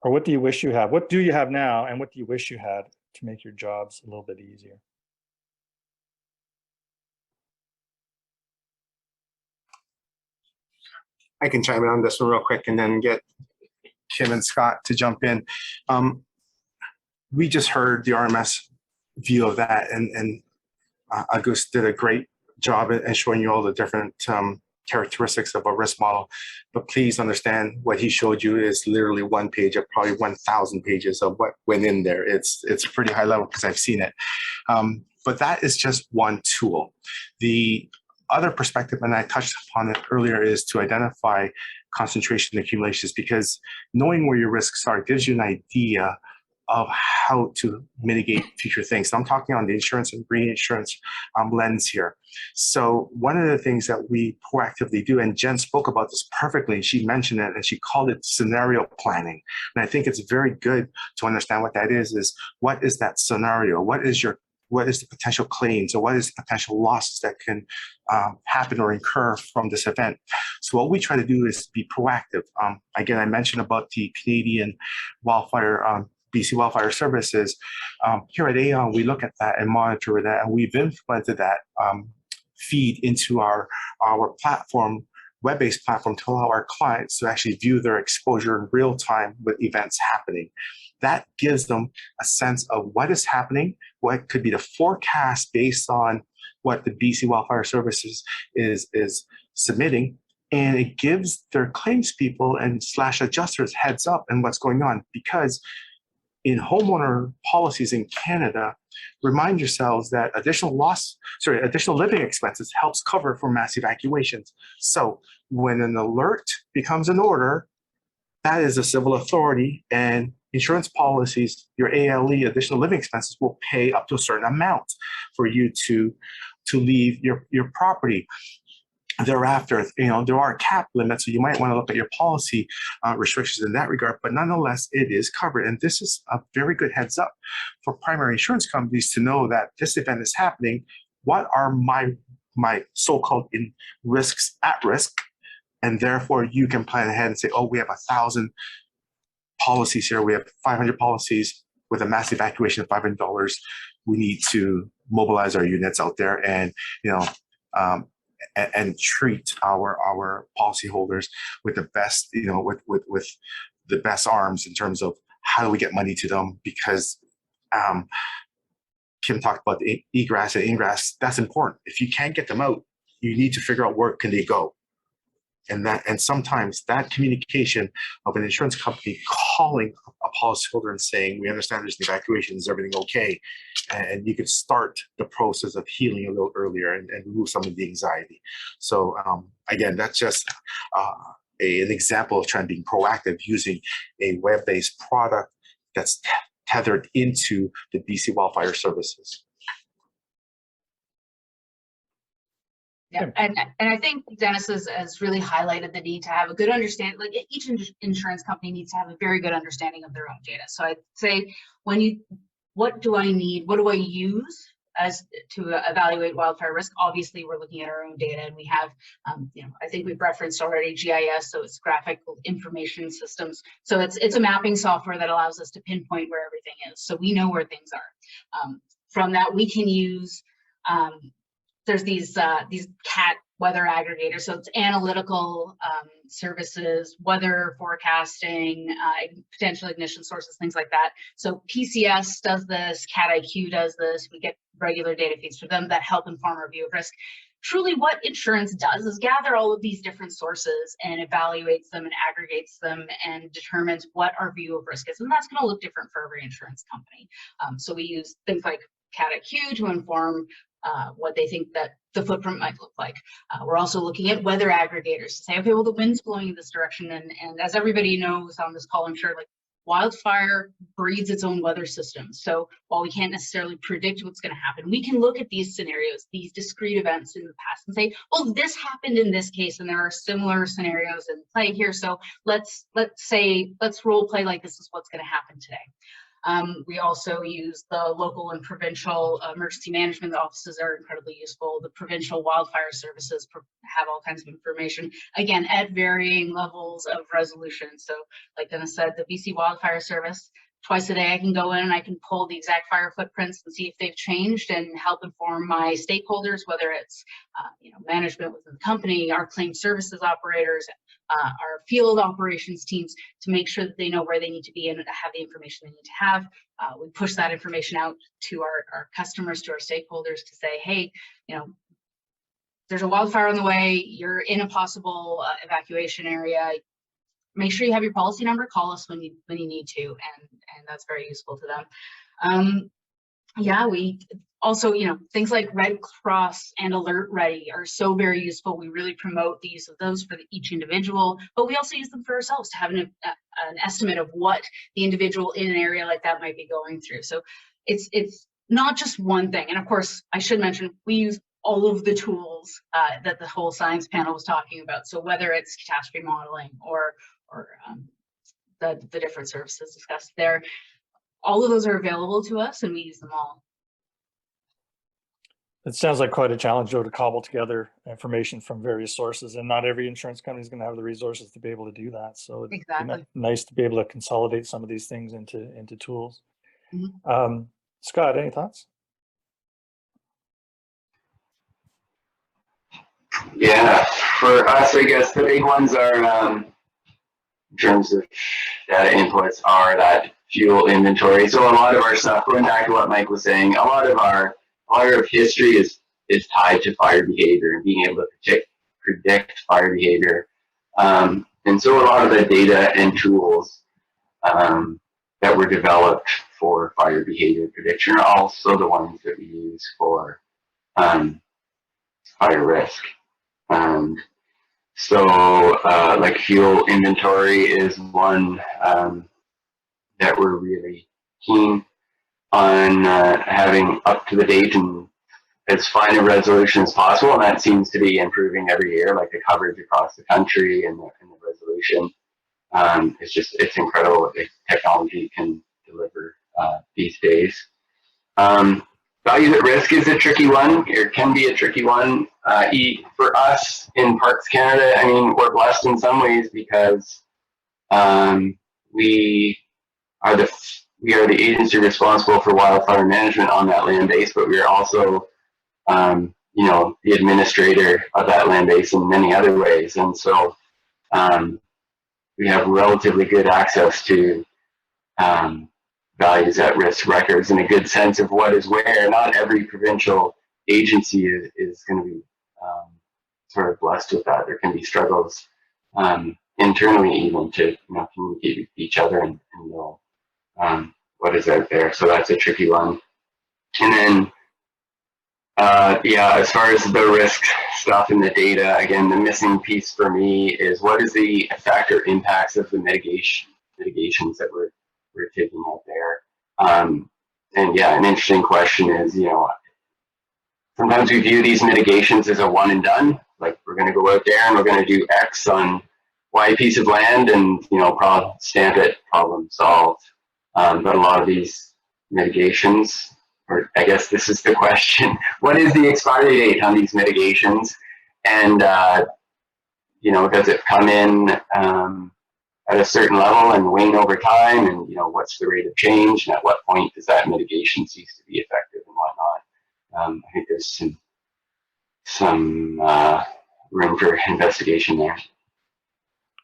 or what do you wish you have? What do you have now, and what do you wish you had to make your jobs a little bit easier? I can chime in on this one real quick and then get Kim and Scott to jump in. We just heard the RMS view of that, and Auguste did a great job at showing you all the different characteristics of a risk model, but please understand what he showed you is literally one page of probably 1,000 pages of what went in there. It's pretty high level because I've seen it. But that is just one tool. The other perspective, and I touched upon it earlier, is to identify concentration accumulations, because knowing where your risks are gives you an idea of how to mitigate future things. So I'm talking on the insurance and reinsurance lens here. So one of the things that we proactively do, and Jen spoke about this perfectly, she mentioned it and she called it scenario planning. And I think it's very good to understand what that is what is that scenario? What is the potential claims, or what is the potential losses that can happen or incur from this event? So what we try to do is be proactive. Again, I mentioned about the Canadian wildfire, BC Wildfire Services. Here at Aon, we look at that and monitor that, and we've implemented that feed into our platform, web-based platform, to allow our clients to actually view their exposure in real time with events happening. That gives them a sense of what is happening, what could be the forecast based on what the BC Wildfire Services is submitting, and it gives their claims people and / adjusters heads up in what's going on. Because in homeowner policies in Canada, remind yourselves that additional living expenses helps cover for mass evacuations. So when an alert becomes an order, that is a civil authority, and insurance policies, your ALE, additional living expenses, will pay up to a certain amount for you to leave your property. Thereafter, there are cap limits, so you might want to look at your policy restrictions in that regard, but nonetheless, it is covered. And this is a very good heads up for primary insurance companies to know that this event is happening. What are my so-called risks at risk? And therefore, you can plan ahead and say, oh, we have 1,000 policies here. We have 500 policies with a mass evacuation of $500. We need to mobilize our units out there and, and treat our policyholders with the best, with the best arms in terms of how do we get money to them? Because Kim talked about the egress and ingress. That's important. If you can't get them out, you need to figure out where can they go. And sometimes that communication of an insurance company calling a policyholder and saying, we understand there's an evacuation, is everything okay? And you can start the process of healing a little earlier and remove some of the anxiety. So again, that's just an example of trying to be proactive using a web-based product that's tethered into the BC Wildfire Services. Yeah, and I think Dennis has really highlighted the need to have a good understanding. Like each insurance company needs to have a very good understanding of their own data. So I'd say what do I need? What do I use as to evaluate wildfire risk? Obviously, we're looking at our own data, and we have, I think we've referenced already GIS, so it's graphical information systems. So it's a mapping software that allows us to pinpoint where everything is, so we know where things are. From that, we can use. There's these CAT weather aggregators, so it's analytical services, weather forecasting, potential ignition sources, things like that. So PCS does this, Cat IQ does this. We get regular data feeds from them that help inform our view of risk. Truly, what insurance does is gather all of these different sources and evaluates them and aggregates them and determines what our view of risk is, and that's going to look different for every insurance company. So we use things like Cat IQ to inform what they think that the footprint might look like. We're also looking at weather aggregators to say, okay, well, the wind's blowing in this direction. And as everybody knows on this call, I'm sure, like wildfire breeds its own weather system. So while we can't necessarily predict what's going to happen, we can look at these scenarios, these discrete events in the past and say, well, this happened in this case, and there are similar scenarios in play here. So let's role play like this is what's going to happen today. We also use the local and provincial emergency management offices are incredibly useful. The provincial wildfire services have all kinds of information, again, at varying levels of resolution. So like Dennis said, the BC Wildfire Service, twice a day I can go in and I can pull the exact fire footprints and see if they've changed and help inform my stakeholders, whether it's management within the company, our claim services operators, our field operations teams, to make sure that they know where they need to be and have the information they need to have. We push that information out to our customers, to our stakeholders, to say, hey, there's a wildfire on the way, you're in a possible evacuation area, make sure you have your policy number, call us when you need to, and that's very useful to them. Yeah, we also, things like Red Cross and Alert Ready are so very useful. We really promote the use of those for each individual, but we also use them for ourselves to have an estimate of what the individual in an area like that might be going through. So it's not just one thing. And of course, I should mention, we use all of the tools that the whole science panel was talking about. So whether it's catastrophe modeling or the different services discussed there, all of those are available to us and we use them all. It sounds like quite a challenge, though, to cobble together information from various sources, and not every insurance company is going to have the resources to be able to do that. So it's Exactly. nice to be able to consolidate some of these things into tools. Mhm. Scott, any thoughts? Yeah, for us, I guess the big ones are, in terms of data inputs, are that fuel inventory. So a lot of our stuff, going back to what Mike was saying, a lot of history is tied to fire behavior and being able to predict fire behavior. And so a lot of the data and tools that were developed for fire behavior prediction are also the ones that we use for fire risk. So like fuel inventory is one that we're really keen on having up to the date and as fine a resolution as possible, and that seems to be improving every year, like the coverage across the country and the resolution. It's incredible what the technology can deliver these days. Values at risk is a tricky one, or can be a tricky one. For us in Parks Canada, I mean, we're blessed in some ways because we are the agency responsible for wildfire management on that land base, but we are also, the administrator of that land base in many other ways. And so we have relatively good access to values at risk records and a good sense of what is where. Not every provincial agency is going to be sort of blessed with that. There can be struggles internally even to communicate with each other and know what is out there. So that's a tricky one. And then as far as the risk stuff in the data, again, the missing piece for me is what is the effect or impacts of the mitigations that we're taking out there. And yeah, an interesting question is, sometimes we view these mitigations as a one and done, like we're going to go out there and we're going to do X on Y piece of land and, stamp it, problem solved. But a lot of these mitigations, or I guess this is the question, what is the expiry date on these mitigations? And, does it come in at a certain level and wane over time? And, what's the rate of change? And at what point does that mitigation cease to be effective and whatnot? I think there's some room for investigation there.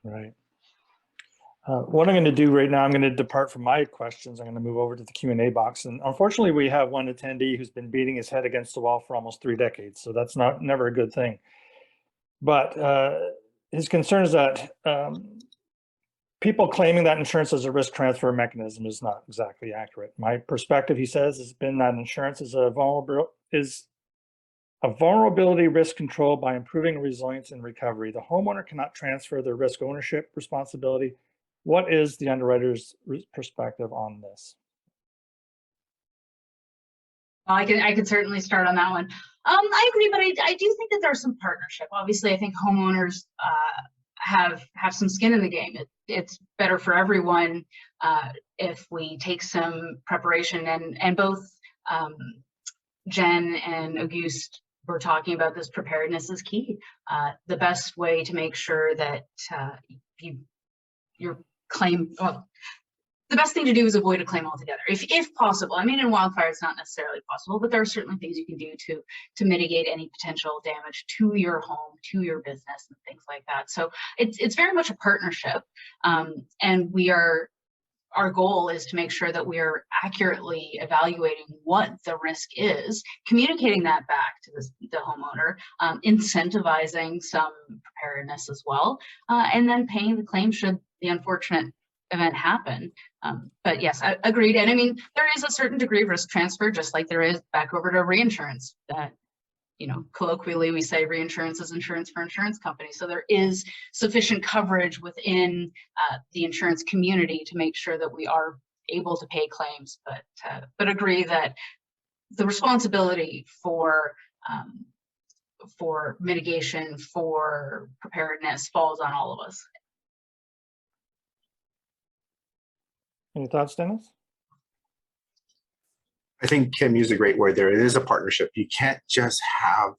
Right. What I'm going to do right now, I'm going to depart from my questions. I'm going to move over to the Q&A box. And unfortunately, we have one attendee who's been beating his head against the wall for almost 3 decades. So that's never a good thing. But his concern is that people claiming that insurance as a risk transfer mechanism is not exactly accurate. My perspective, he says, has been that insurance is a vulnerability risk control by improving resilience and recovery. The homeowner cannot transfer their risk ownership responsibility. What is the underwriter's perspective on this? Well, I can certainly start on that one. I agree, but I do think that there's some partnership. Obviously, I think homeowners have some skin in the game. It's better for everyone if we take some preparation, and both Jen and Auguste were talking about this. Preparedness is key. The best way to make sure that your claim, the best thing to do is avoid a claim altogether, if possible. I mean, in wildfire, it's not necessarily possible, but there are certainly things you can do to mitigate any potential damage to your home, to your business, and things like that. So it's very much a partnership, and we are our goal is to make sure that we are accurately evaluating what the risk is, communicating that back to the homeowner, incentivizing some preparedness as well, and then paying the claim should the unfortunate event happen. But yes, I agreed. And I mean, there is a certain degree of risk transfer, just like there is back over to reinsurance. That, you know, colloquially we say reinsurance is insurance for insurance companies. So there is sufficient coverage within the insurance community to make sure that we are able to pay claims, but agree that the responsibility for mitigation, for preparedness falls on all of us. Any thoughts, Dennis? I think Kim used a great word there. It is a partnership. You can't just have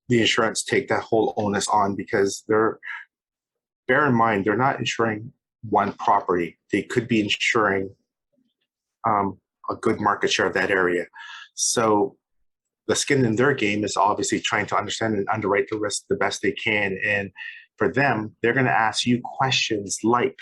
the insurance take that whole onus on, because bear in mind, they're not insuring one property. They could be insuring a good market share of that area. So the skin in their game is obviously trying to understand and underwrite the risk the best they can. And for them, they're going to ask you questions like,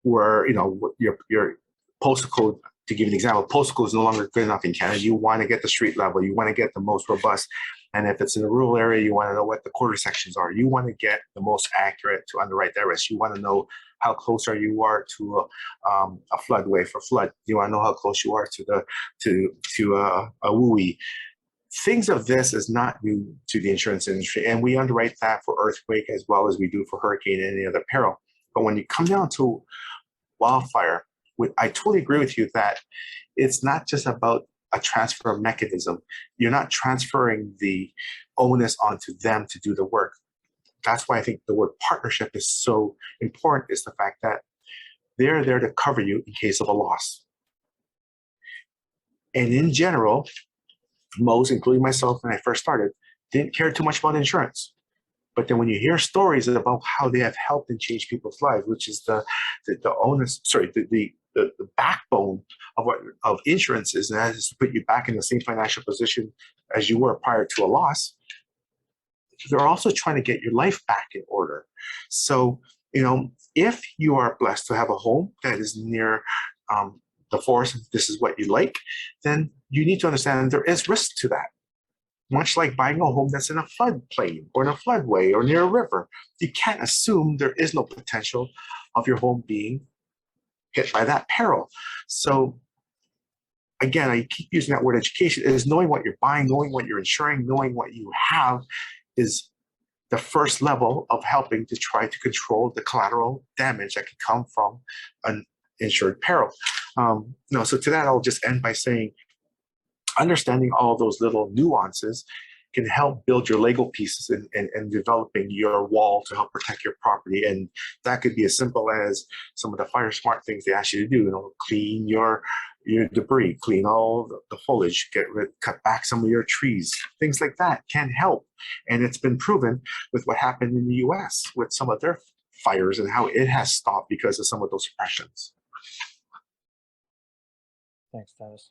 where, you know, your postal code, to give an example, postal code is no longer good enough in Canada. You want to get the street level, you want to get the most robust. And if it's in a rural area, you want to know what the quarter sections are. You want to get the most accurate to underwrite that risk. You want to know how close you are to a floodway for flood. You want to know how close you are to a WUI. Things of this is not new to the insurance industry, and we underwrite that for earthquake as well as we do for hurricane and any other peril. But when you come down to wildfire, I totally agree with you that it's not just about a transfer mechanism. You're not transferring the onus onto them to do the work. That's why I think the word partnership is so important, is the fact that they're there to cover you in case of a loss. And in general, most, including myself when I first started, didn't care too much about insurance. But then when you hear stories about how they have helped and changed people's lives, which is the onus, sorry, the backbone of insurance is, and that is to put you back in the same financial position as you were prior to a loss, they're also trying to get your life back in order. So, you know, if you are blessed to have a home that is near the forest, this is what you like, then you need to understand there is risk to that. Much like buying a home that's in a floodplain or in a floodway or near a river, you can't assume there is no potential of your home being hit by that peril. So again, I keep using that word education. It is knowing what you're buying, knowing what you're insuring, knowing what you have is the first level of helping to try to control the collateral damage that can come from an insured peril. So to that, I'll just end by saying, understanding all those little nuances can help build your Lego pieces and developing your wall to help protect your property. And that could be as simple as some of the fire smart things they ask you to do, you know, clean your debris, clean all the foliage, cut back some of your trees. Things like that can help. And it's been proven with what happened in the US with some of their fires and how it has stopped because of some of those suppressions. Thanks, Dennis.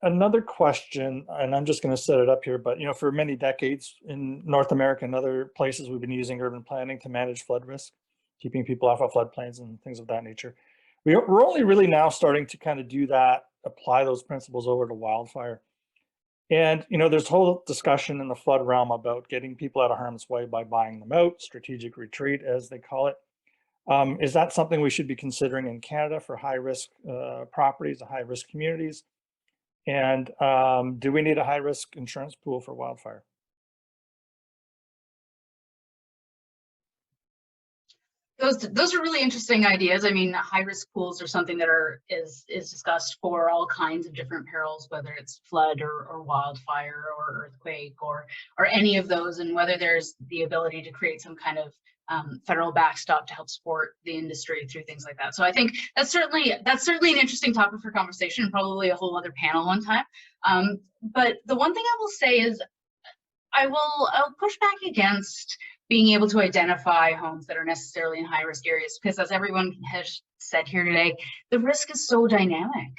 Another question, and I'm just going to set it up here, but for many decades in North America and other places, we've been using urban planning to manage flood risk, keeping people off of floodplains and things of that nature. We're only really now starting to kind of do that, apply those principles over to wildfire. And there's a whole discussion in the flood realm about getting people out of harm's way by buying them out, strategic retreat, as they call it. Is that something we should be considering in Canada for high-risk properties, high-risk communities? And do we need a high-risk insurance pool for wildfire? Those are really interesting ideas. I mean, high-risk pools are something that is discussed for all kinds of different perils, whether it's flood or wildfire or earthquake or any of those, and whether there's the ability to create some kind of federal backstop to help support the industry through things like that. So I think that's certainly an interesting topic for conversation, and probably a whole other panel one time. But the one thing I will say is I'll push back against being able to identify homes that are necessarily in high risk areas, because as everyone has said here today, the risk is so dynamic.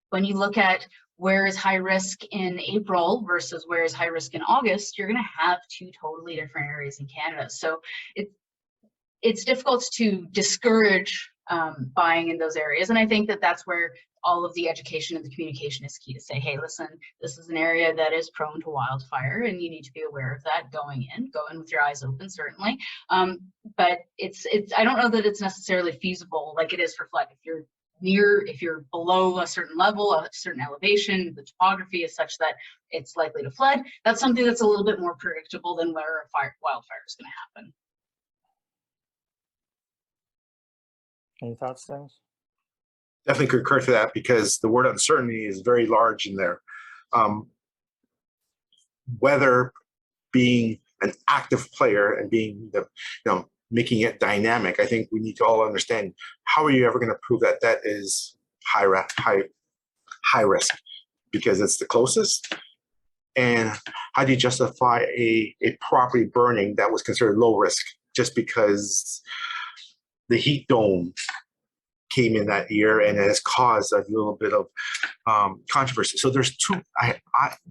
When you look at where is high risk in April versus where is high risk in August, you're going to have two totally different areas in Canada. So it's difficult to discourage buying in those areas. And I think that that's where all of the education and the communication is key, to say, hey, listen, this is an area that is prone to wildfire and you need to be aware of that going in. Go in with your eyes open, certainly. But I don't know that it's necessarily feasible like it is for flood. If you're below a certain level, a certain elevation, the topography is such that it's likely to flood. That's something that's a little bit more predictable than where a wildfire is going to happen. Any thoughts, Dennis? Definitely concur to that, because the word uncertainty is very large in there. Weather being an active player and being making it dynamic, I think we need to all understand, how are you ever going to prove that that is high risk, because it's the closest? And how do you justify a property burning that was considered low risk just because the heat dome came in that year and it has caused a little bit of controversy? So there's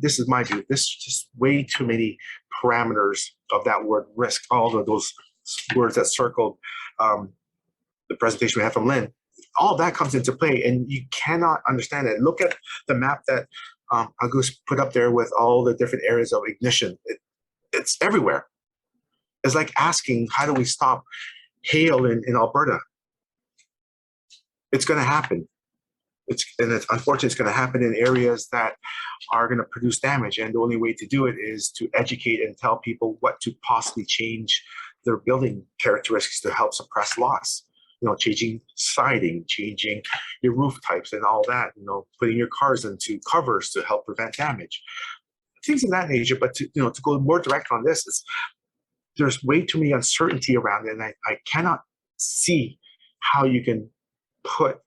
this is my view, there's just way too many parameters of that word risk, all of those words that circled the presentation we had from Lynn. All of that comes into play and you cannot understand it. Look at the map that Auguste put up there with all the different areas of ignition. It's everywhere. It's like asking, how do we stop hail in Alberta? It's going to happen. It's unfortunately, it's going to happen in areas that are going to produce damage. And the only way to do it is to educate and tell people what to possibly change their building characteristics to help suppress loss. Changing siding, changing your roof types and all that, putting your cars into covers to help prevent damage. Things of that nature. But to go more direct on this, there's way too many uncertainty around it. And I cannot see how you can put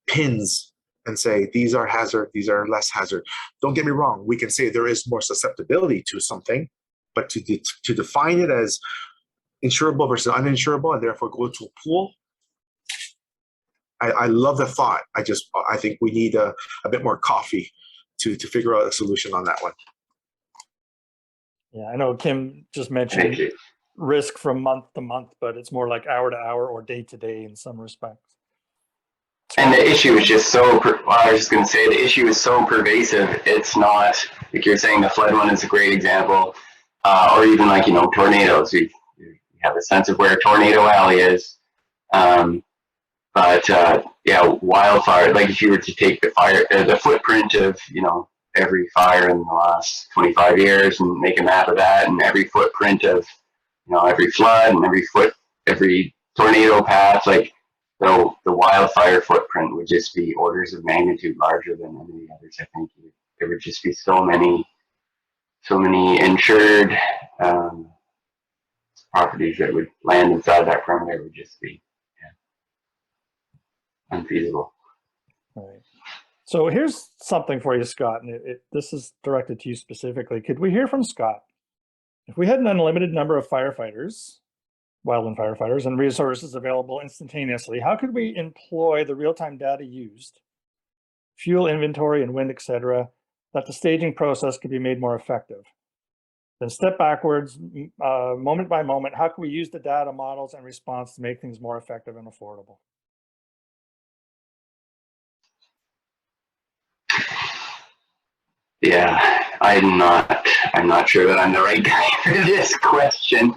pins and say, these are hazard, these are less hazard. Don't get me wrong. We can say there is more susceptibility to something, but to define it as insurable versus uninsurable and therefore go to a pool, I love the thought. I think we need a bit more coffee to figure out a solution on that one. Yeah, I know Kim just mentioned risk from month to month, but it's more like hour to hour or day to day in some respects. And the issue is just I was just going to say, the issue is so pervasive. It's not, like you're saying, the flood one is a great example, or even like, tornadoes. You have a sense of where a tornado alley is. But wildfire, like if you were to take the footprint of, every fire in the last 25 years and make a map of that, and every footprint of, every flood and every tornado path, like the wildfire footprint would just be orders of magnitude larger than any of the others. I think there would just be so many insured properties that would land inside that perimeter would just be unfeasible. All right. So here's something for you, Scott, and this is directed to you specifically. Could we hear from Scott? If we had an unlimited number of firefighters, wildland firefighters, and resources available instantaneously, how could we employ the real-time data used, fuel inventory and wind, etc., that the staging process could be made more effective? Then step backwards, moment by moment, how can we use the data models and response to make things more effective and affordable? Yeah, I'm not sure that I'm the right guy for this question.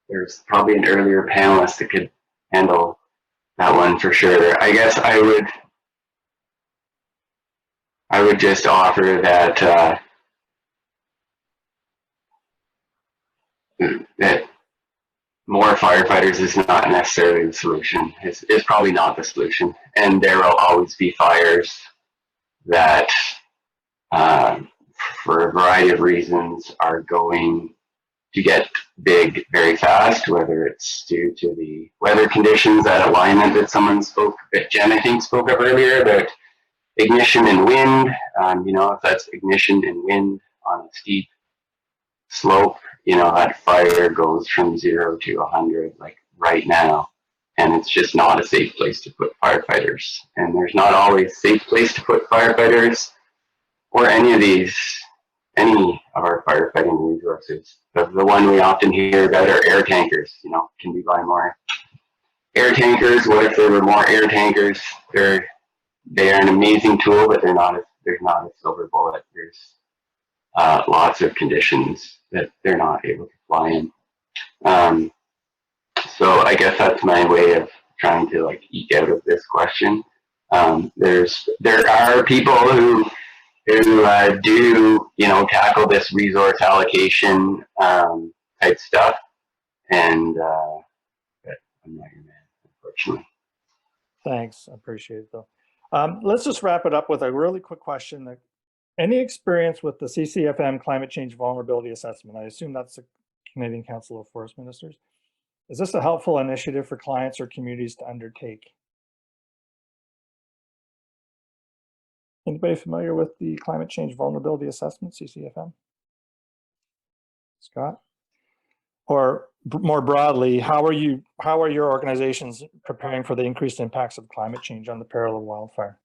There's probably an earlier panelist that could handle that one for sure. I guess I would just offer that that more firefighters is not necessarily the solution. It's probably not the solution, and there will always be fires that, for a variety of reasons, are going to get big very fast, whether it's due to the weather conditions, that alignment that Jen, I think, spoke of earlier, about ignition and wind. If that's ignition and wind on a steep slope, that fire goes from 0 to 100, like right now. And it's just not a safe place to put firefighters. And there's not always a safe place to put firefighters or any our firefighting resources. The one we often hear about are air tankers. You know, can we buy more air tankers? What if there were more air tankers? They are an amazing tool, but there's not a silver bullet. There's lots of conditions that they're not able to fly in. So I guess that's my way of trying to like eke out of this question. There are people who do, you know, tackle this resource allocation type stuff, and but I'm not your man, unfortunately. Thanks, I appreciate it though. Let's just wrap it up with a really quick question. Any experience with the CCFM climate change vulnerability assessment? I assume that's the Canadian Council of Forest Ministers. Is this a helpful initiative for clients or communities to undertake? Anybody familiar with the climate change vulnerability assessment, CCFM? Scott? Or more broadly, how are your organizations preparing for the increased impacts of climate change on the peril of wildfire?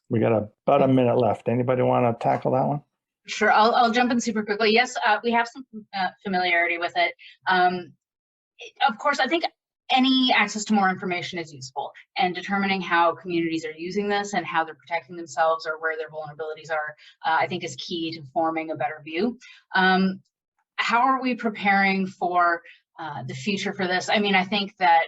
We got about a minute left. Anybody want to tackle that one? Sure, I'll jump in super quickly. Yes, we have some familiarity with it. Of course, I think any access to more information is useful, and determining how communities are using this and how they're protecting themselves or where their vulnerabilities are, I think is key to forming a better view. How are we preparing for the future for this? I mean, I think that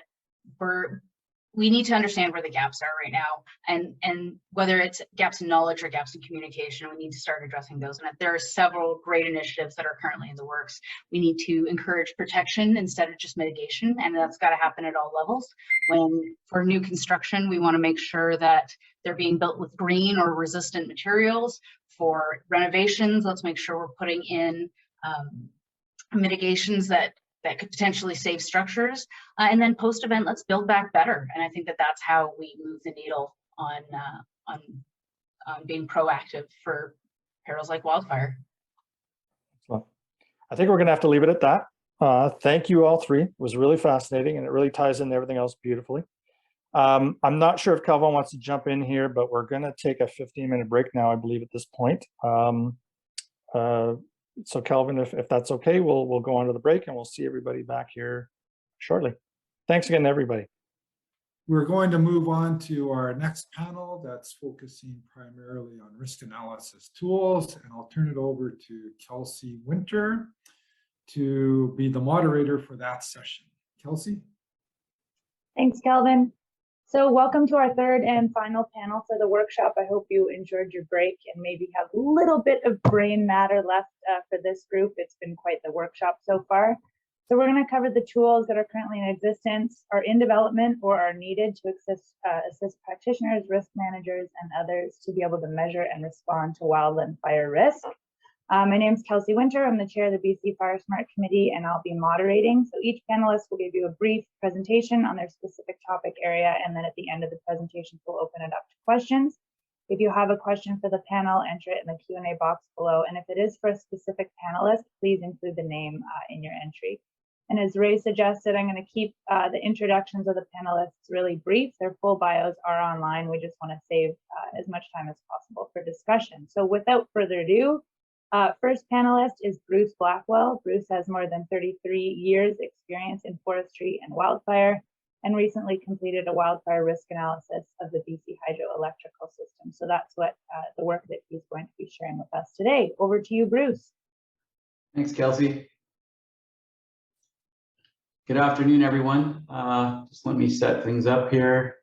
we need to understand where the gaps are right now, and whether it's gaps in knowledge or gaps in communication, we need to start addressing those. And there are several great initiatives that are currently in the works. We need to encourage protection instead of just mitigation, and that's got to happen at all levels. For new construction, we want to make sure that they're being built with green or resistant materials. For renovations, let's make sure we're putting in mitigations that could potentially save structures. And then post-event, let's build back better. And I think that that's how we move the needle on being proactive for perils like wildfire. Well, I think we're going to have to leave it at that. Thank you all three. It was really fascinating, and it really ties into everything else beautifully. I'm not sure if Calvin wants to jump in here, but we're going to take a 15-minute break now, I believe, at this point. So Calvin, if that's okay, we'll go on to the break, and we'll see everybody back here shortly. Thanks again, everybody. We're going to move on to our next panel that's focusing primarily on risk analysis tools, and I'll turn it over to Kelsey Winter to be the moderator for that session. Kelsey? Thanks, Calvin. So welcome to our third and final panel for the workshop. I hope you enjoyed your break and maybe have a little bit of brain matter left for this group. It's been quite the workshop so far. So we're going to cover the tools that are currently in existence, are in development, or are needed to assist practitioners, risk managers, and others to be able to measure and respond to wildland fire risk. My name is Kelsey Winter. I'm the chair of the BC Fire Smart Committee, and I'll be moderating. So each panelist will give you a brief presentation on their specific topic area, and then at the end of the presentation, we'll open it up to questions. If you have a question for the panel, enter it in the Q&A box below. And if it is for a specific panelist, please include the name in your entry. And as Ray suggested, I'm going to keep the introductions of the panelists really brief. Their full bios are online. We just want to save as much time as possible for discussion. So without further ado, first panelist is Bruce Blackwell. Bruce has more than 33 years experience in forestry and wildfire, and recently completed a wildfire risk analysis of the BC hydroelectrical system. So that's what the work that he's going to be sharing with us today. Over to you, Bruce. Thanks, Kelsey. Good afternoon, everyone. Just let me set things up here.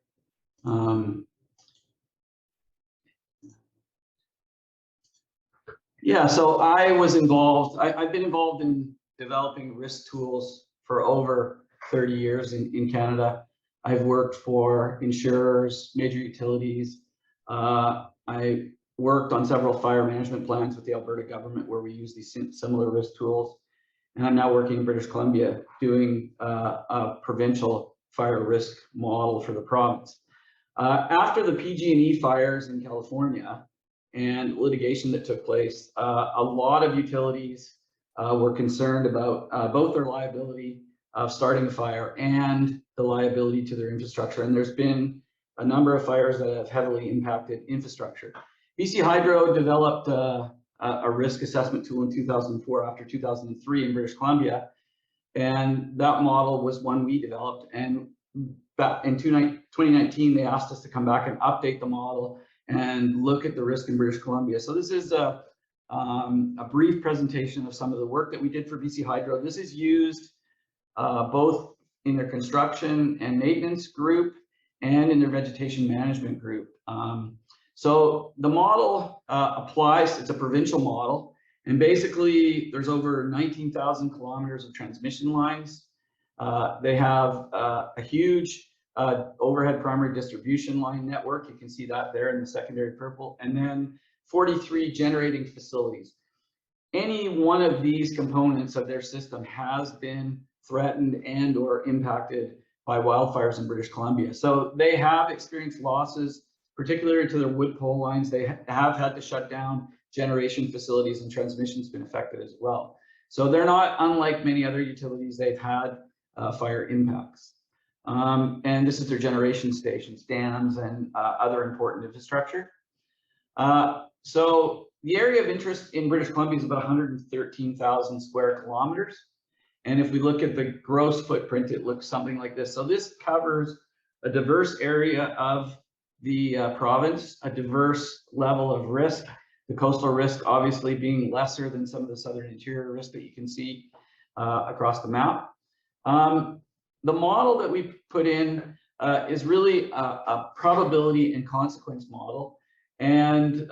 Yeah, so I was involved, I've been involved in developing risk tools for over 30 years in Canada. I've worked for insurers, major utilities. I worked on several fire management plans with the Alberta government where we use these similar risk tools. And I'm now working in British Columbia doing a provincial fire risk model for the province. After the PG&E fires in California, and litigation that took place, a lot of utilities were concerned about both their liability of starting a fire and the liability to their infrastructure. And there's been a number of fires that have heavily impacted infrastructure. BC Hydro developed a risk assessment tool in 2004 after 2003 in British Columbia. And that model was one we developed. And back in 2019, they asked us to come back and update the model and look at the risk in British Columbia. So this is a brief presentation of some of the work that we did for BC Hydro. This is used both in their construction and maintenance group and in their vegetation management group. So the model applies, it's a provincial model, and basically there's over 19,000 kilometers of transmission lines. They have a huge overhead primary distribution line network. You can see that there in the secondary purple, and then 43 generating facilities. Any one of these components of their system has been threatened and or impacted by wildfires in British Columbia. So they have experienced losses, particularly to their wood pole lines. They have had to shut down generation facilities, and transmission's been affected as well. So they're not unlike many other utilities. They've had fire impacts. And this is their generation stations, dams, and other important infrastructure. So the area of interest in British Columbia is about 113,000 square kilometers. And if we look at the gross footprint, it looks something like this. So this covers a diverse area of the province, a diverse level of risk. The coastal risk obviously being lesser than some of the southern interior risk that you can see across the map. The model that we put in is really a probability and consequence model. And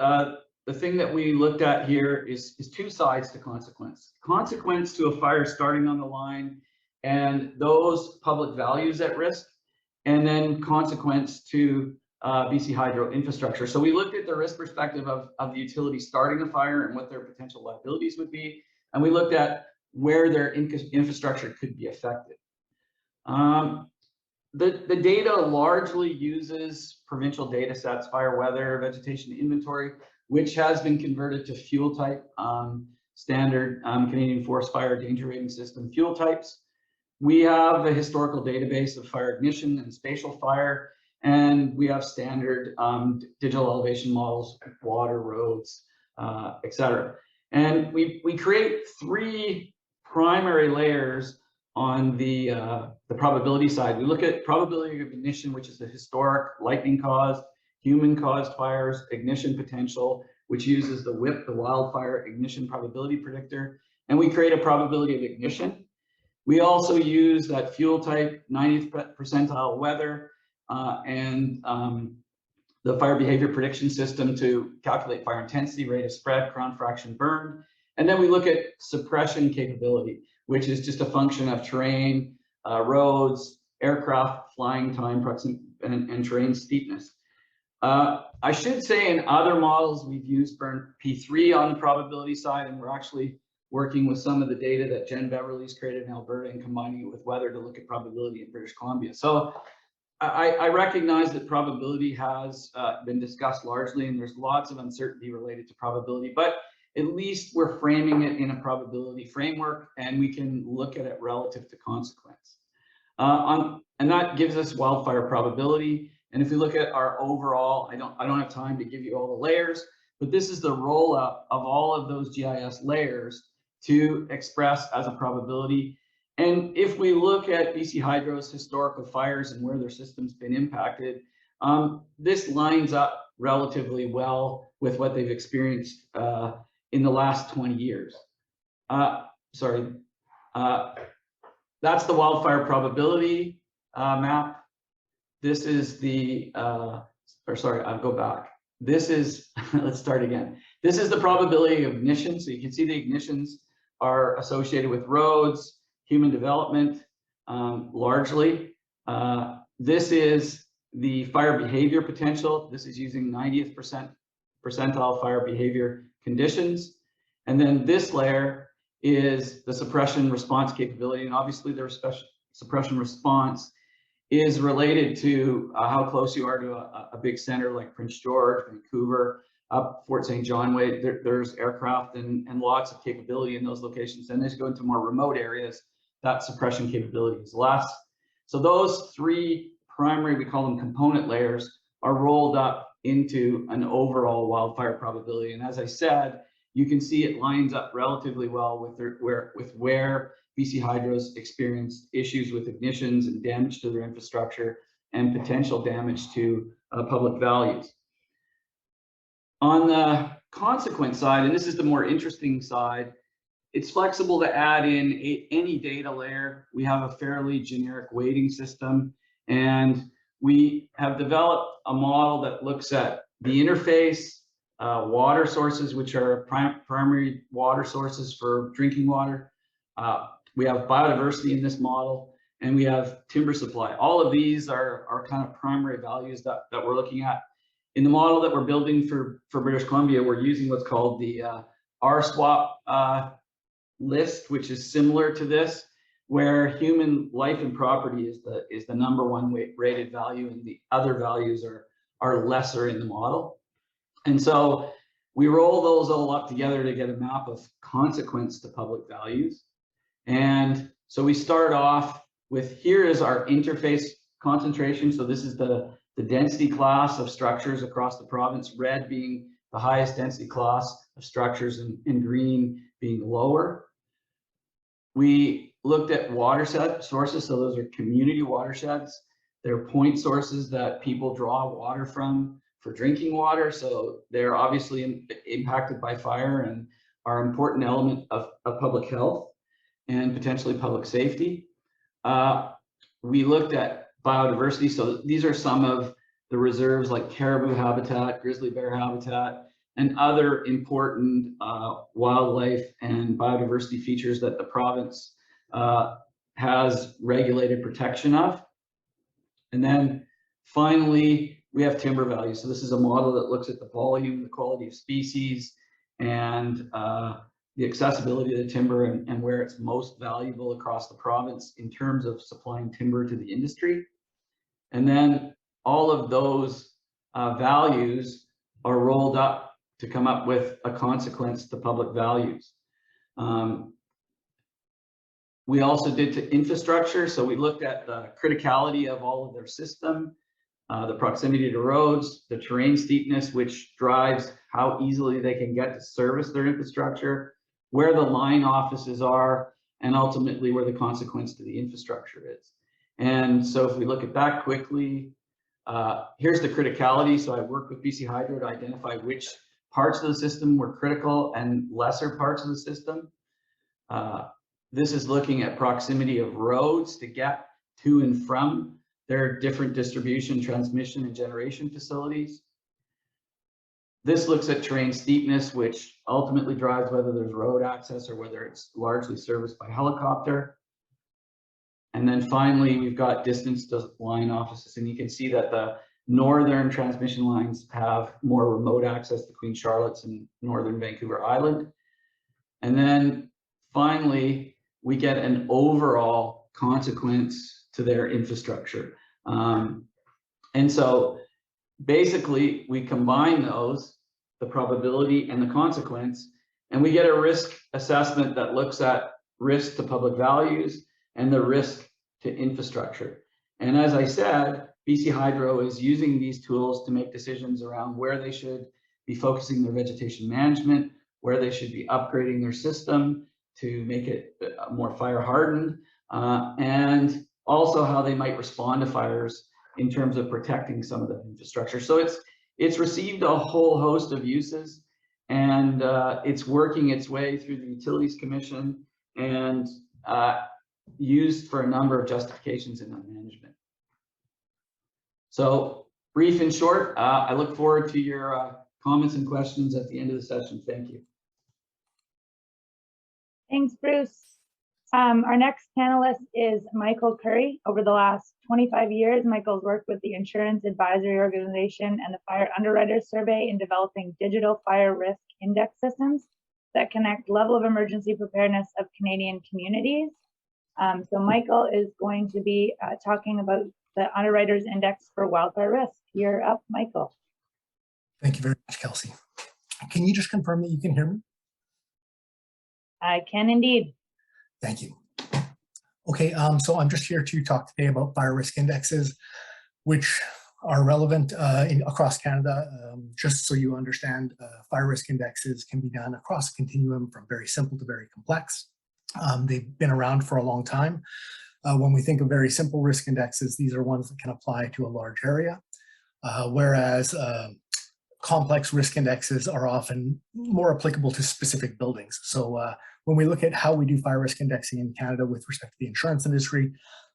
the thing that we looked at here is two sides to consequence. Consequence to a fire starting on the line and those public values at risk, and then consequence to BC Hydro infrastructure. So we looked at the risk perspective of the utility starting a fire and what their potential liabilities would be. And we looked at where their infrastructure could be affected. The data largely uses provincial data sets, fire weather, vegetation inventory, which has been converted to fuel type, standard Canadian Forest Fire Danger Rating System fuel types. We have a historical database of fire ignition and spatial fire, and we have standard digital elevation models, water, roads, et cetera. And we create three primary layers on the probability side. We look at probability of ignition, which is the historic lightning caused, human caused fires, ignition potential, which uses the WIP, the wildfire ignition probability predictor, and we create a probability of ignition. We also use that fuel type, 90th percentile weather, and the fire behavior prediction system to calculate fire intensity, rate of spread, crown fraction burned. And then we look at suppression capability, which is just a function of terrain, roads, aircraft flying time, and terrain steepness. I should say in other models, we've used burn P3 on the probability side, and we're actually working with some of the data that Jen Beverly's created in Alberta and combining it with weather to look at probability in British Columbia. So I recognize that probability has been discussed largely, and there's lots of uncertainty related to probability, but at least we're framing it in a probability framework, and we can look at it relative to consequence. And that gives us wildfire probability. And if we look at our overall, I don't have time to give you all the layers, but this is the roll up of all of those GIS layers to express as a probability. And if we look at BC Hydro's historical fires and where their system's been impacted, this lines up relatively well with what they've experienced in the last 20 years. That's the wildfire probability map. This is the, I'll go back. This is, let's start again. This is the probability of ignition. So you can see the ignitions are associated with roads, human development, largely. This is the fire behavior potential. This is using 90th percentile fire behavior conditions. And then this layer is the suppression response capability. And obviously the suppression response is related to how close you are to a big center like Prince George, Vancouver, up Fort St. John Way. There's aircraft and lots of capability in those locations. And as you go into more remote areas, that suppression capability is less. So those three primary, we call them component layers, are rolled up into an overall wildfire probability. And as I said, you can see it lines up relatively well with where BC Hydro's experienced issues with ignitions and damage to their infrastructure and potential damage to public values. On the consequence side, and this is the more interesting side, it's flexible to add in any data layer. We have a fairly generic weighting system, and we have developed a model that looks at the interface, water sources, which are primary water sources for drinking water. We have biodiversity in this model, and we have timber supply. All of these are kind of primary values that we're looking at. In the model that we're building for British Columbia, we're using what's called the RSWAP list, which is similar to this, where human life and property is the number one rated value, and the other values are lesser in the model. And so we roll those all up together to get a map of consequence to public values. And so we start off with, here is our interface concentration. So this is the density class of structures across the province, red being the highest density class of structures and green being lower. We looked at watershed sources. So those are community watersheds. They're point sources that people draw water from for drinking water. So they're obviously impacted by fire and are an important element of public health and potentially public safety. We looked at biodiversity. So these are some of the reserves like caribou habitat, grizzly bear habitat, and other important wildlife and biodiversity features that the province has regulated protection of. And then finally, we have timber values. So this is a model that looks at the volume, the quality of species, and the accessibility of the timber and where it's most valuable across the province in terms of supplying timber to the industry. And then all of those values are rolled up to come up with a consequence to public values. We also did to infrastructure. So we looked at the criticality of all of their system, the proximity to roads, the terrain steepness, which drives how easily they can get to service their infrastructure, where the line offices are, and ultimately where the consequence to the infrastructure is. And so if we look at that quickly, here's the criticality. So I worked with BC Hydro to identify which parts of the system were critical and lesser parts of the system. This is looking at proximity of roads to get to and from their different distribution, transmission, and generation facilities. This looks at terrain steepness, which ultimately drives whether there's road access or whether it's largely serviced by helicopter. And then finally, we've got distance to line offices, and you can see that the northern transmission lines have more remote access to Queen Charlotte's and northern Vancouver Island. And then finally, we get an overall consequence to their infrastructure. And so basically, we combine those, the probability and the consequence, and we get a risk assessment that looks at risk to public values and the risk to infrastructure. And as I said, BC Hydro is using these tools to make decisions around where they should be focusing their vegetation management, where they should be upgrading their system to make it more fire hardened, and also how they might respond to fires in terms of protecting some of the infrastructure. So it's received a whole host of uses, and it's working its way through the Utilities Commission and used for a number of justifications in that management. So brief and short, I look forward to your comments and questions at the end of the session. Thank you. Thanks, Bruce. Our next panelist is Michael Curry. Over the last 25 years, Michael's worked with the Insurance Advisory Organization and the Fire Underwriters Survey in developing digital fire risk index systems that connect level of emergency preparedness of Canadian communities. So Michael is going to be talking about the Underwriters Index for wildfire risk. You're up, Michael. Thank you very much, Kelsey. Can you just confirm that you can hear me? I can indeed. Thank you. Okay, so I'm just here to talk today about fire risk indexes, which are relevant across Canada. Just so you understand, fire risk indexes can be done across a continuum from very simple to very complex. They've been around for a long time. When we think of very simple risk indexes, these are ones that can apply to a large area, whereas complex risk indexes are often more applicable to specific buildings. So when we look at how we do fire risk indexing in Canada with respect to the insurance industry,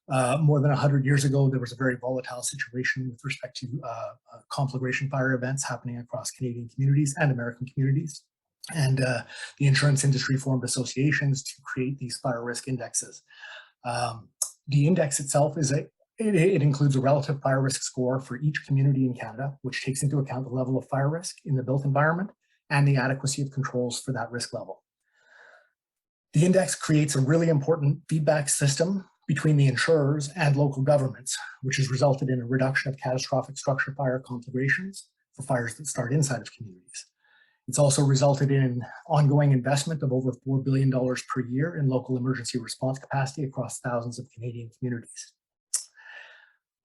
more than 100 years ago, there was a very volatile situation with respect to conflagration fire events happening across Canadian communities and American communities. And the insurance industry formed associations to create these fire risk indexes. The index itself is it includes a relative fire risk score for each community in Canada, which takes into account the level of fire risk in the built environment and the adequacy of controls for that risk level. The index creates a really important feedback system between the insurers and local governments, which has resulted in a reduction of catastrophic structure fire conflagrations for fires that start inside of communities. It's also resulted in ongoing investment of over $4 billion per year in local emergency response capacity across thousands of Canadian communities.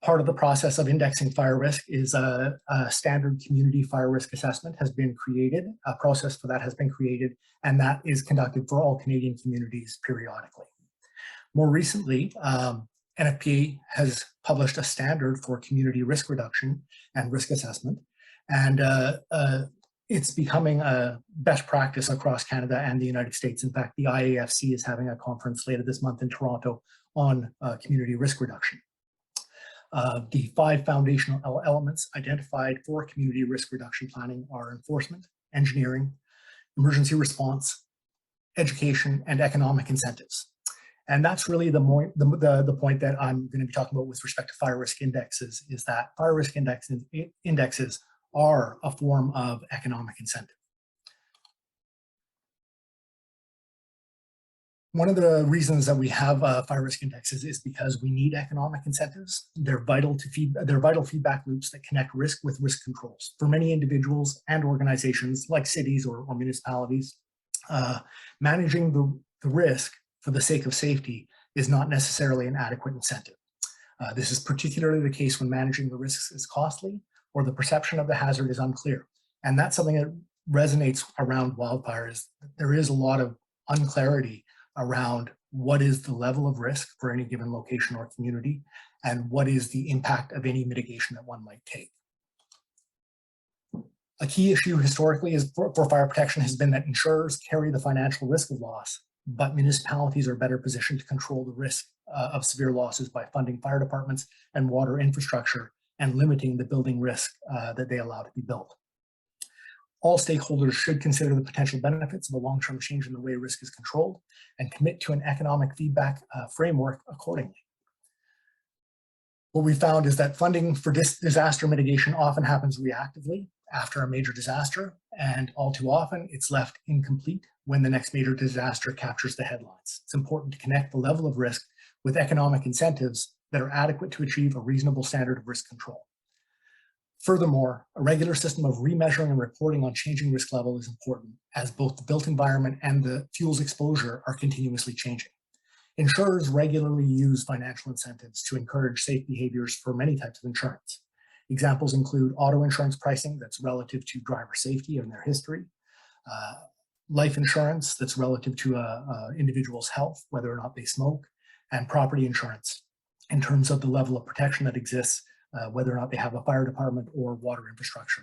Part of the process of indexing fire risk is a standard community fire risk assessment has been created. A process for that has been created, and that is conducted for all Canadian communities periodically. More recently, NFPA has published a standard for community risk reduction and risk assessment, and it's becoming a best practice across Canada and the United States. In fact, the IAFC is having a conference later this month in Toronto on community risk reduction. The 5 foundational elements identified for community risk reduction planning are enforcement, engineering, emergency response, education, and economic incentives. And that's really the point that I'm going to be talking about with respect to fire risk indexes, is that fire risk indexes are a form of economic incentive. One of the reasons that we have fire risk indexes is because we need economic incentives. They're vital feedback loops that connect risk with risk controls. For many individuals and organizations like cities or municipalities, managing the risk for the sake of safety is not necessarily an adequate incentive. This is particularly the case when managing the risks is costly or the perception of the hazard is unclear. And that's something that resonates around wildfires. There is a lot of unclarity around what is the level of risk for any given location or community, and what is the impact of any mitigation that one might take. A key issue historically is for fire protection has been that insurers carry the financial risk of loss, but municipalities are better positioned to control the risk of severe losses by funding fire departments and water infrastructure and limiting the building risk that they allow to be built. All stakeholders should consider the potential benefits of a long-term change in the way risk is controlled and commit to an economic feedback framework accordingly. What we found is that funding for disaster mitigation often happens reactively after a major disaster, and all too often it's left incomplete when the next major disaster captures the headlines. It's important to connect the level of risk with economic incentives that are adequate to achieve a reasonable standard of risk control. Furthermore, a regular system of remeasuring and reporting on changing risk level is important, as both the built environment and the fuel's exposure are continuously changing. Insurers regularly use financial incentives to encourage safe behaviors for many types of insurance. Examples include auto insurance pricing that's relative to driver safety and their history, life insurance that's relative to an individual's health, whether or not they smoke, and property insurance in terms of the level of protection that exists, whether or not they have a fire department or water infrastructure.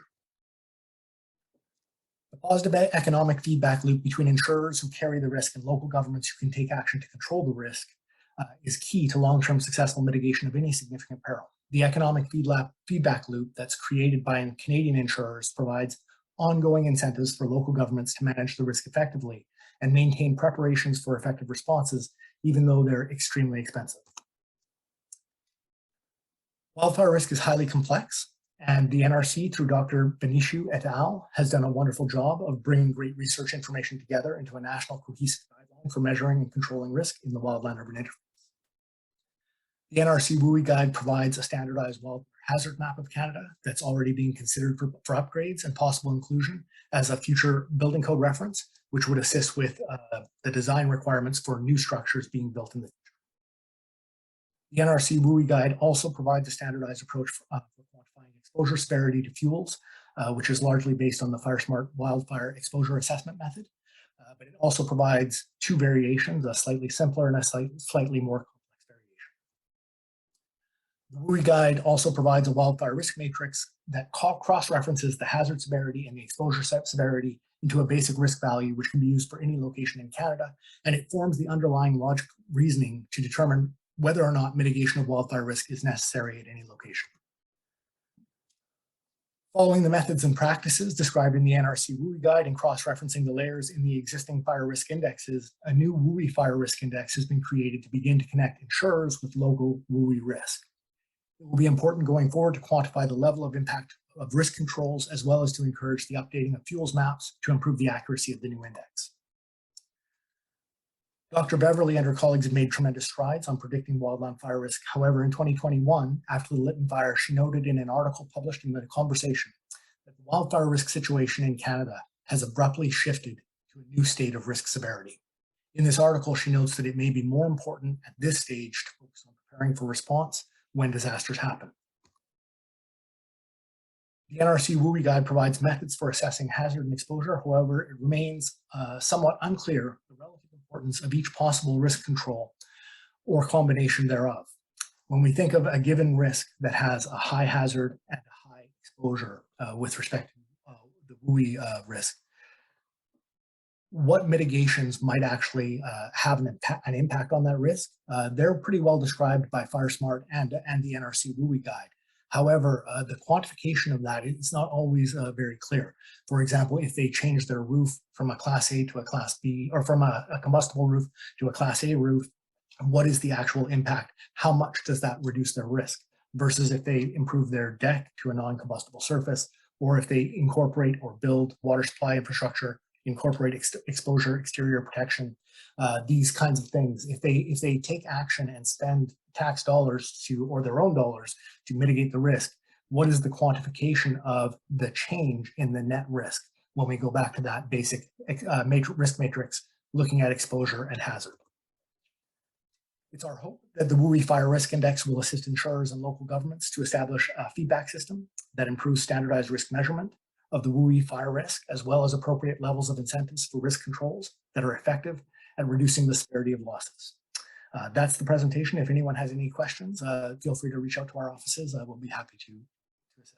The positive economic feedback loop between insurers who carry the risk and local governments who can take action to control the risk is key to long-term successful mitigation of any significant peril. The economic feedback loop that's created by Canadian insurers provides ongoing incentives for local governments to manage the risk effectively and maintain preparations for effective responses, even though they're extremely expensive. Wildfire risk is highly complex, and the NRC, through Dr. Benishu et al., has done a wonderful job of bringing great research information together into a national cohesive guideline for measuring and controlling risk in the wildland urban interface. The NRC WUI guide provides a standardized wildfire hazard map of Canada that's already being considered for upgrades and possible inclusion as a future building code reference, which would assist with the design requirements for new structures being built in the future. The NRC WUI guide also provides a standardized approach for quantifying exposure severity to fuels, which is largely based on the FireSmart wildfire exposure assessment method. But it also provides two variations, a slightly simpler and a slightly more complex variation. The WUI guide also provides a wildfire risk matrix that cross-references the hazard severity and the exposure severity into a basic risk value, which can be used for any location in Canada, and it forms the underlying logical reasoning to determine whether or not mitigation of wildfire risk is necessary at any location. Following the methods and practices described in the NRC WUI guide and cross-referencing the layers in the existing fire risk indexes, a new WUI fire risk index has been created to begin to connect insurers with local WUI risk. It will be important going forward to quantify the level of impact of risk controls, as well as to encourage the updating of fuels maps to improve the accuracy of the new index. Dr. Beverly and her colleagues have made tremendous strides on predicting wildland fire risk. However, in 2021, after the Lytton fire, she noted in an article published in The Conversation that the wildfire risk situation in Canada has abruptly shifted to a new state of risk severity. In this article, she notes that it may be more important at this stage to focus on preparing for response when disasters happen. The NRC WUI guide provides methods for assessing hazard and exposure. However, it remains somewhat unclear the relative importance of each possible risk control or combination thereof. When we think of a given risk that has a high hazard and a high exposure with respect to the WUI risk, what mitigations might actually have an impact on that risk? They're pretty well described by FireSmart and the NRC WUI guide. However, the quantification of that is not always very clear. For example, if they change their roof from a Class A to a Class B, or from a combustible roof to a Class A roof, what is the actual impact? How much does that reduce their risk? Versus if they improve their deck to a non-combustible surface, or if they incorporate or build water supply infrastructure, incorporate exposure, exterior protection, these kinds of things. If they take action and spend tax dollars or their own dollars to mitigate the risk, what is the quantification of the change in the net risk when we go back to that basic risk matrix looking at exposure and hazard? It's our hope that the WUI Fire Risk Index will assist insurers and local governments to establish a feedback system that improves standardized risk measurement of the WUI fire risk, as well as appropriate levels of incentives for risk controls that are effective at reducing the severity of losses. That's the presentation. If anyone has any questions, feel free to reach out to our offices. We'll be happy to assist.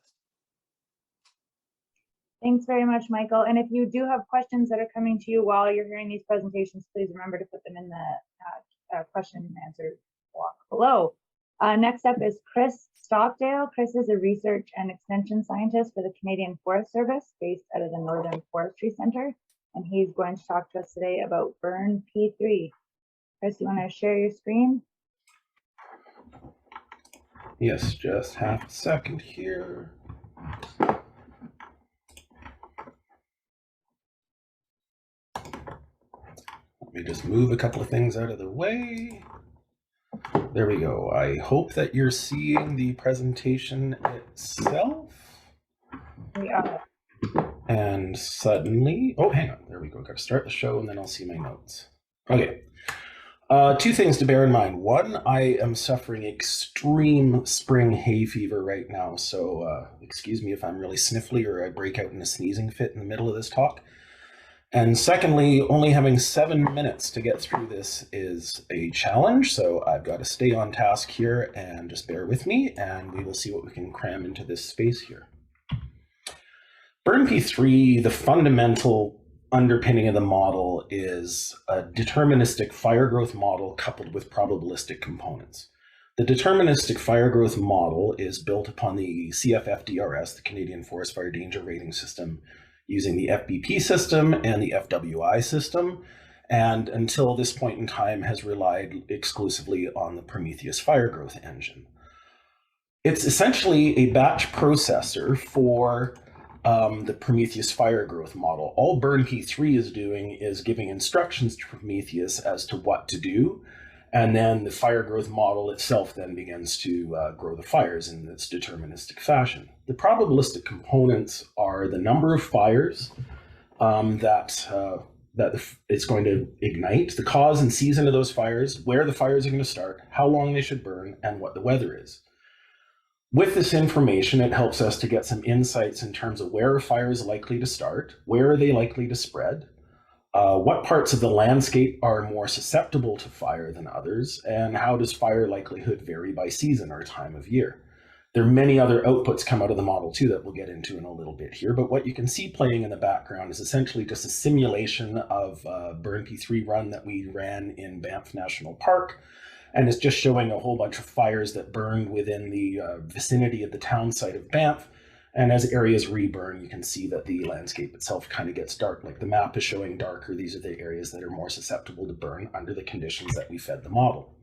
Thanks very much, Michael. And if you do have questions that are coming to you while you're hearing these presentations, please remember to put them in the question and answer block below. Next up is Chris Stockdale. Chris is a research and extension scientist for the Canadian Forest Service based out of the Northern Forestry Center. And he's going to talk to us today about burn P3. Chris, you want to share your screen? Yes, just half a second here. Let me just move a couple of things out of the way. There we go. I hope that you're seeing the presentation itself. We are. And suddenly, oh, hang on. There we go. Got to start the show and then I'll see my notes. Okay. Two things to bear in mind. One, I am suffering extreme spring hay fever right now. So excuse me if I'm really sniffly or I break out in a sneezing fit in the middle of this talk. And secondly, only having 7 minutes to get through this is a challenge. So I've got to stay on task here and just bear with me and we will see what we can cram into this space here. Burn P3, the fundamental underpinning of the model is a deterministic fire growth model coupled with probabilistic components. The deterministic fire growth model is built upon the CFF-DRS, the Canadian Forest Fire Danger Rating System, using the FBP system and the FWI system, and until this point in time has relied exclusively on the Prometheus fire growth engine. It's essentially a batch processor for the Prometheus fire growth model. All Burn P3 is doing is giving instructions to Prometheus as to what to do, and then the fire growth model itself then begins to grow the fires in this deterministic fashion. The probabilistic components are the number of fires that it's going to ignite, the cause and season of those fires, where the fires are going to start, how long they should burn, and what the weather is. With this information, it helps us to get some insights in terms of where a fire is likely to start, where are they likely to spread, what parts of the landscape are more susceptible to fire than others, and how does fire likelihood vary by season or time of year. There are many other outputs come out of the model too that we'll get into in a little bit here, but what you can see playing in the background is essentially just a simulation of a Burn P3 run that we ran in Banff National Park. And it's just showing a whole bunch of fires that burned within the vicinity of the town site of Banff. And as areas reburn, you can see that the landscape itself kind of gets dark. Like the map is showing darker. These are the areas that are more susceptible to burn under the conditions that we fed the model.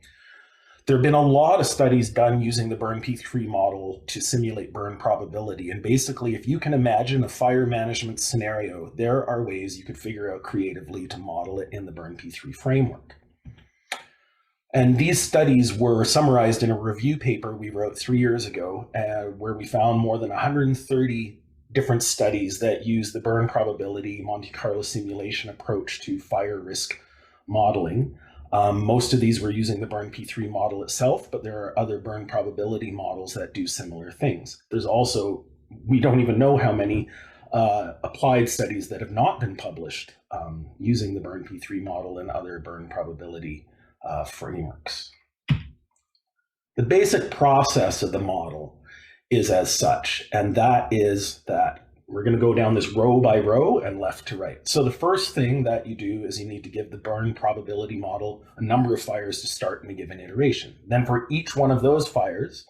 There have been a lot of studies done using the Burn P3 model to simulate burn probability. And basically, if you can imagine a fire management scenario, there are ways you could figure out creatively to model it in the Burn P3 framework. And these studies were summarized in a review paper we wrote 3 years ago, where we found more than 130 different studies that use the burn probability Monte Carlo simulation approach to fire risk modeling. Most of these were using the Burn P3 model itself, but there are other burn probability models that do similar things. There's also, we don't even know how many applied studies that have not been published using the Burn P3 model and other burn probability frameworks. The basic process of the model is as such, and that is that we're going to go down this row by row and left to right. So the first thing that you do is you need to give the burn probability model a number of fires to start in a given iteration. Then for each one of those fires,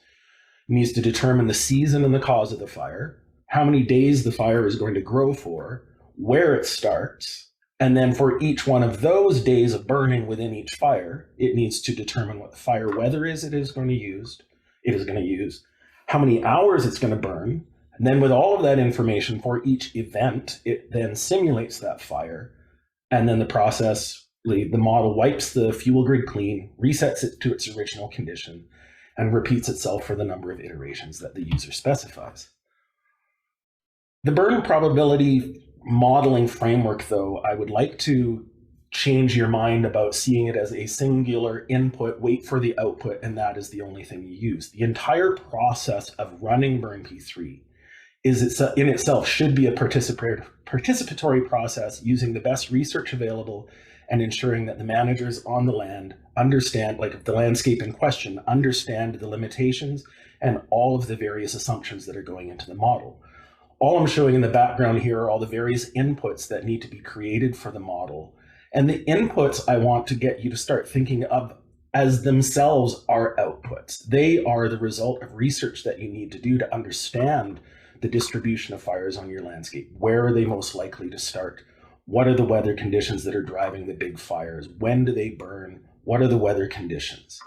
it needs to determine the season and the cause of the fire, how many days the fire is going to grow for, where it starts, and then for each one of those days of burning within each fire, it needs to determine what the fire weather is it is going to use, how many hours it's going to burn. And then with all of that information for each event, it then simulates that fire. And then the model wipes the fuel grid clean, resets it to its original condition, and repeats itself for the number of iterations that the user specifies. The burn probability modeling framework, though, I would like to change your mind about seeing it as a singular input, wait for the output, and that is the only thing you use. The entire process of running Burn P3 in itself should be a participatory process using the best research available and ensuring that the managers on the land understand, like the landscape in question, understand the limitations and all of the various assumptions that are going into the model. All I'm showing in the background here are all the various inputs that need to be created for the model. And the inputs I want to get you to start thinking of as themselves are outputs. They are the result of research that you need to do to understand the distribution of fires on your landscape. Where are they most likely to start? What are the weather conditions that are driving the big fires? When do they burn? What are the weather conditions?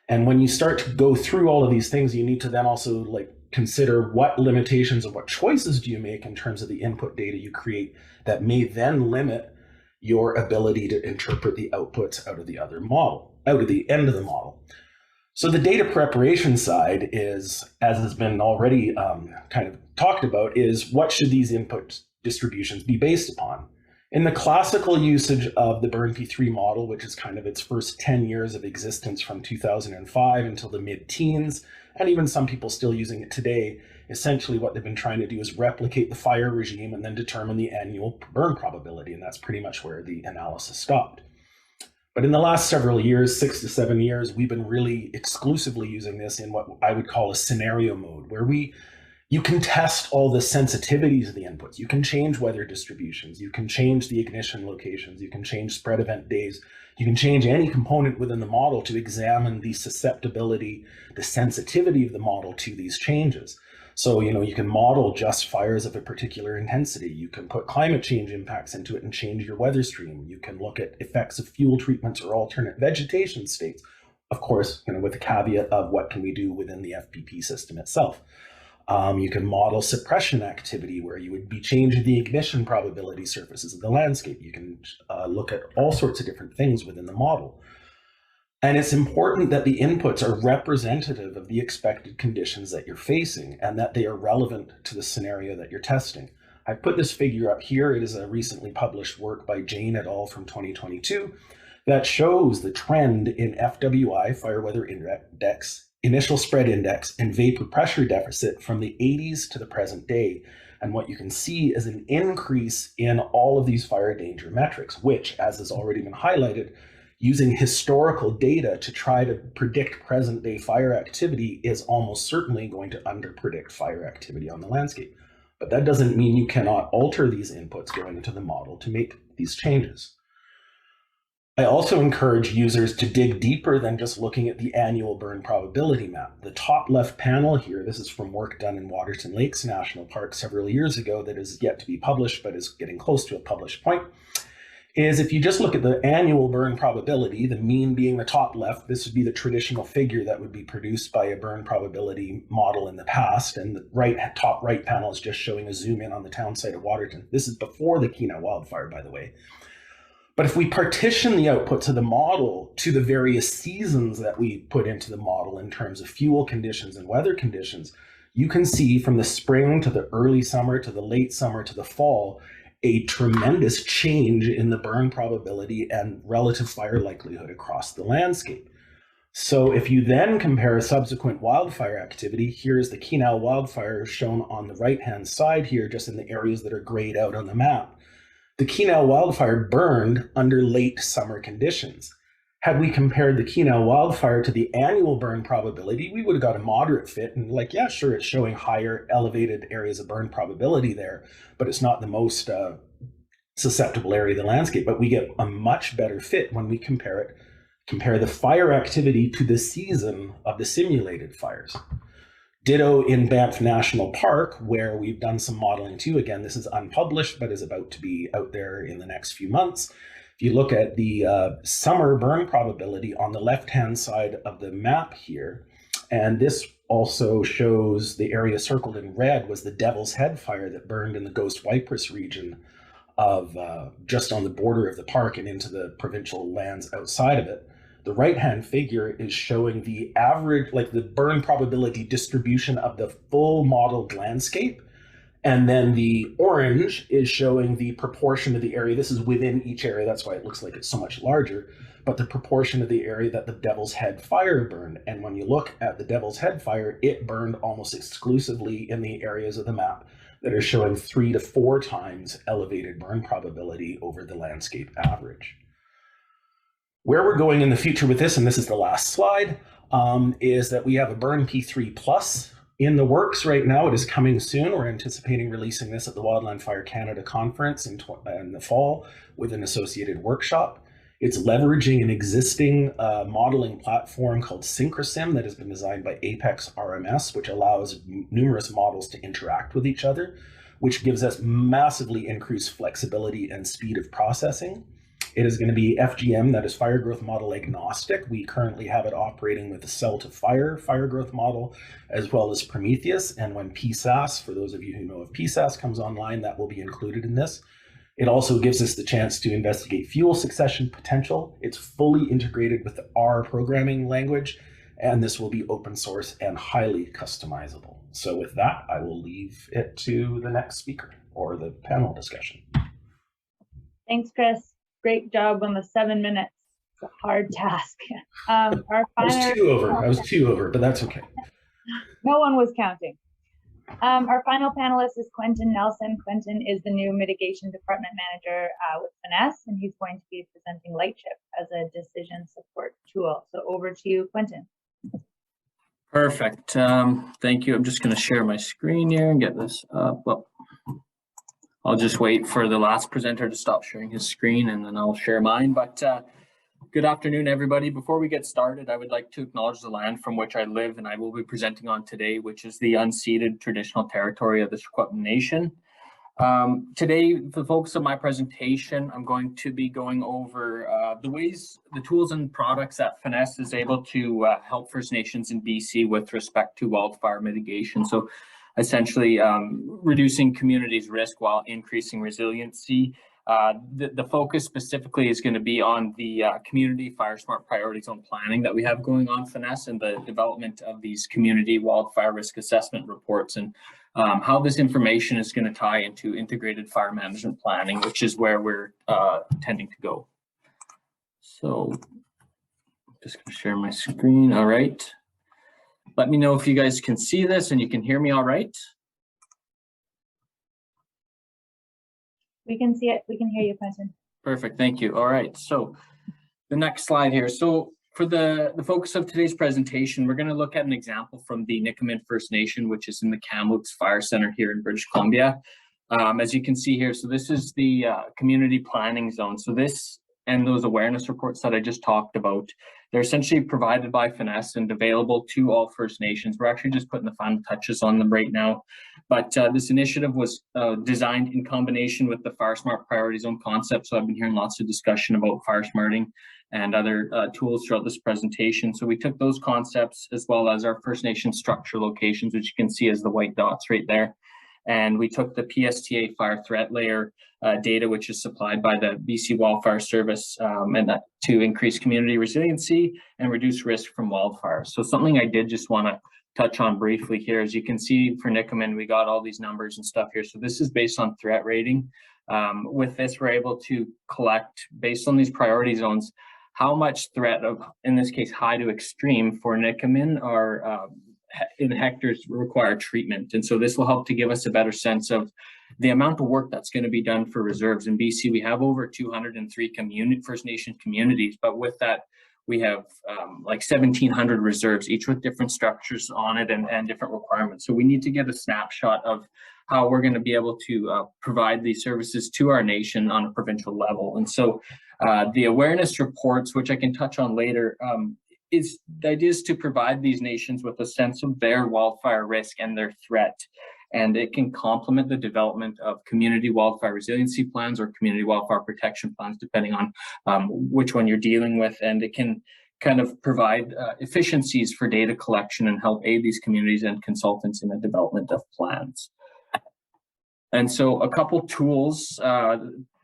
And when you start to go through all of these things, you need to then also consider what limitations and what choices do you make in terms of the input data you create that may then limit your ability to interpret the outputs out of the end of the model. So the data preparation side is, as has been already kind of talked about, is what should these input distributions be based upon? In the classical usage of the Burn P3 model, which is kind of its first 10 years of existence from 2005 until the mid-teens, and even some people still using it today, essentially what they've been trying to do is replicate the fire regime and then determine the annual burn probability, and that's pretty much where the analysis stopped. But in the last several years, 6 to 7 years, we've been really exclusively using this in what I would call a scenario mode, where you can test all the sensitivities of the inputs. You can change weather distributions. You can change the ignition locations. You can change spread event days. You can change any component within the model to examine the susceptibility, the sensitivity of the model to these changes. So, you can model just fires of a particular intensity. You can put climate change impacts into it and change your weather stream. You can look at effects of fuel treatments or alternate vegetation states. Of course, with the caveat of what can we do within the FPP system itself. You can model suppression activity where you would be changing the ignition probability surfaces of the landscape. You can look at all sorts of different things within the model. And it's important that the inputs are representative of the expected conditions that you're facing and that they are relevant to the scenario that you're testing. I've put this figure up here. It is a recently published work by Jane et al. From 2022 that shows the trend in FWI, Fire Weather Index, initial spread index, and vapor pressure deficit from the 80s to the present day. And what you can see is an increase in all of these fire danger metrics, which, as has already been highlighted, using historical data to try to predict present day fire activity is almost certainly going to underpredict fire activity on the landscape. But that doesn't mean you cannot alter these inputs going into the model to make these changes. I also encourage users to dig deeper than just looking at the annual burn probability map. The top left panel here, this is from work done in Waterton Lakes National Park several years ago that is yet to be published, but is getting close to a published point, is if you just look at the annual burn probability, the mean being the top left, this would be the traditional figure that would be produced by a burn probability model in the past. And the top right panel is just showing a zoom in on the town site of Waterton. This is before the Keynote wildfire, by the way. But if we partition the outputs of the model to the various seasons that we put into the model in terms of fuel conditions and weather conditions, you can see from the spring to the early summer to the late summer to the fall, a tremendous change in the burn probability and relative fire likelihood across the landscape. So if you then compare subsequent wildfire activity, here's the Keynote wildfire shown on the right-hand side here, just in the areas that are grayed out on the map. The Keynote wildfire burned under late summer conditions. Had we compared the Keynote wildfire to the annual burn probability, we would have got a moderate fit and like, yeah, sure, it's showing higher elevated areas of burn probability there, but it's not the most susceptible area of the landscape. But we get a much better fit when we compare the fire activity to the season of the simulated fires. Ditto in Banff National Park, where we've done some modeling too. Again, this is unpublished, but is about to be out there in the next few months. If you look at the summer burn probability on the left-hand side of the map here, and this also shows the area circled in red was the Devil's Head fire that burned in the Ghost Cypress region of just on the border of the park and into the provincial lands outside of it. The right-hand figure is showing the average, like the burn probability distribution of the full modeled landscape. And then the orange is showing the proportion of the area. This is within each area. That's why it looks like it's so much larger, but the proportion of the area that the Devil's Head fire burned. And when you look at the Devil's Head fire, it burned almost exclusively in the areas of the map that are showing 3 to 4 times elevated burn probability over the landscape average. Where we're going in the future with this, and this is the last slide, is that we have a Burn P3 Plus in the works right now. It is coming soon. We're anticipating releasing this at the Wildland Fire Canada conference in the fall with an associated workshop. It's leveraging an existing modeling platform called SynchroSim that has been designed by Apex RMS, which allows numerous models to interact with each other, which gives us massively increased flexibility and speed of processing. It is going to be FGM, that is fire growth model agnostic. We currently have it operating with the cell to fire growth model, as well as Prometheus. And when PSAS, for those of you who know of PSAS, comes online, that will be included in this. It also gives us the chance to investigate fuel succession potential. It's fully integrated with the R programming language, and this will be open source and highly customizable. So with that, I will leave it to the next speaker or the panel discussion. Thanks, Chris. Great job on the 7 minutes. It's a hard task. I was 2 over, but that's okay. No one was counting. Our final panelist is Quentin Nelson. Quentin is the new Mitigation Department Manager with Finesse, and he's going to be presenting Lightship as a decision support tool. So over to you, Quentin. Perfect. Thank you. I'm just going to share my screen here and get this up. Well, I'll just wait for the last presenter to stop sharing his screen and then I'll share mine. But good afternoon, everybody. Before we get started, I would like to acknowledge the land from which I live and I will be presenting on today, which is the unceded traditional territory of the Secwepemc Nation. Today, for the focus of my presentation, I'm going to be going over the tools and products that Finesse is able to help First Nations in BC with respect to wildfire mitigation. So essentially reducing communities' risk while increasing resiliency. The focus specifically is going to be on the community fire smart priority zone planning that we have going on Finesse and the development of these community wildfire risk assessment reports and how this information is going to tie into integrated fire management planning, which is where we're tending to go. So I'm just going to share my screen. All right. Let me know if you guys can see this and you can hear me all right. We can see it. We can hear you, Quentin. Perfect, thank you. All right, so the next slide here. So for the focus of today's presentation, we're going to look at an example from the Nikamin First Nation, which is in the Kamloops Fire Center here in British Columbia. As you can see here, so this is the community planning zone. So this and those awareness reports that I just talked about, they're essentially provided by Finesse and available to all First Nations. We're actually just putting the final touches on them right now. But this initiative was designed in combination with the Fire Smart Priority Zone concept. So I've been hearing lots of discussion about fire smarting and other tools throughout this presentation. So we took those concepts as well as our First Nation structure locations, which you can see as the white dots right there. And we took the PSTA fire threat layer data, which is supplied by the BC Wildfire Service, and that to increase community resiliency and reduce risk from wildfires. So something I did just want to touch on briefly here, as you can see for Nikamin, we got all these numbers and stuff here. So this is based on threat rating. With this, we're able to collect, based on these priority zones, how much threat of, in this case, high to extreme for Nikamin are in hectares require treatment. And so this will help to give us a better sense of the amount of work that's going to be done for reserves. In BC, we have over 203 First Nation communities, but with that, we have like 1,700 reserves, each with different structures on it and different requirements. So we need to get a snapshot of how we're going to be able to provide these services to our nation on a provincial level. And so the awareness reports, which I can touch on later, is the idea is to provide these nations with a sense of their wildfire risk and their threat. And it can complement the development of community wildfire resiliency plans or community wildfire protection plans, depending on which one you're dealing with. And it can kind of provide efficiencies for data collection and help aid these communities and consultants in the development of plans. And so a couple tools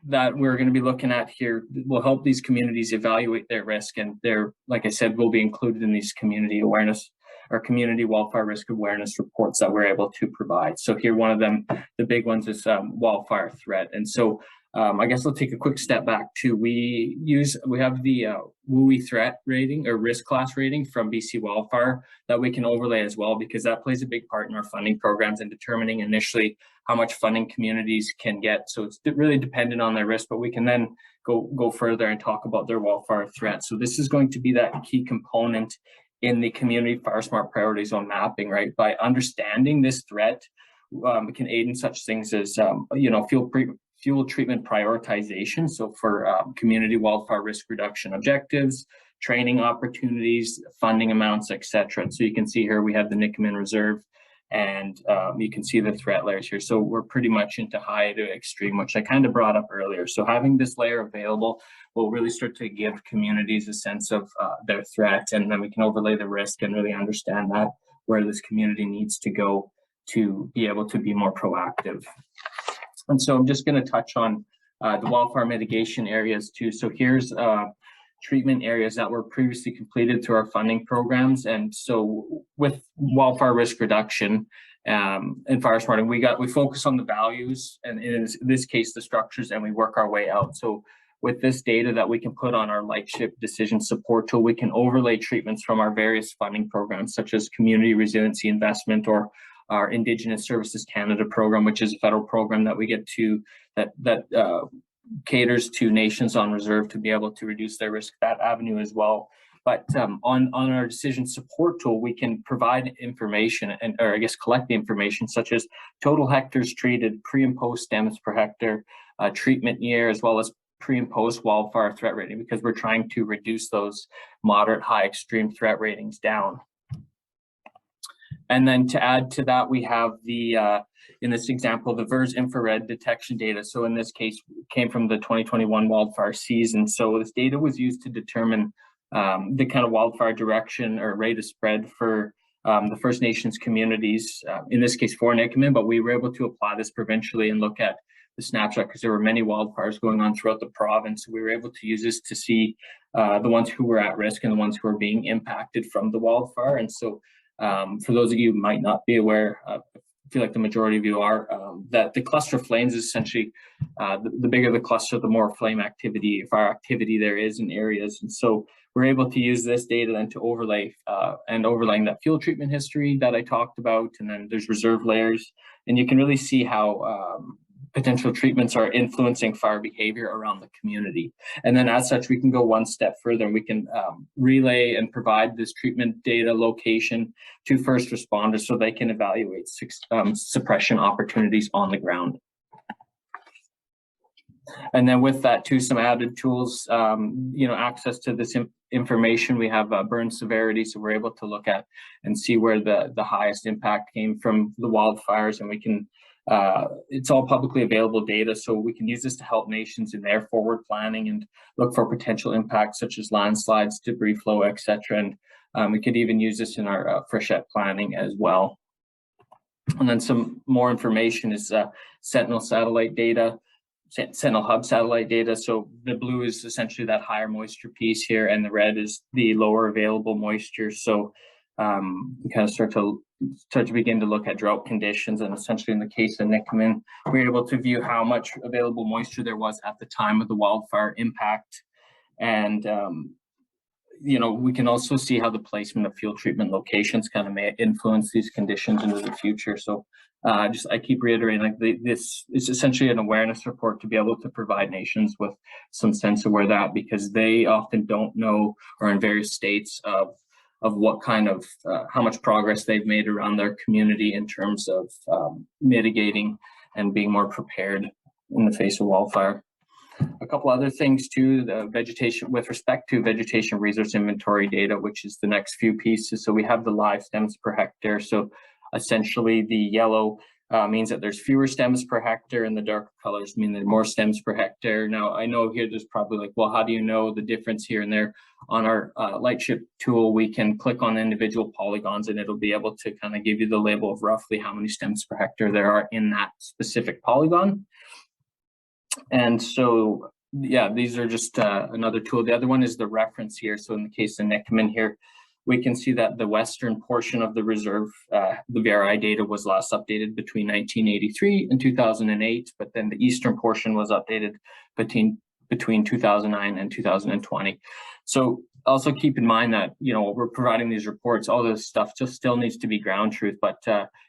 that we're going to be looking at here will help these communities evaluate their risk, and they're, like I said, will be included in these community awareness or community wildfire risk awareness reports that we're able to provide. So here, one of them, the big ones, is wildfire threat. And so I guess I'll take a quick step back to, we have the WUI threat rating or risk class rating from BC Wildfire that we can overlay as well, because that plays a big part in our funding programs and determining initially how much funding communities can get. So it's really dependent on their risk, but we can then go further and talk about their wildfire threat. So this is going to be that key component in the community fire smart priority zone mapping, right? By understanding this threat, it can aid in such things as fuel treatment prioritization. So for community wildfire risk reduction objectives, training opportunities, funding amounts, etc. So you can see here we have the Nikamin Reserve, and you can see the threat layers here. So we're pretty much into high to extreme, which I kind of brought up earlier. So having this layer available will really start to give communities a sense of their threat, and then we can overlay the risk and really understand that where this community needs to go to be able to be more proactive. And so I'm just going to touch on the wildfire mitigation areas too. So here's treatment areas that were previously completed through our funding programs. And so with wildfire risk reduction and fire smarting, we focus on the values, and in this case, the structures, and we work our way out. So with this data that we can put on our Lightship decision support tool, we can overlay treatments from our various funding programs, such as Community Resiliency Investment or our Indigenous Services Canada program, which is a federal program that we get to that caters to nations on reserve to be able to reduce their risk, that avenue as well. But on our decision support tool, we can provide information or I guess collect the information such as total hectares treated, pre and post stems per hectare, treatment year, as well as pre and post wildfire threat rating, because we're trying to reduce those moderate, high, extreme threat ratings down. And then to add to that, we have the, in this example, the VERS infrared detection data. So in this case, it came from the 2021 wildfire season. So this data was used to determine the kind of wildfire direction or rate of spread for the First Nations communities, in this case for Nikamin, but we were able to apply this provincially and look at the snapshot because there were many wildfires going on throughout the province. So we were able to use this to see the ones who were at risk and the ones who were being impacted from the wildfire. And so for those of you who might not be aware, feel like the majority of you are, that the cluster of flames is essentially, the bigger the cluster, the more flame activity, fire activity there is in areas. And so we're able to use this data then to overlay and overlaying that fuel treatment history that I talked about. And then there's reserve layers, and you can really see how potential treatments are influencing fire behavior around the community. And then as such, we can go one step further, and we can relay and provide this treatment data location to first responders so they can evaluate suppression opportunities on the ground. And then with that too, some added tools, access to this information. We have burn severity, so we're able to look at and see where the highest impact came from the wildfires, and we can, it's all publicly available data, so we can use this to help nations in their forward planning and look for potential impacts such as landslides, debris flow, etc. And we could even use this in our freshet planning as well. And then some more information is Sentinel satellite data, Sentinel Hub satellite data. So the blue is essentially that higher moisture piece here, and the red is the lower available moisture. So we kind of start to begin to look at drought conditions, and essentially in the case of Nikamin, we're able to view how much available moisture there was at the time of the wildfire impact. And we can also see how the placement of fuel treatment locations kind of may influence these conditions into the future. So I keep reiterating, like this is essentially an awareness report to be able to provide nations with some sense of where they're at, because they often don't know, or in various states of what kind of, how much progress they've made around their community in terms of mitigating and being more prepared in the face of wildfire. A couple other things too, the vegetation, with respect to vegetation resource inventory data, which is the next few pieces. So we have the live stems per hectare. So essentially the yellow means that there's fewer stems per hectare, and the darker colors mean there are more stems per hectare. Now, I know here there's probably like, well, how do you know the difference here and there? On our Lightship tool, we can click on individual polygons, and it'll be able to kind of give you the label of roughly how many stems per hectare there are in that specific polygon. And so, yeah, these are just another tool. The other one is the reference here. So in the case of Nikamin here, we can see that the western portion of the reserve, the VRI data was last updated between 1983 and 2008, but then the eastern portion was updated between 2009 and 2020. So also keep in mind that, we're providing these reports, all this stuff just still needs to be ground truth, but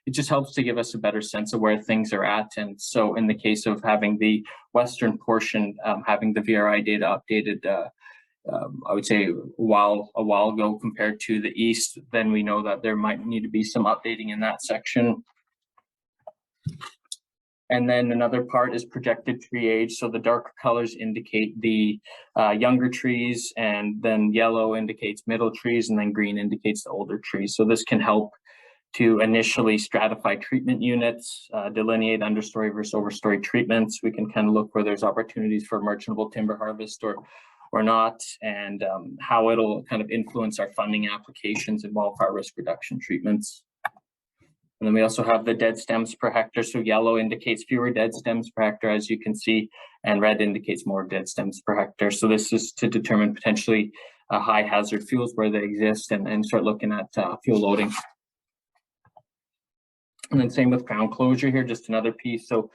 it just helps to give us a better sense of where things are at. And so in the case of having the western portion, having the VRI data updated, I would say a while ago compared to the east, then we know that there might need to be some updating in that section. And then another part is projected tree age. So the darker colors indicate the younger trees, and then yellow indicates middle trees, and then green indicates the older trees. So this can help to initially stratify treatment units, delineate understory versus overstory treatments. We can kind of look where there's opportunities for merchantable timber harvest or not, and how it'll kind of influence our funding applications and wildfire risk reduction treatments. And then we also have the dead stems per hectare. So yellow indicates fewer dead stems per hectare, as you can see, and red indicates more dead stems per hectare. So this is to determine potentially high hazard fuels where they exist, and start looking at fuel loading. And then same with crown closure here, just another piece. So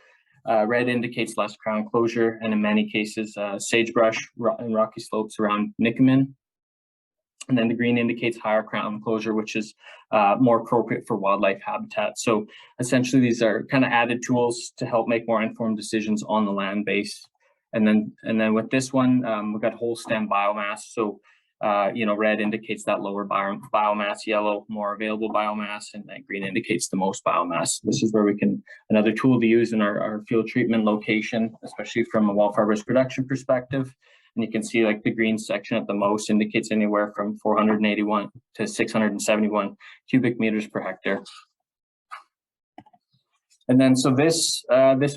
red indicates less crown closure, and in many cases, sagebrush and rocky slopes around Nikamin. And then the green indicates higher crown closure, which is more appropriate for wildlife habitat. So essentially, these are kind of added tools to help make more informed decisions on the land base. And then with this one, we've got whole stem biomass. So red indicates that lower biomass, yellow more available biomass, and then green indicates the most biomass. This is where we can, another tool to use in our field treatment location, especially from a wildfire risk reduction perspective. And you can see like the green section at the most indicates anywhere from 481 to 671 cubic meters per hectare. And then so this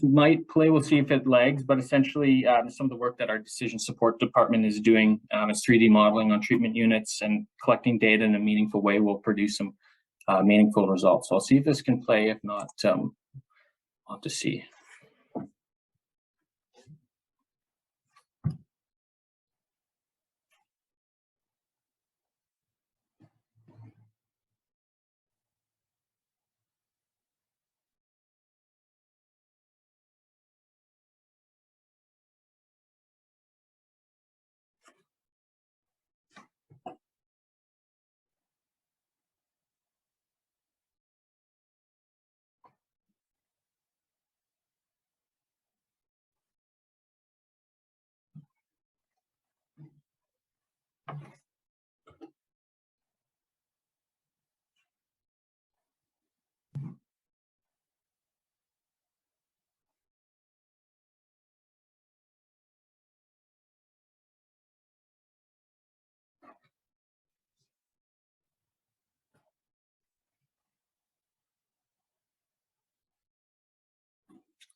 might play, we'll see if it lags, but essentially some of the work that our decision support department is doing is 3D modeling on treatment units, and collecting data in a meaningful way will produce some meaningful results. So I'll see if this can play. If not, I'll have to see.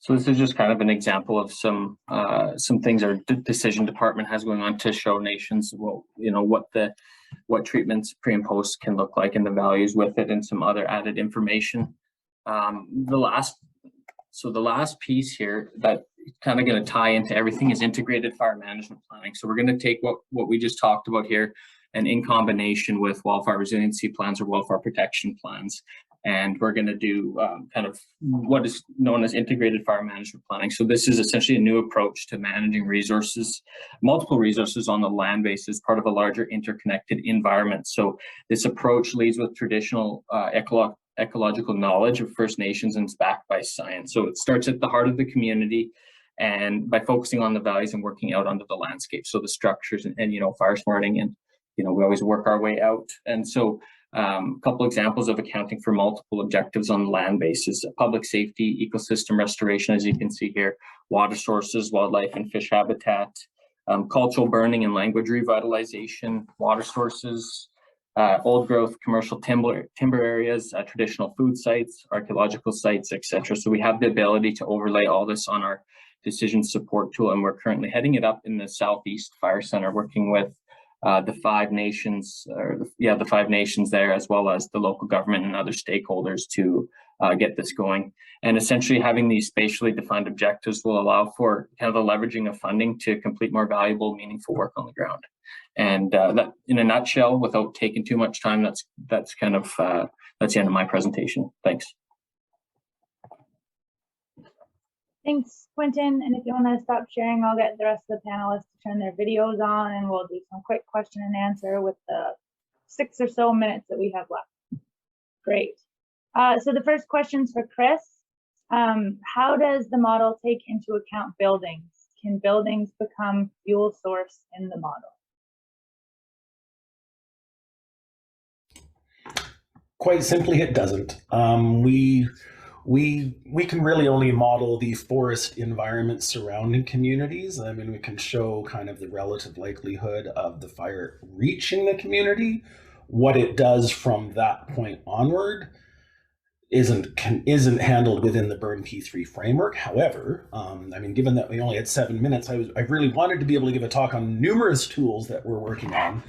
So this is just kind of an example of some things our decision department has going on to show nations, well, you know, what treatments pre and post can look like and the values with it, and some other added information. The last piece here that kind of going to tie into everything is integrated fire management planning. So we're going to take what we just talked about here, and in combination with wildfire resiliency plans or wildfire protection plans. And we're going to do kind of what is known as integrated fire management planning. So this is essentially a new approach to managing resources, multiple resources on the land base as part of a larger interconnected environment. So this approach leads with traditional ecological knowledge of First Nations and is backed by science. So it starts at the heart of the community, and by focusing on the values and working out onto the landscape. So the structures and you know, fire smarting, and you know, we always work our way out. And so a couple examples of accounting for multiple objectives on the land basis: public safety, ecosystem restoration, as you can see here, water sources, wildlife and fish habitat, cultural burning and language revitalization, water sources, old growth commercial timber areas, traditional food sites, archaeological sites, etc. So we have the ability to overlay all this on our decision support tool, and we're currently heading it up in the Southeast Fire Center, working with the 5 nations, the 5 nations there, as well as the local government and other stakeholders to get this going. And essentially having these spatially defined objectives will allow for kind of the leveraging of funding to complete more valuable, meaningful work on the ground. And that, in a nutshell, without taking too much time, that's kind of that's the end of my presentation. Thanks. Thanks, Quentin. And if you want to stop sharing, I'll get the rest of the panelists to turn their videos on, and we'll do some quick question and answer with the 6 or so minutes that we have left. Great. So the first question's for Chris. How does the model take into account buildings? Can buildings become fuel source in the model? Quite simply, it doesn't. We can really only model the forest environment surrounding communities. I mean, we can show kind of the relative likelihood of the fire reaching the community. What it does from that point onward isn't handled within the Burn P3 framework. However, I mean, given that we only had 7 minutes, I really wanted to be able to give a talk on numerous tools that we're working on.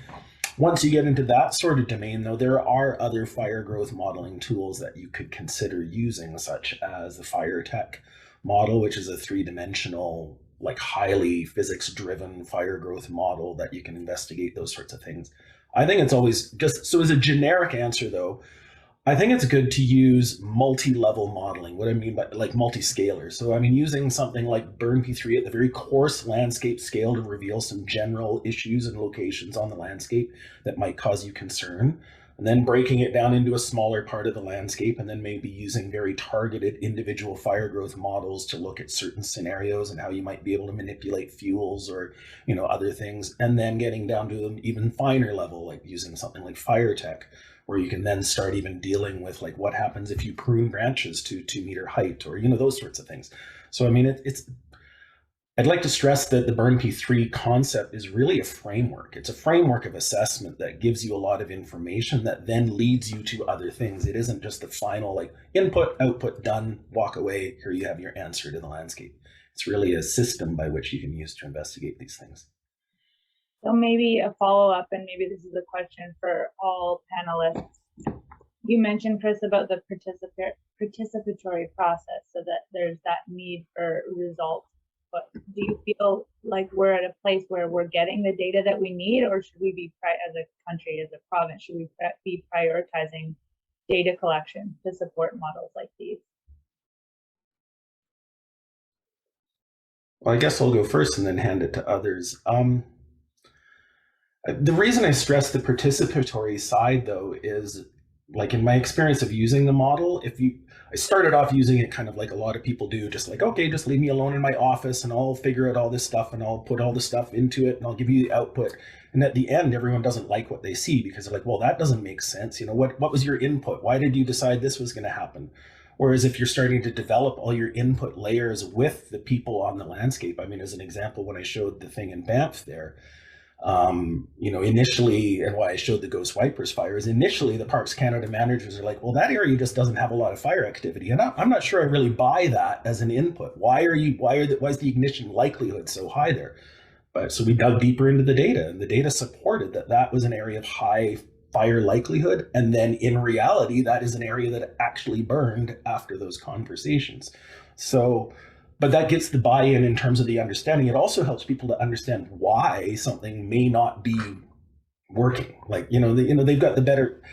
Once you get into that sort of domain, though, there are other fire growth modeling tools that you could consider using, such as the fire tech model, which is a 3-dimensional, like highly physics-driven fire growth model that you can investigate those sorts of things. I think it's always just, so as a generic answer, though, I think it's good to use multi-level modeling. What I mean by like multi-scalar. So I mean, using something like Burn P3 at the very coarse landscape scale to reveal some general issues and locations on the landscape that might cause you concern, and then breaking it down into a smaller part of the landscape, and then maybe using very targeted individual fire growth models to look at certain scenarios and how you might be able to manipulate fuels or, you know, other things, and then getting down to an even finer level, like using something like fire tech, where you can then start even dealing with like what happens if you prune branches to 2-meter height, or, you know, those sorts of things. So I mean, I'd like to stress that the Burn P3 concept is really a framework. It's a framework of assessment that gives you a lot of information that then leads you to other things. It isn't just the final like input, output, done, walk away, here you have your answer to the landscape. It's really a system by which you can use to investigate these things. So maybe a follow-up, and maybe this is a question for all panelists. You mentioned, Chris, about the participatory process, so that there's that need for results. But do you feel like we're at a place where we're getting the data that we need, or should we be, as a country, as a province, should we be prioritizing data collection to support models like these? Well, I guess I'll go first and then hand it to others. The reason I stress the participatory side, though, is like in my experience of using the model, I started off using it kind of like a lot of people do, just like, okay, just leave me alone in my office and I'll figure out all this stuff and I'll put all the stuff into it and I'll give you the output. And at the end, everyone doesn't like what they see because they're like, well, that doesn't make sense. You know, what was your input? Why did you decide this was going to happen? Whereas if you're starting to develop all your input layers with the people on the landscape, I mean, as an example, when I showed the thing in Banff there, you know, initially, and why I showed the Ghost Wipers fires, initially the Parks Canada managers are like, well, that area just doesn't have a lot of fire activity. And I'm not sure I really buy that as an input. Why is the ignition likelihood so high there? But so we dug deeper into the data, and the data supported that was an area of high fire likelihood. And then in reality, that is an area that actually burned after those conversations. So, but that gets the buy-in in terms of the understanding. It also helps people to understand why something may not be working. Like, they've got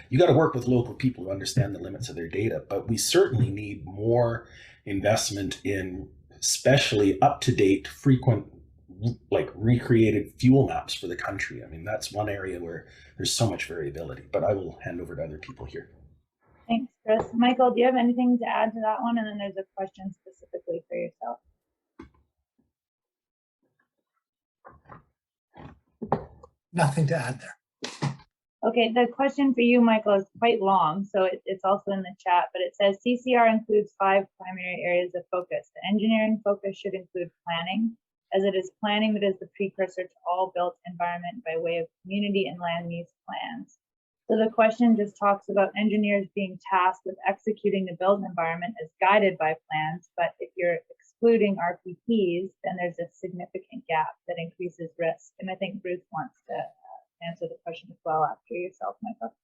you got to work with local people to understand the limits of their data, but we certainly need more investment in especially up-to-date, frequent, like recreated fuel maps for the country. I mean, that's one area where there's so much variability, but I will hand over to other people here. Thanks, Chris. Michael, do you have anything to add to that one? And then there's a question specifically for yourself. Nothing to add there. Okay, the question for you, Michael, is quite long, so it's also in the chat, but it says CCR includes 5 primary areas of focus. The engineering focus should include planning, as it is planning that is the precursor to all built environment by way of community and land use plans. So the question just talks about engineers being tasked with executing the built environment as guided by plans, but if you're excluding RPPs, then there's a significant gap that increases risk. And I think Bruce wants to answer the question as well after yourself, Michael.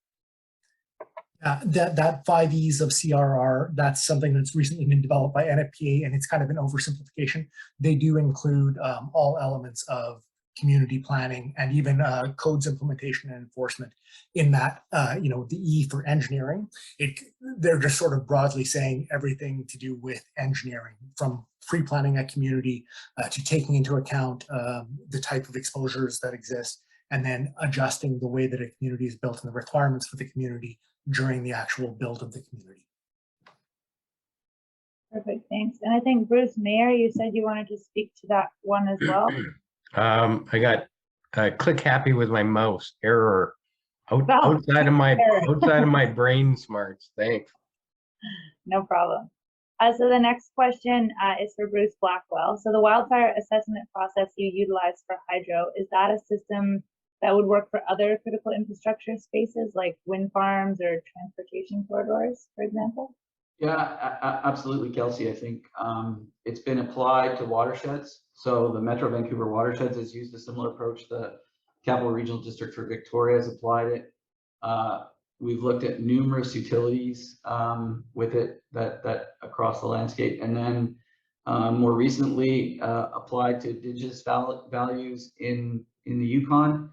That 5 E's of CRR, that's something that's recently been developed by NFPA, and it's kind of an oversimplification. They do include all elements of community planning and even codes implementation and enforcement in that, the E for engineering. They're just sort of broadly saying everything to do with engineering, from pre-planning a community to taking into account the type of exposures that exist, and then adjusting the way that a community is built and the requirements for the community during the actual build of the community. Perfect, thanks. And I think Bruce Mayer, you said you wanted to speak to that one as well. I got click happy with my mouse error outside of my brain smarts. Thanks. No problem. So the next question is for Bruce Blackwell. So the wildfire assessment process you utilize for hydro, is that a system that would work for other critical infrastructure spaces like wind farms or transportation corridors, for example? Yeah, absolutely, Kelsey. I think it's been applied to watersheds. So the Metro Vancouver watersheds has used a similar approach. The Capital Regional District for Victoria has applied it. We've looked at numerous utilities with it that across the landscape, and then more recently applied to indigenous values in the Yukon.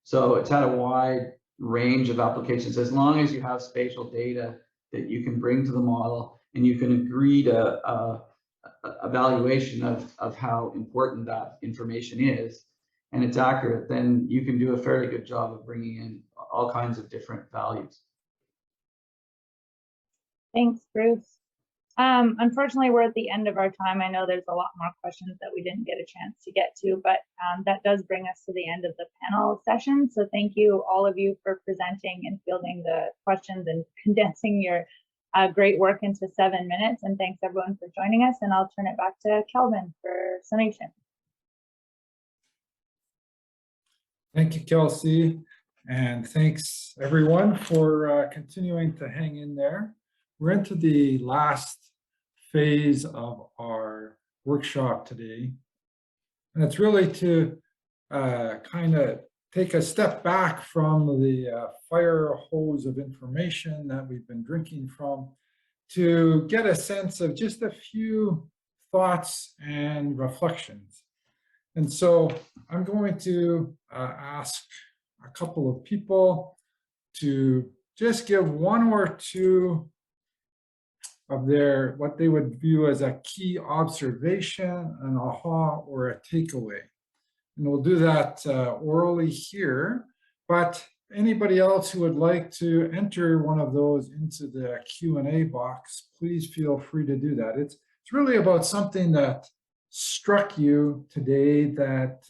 So it's had a wide range of applications, as long as you have spatial data that you can bring to the model and you can agree to a evaluation of how important that information is, and it's accurate, then you can do a fairly good job of bringing in all kinds of different values. Thanks, Bruce. Unfortunately, we're at the end of our time. I know there's a lot more questions that we didn't get a chance to get to, but that does bring us to the end of the panel session. So thank you, all of you, for presenting and fielding the questions and condensing your great work into 7 minutes. And thanks everyone for joining us. And I'll turn it back to Kelvin for summation. Thank you, Kelsey. And thanks everyone for continuing to hang in there. We're into the last phase of our workshop today. And it's really to kind of take a step back from the fire hose of information that we've been drinking from, to get a sense of just a few thoughts and reflections. And so I'm going to ask a couple of people to just give one or two of their, what they would view as a key observation, an aha, or a takeaway. And we'll do that orally here, but anybody else who would like to enter one of those into the Q&A box, please feel free to do that. It's really about something that struck you today that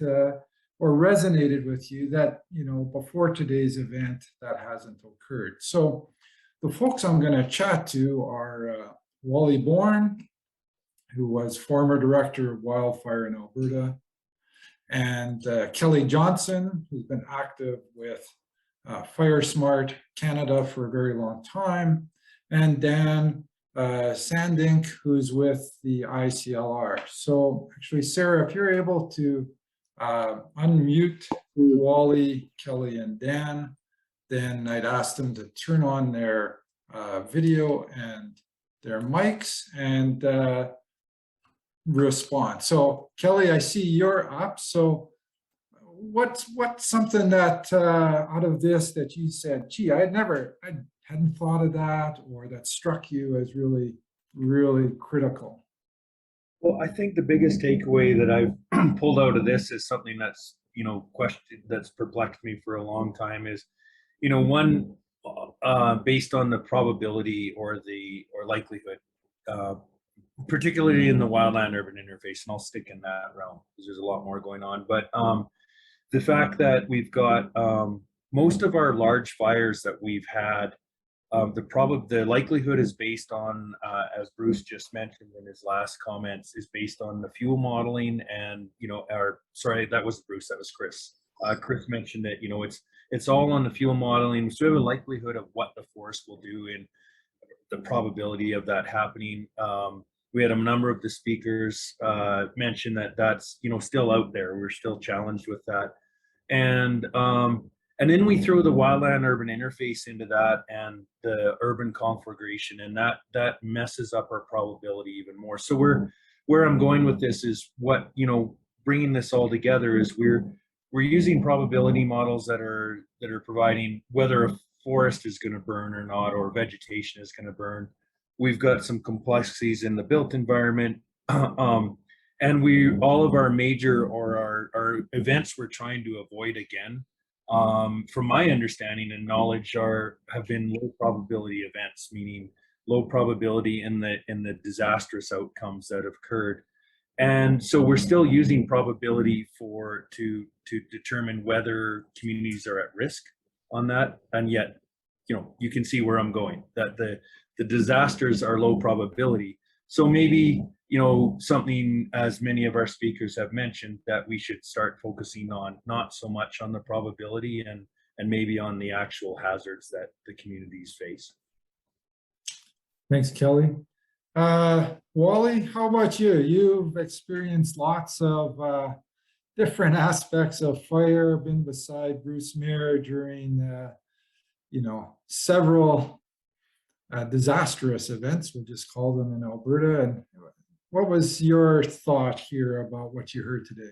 or resonated with you that, you know, before today's event that hasn't occurred. So the folks I'm going to chat to are Wally Bourne, who was former director of Wildfire in Alberta, and Kelly Johnson, who's been active with Fire Smart Canada for a very long time, and Dan Sandink, who's with the ICLR. So actually, Sarah, if you're able to unmute Wally, Kelly, and Dan, then I'd ask them to turn on their video and their mics and respond. So Kelly, I see you're up. So what's something that out of this that you said, gee, I hadn't thought of that, or that struck you as really, really critical? Well, I think the biggest takeaway that I've pulled out of this is something that's, you know, that's perplexed me for a long time is, you know, one, based on the probability or likelihood, particularly in the wildland urban interface, and I'll stick in that realm because there's a lot more going on. But the fact that we've got most of our large fires that we've had, the likelihood is based on, as Bruce just mentioned in his last comments, is based on the fuel modeling. And, you know, sorry, that was Bruce, that was Chris. Chris mentioned that, you know, it's all on the fuel modeling. So we have a likelihood of what the forest will do and the probability of that happening. We had a number of the speakers mention that that's, you know, still out there. We're still challenged with that. And then we throw the wildland urban interface into that and the urban conflagration, and that messes up our probability even more. So where I'm going with this is what, you know, bringing this all together is we're using probability models that are providing whether a forest is going to burn or not, or vegetation is going to burn. We've got some complexities in the built environment, and all of our major or our events we're trying to avoid again, from my understanding and knowledge, have been low probability events, meaning low probability in the disastrous outcomes that have occurred. And so we're still using probability to determine whether communities are at risk on that. And yet, you know, you can see where I'm going, that the disasters are low probability. So maybe, you know, something, as many of our speakers have mentioned, that we should start focusing on not so much on the probability and maybe on the actual hazards that the communities face. Thanks, Kelly. Wally, how about you? You've experienced lots of different aspects of fire, been beside Bruce Mayer during, you know, several disastrous events, we'll just call them, in Alberta. And what was your thought here about what you heard today?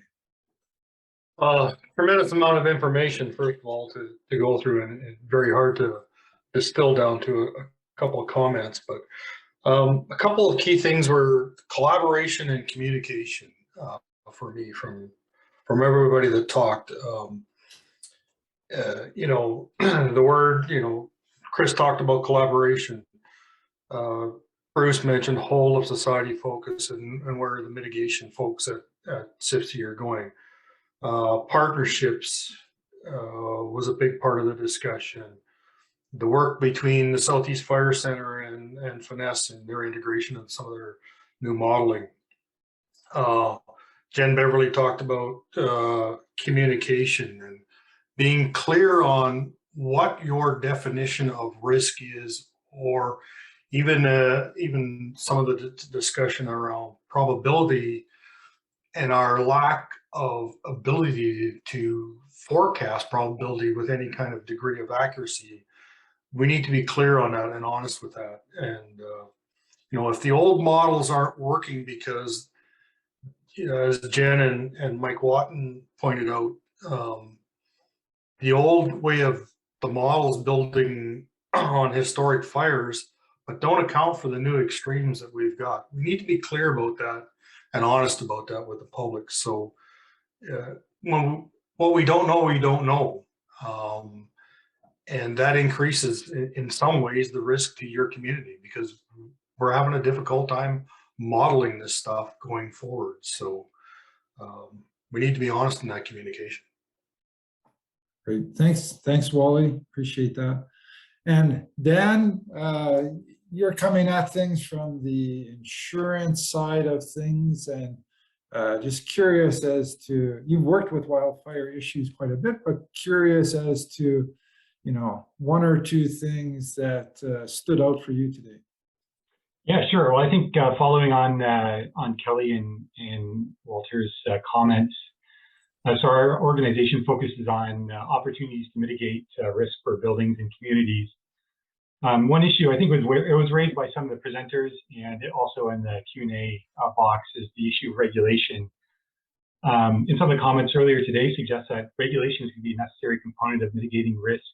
Tremendous amount of information, first of all, to go through, and very hard to distill down to a couple of comments. But a couple of key things were collaboration and communication for me from everybody that talked. You know, the word, you know, Chris talked about collaboration. Bruce mentioned whole of society focus and where the mitigation folks at CIFC are going. Partnerships was a big part of the discussion. The work between the Southeast Fire Center and Finesse and their integration of some of their new modeling. Jen Beverly talked about communication and being clear on what your definition of risk is, or even some of the discussion around probability and our lack of ability to forecast probability with any kind of degree of accuracy. We need to be clear on that and honest with that. And you know, if the old models aren't working because, you know, as Jen and Mike Watten pointed out, the old way of the models building on historic fires, but don't account for the new extremes that we've got. We need to be clear about that and honest about that with the public. So what we don't know, we don't know. And that increases in some ways the risk to your community, because we're having a difficult time modeling this stuff going forward. So we need to be honest in that communication. Great, thanks, Wally. Appreciate that. And Dan, you're coming at things from the insurance side of things, and just curious as to, you've worked with wildfire issues quite a bit, but curious as to, you know, one or two things that stood out for you today. Yeah, sure. Well, I think following on Kelly and Walter's comments, so our organization focuses on opportunities to mitigate risk for buildings and communities. One issue I think it was raised by some of the presenters, and also in the Q&A box, is the issue of regulation. In some of the comments earlier today suggest that regulations can be a necessary component of mitigating risk,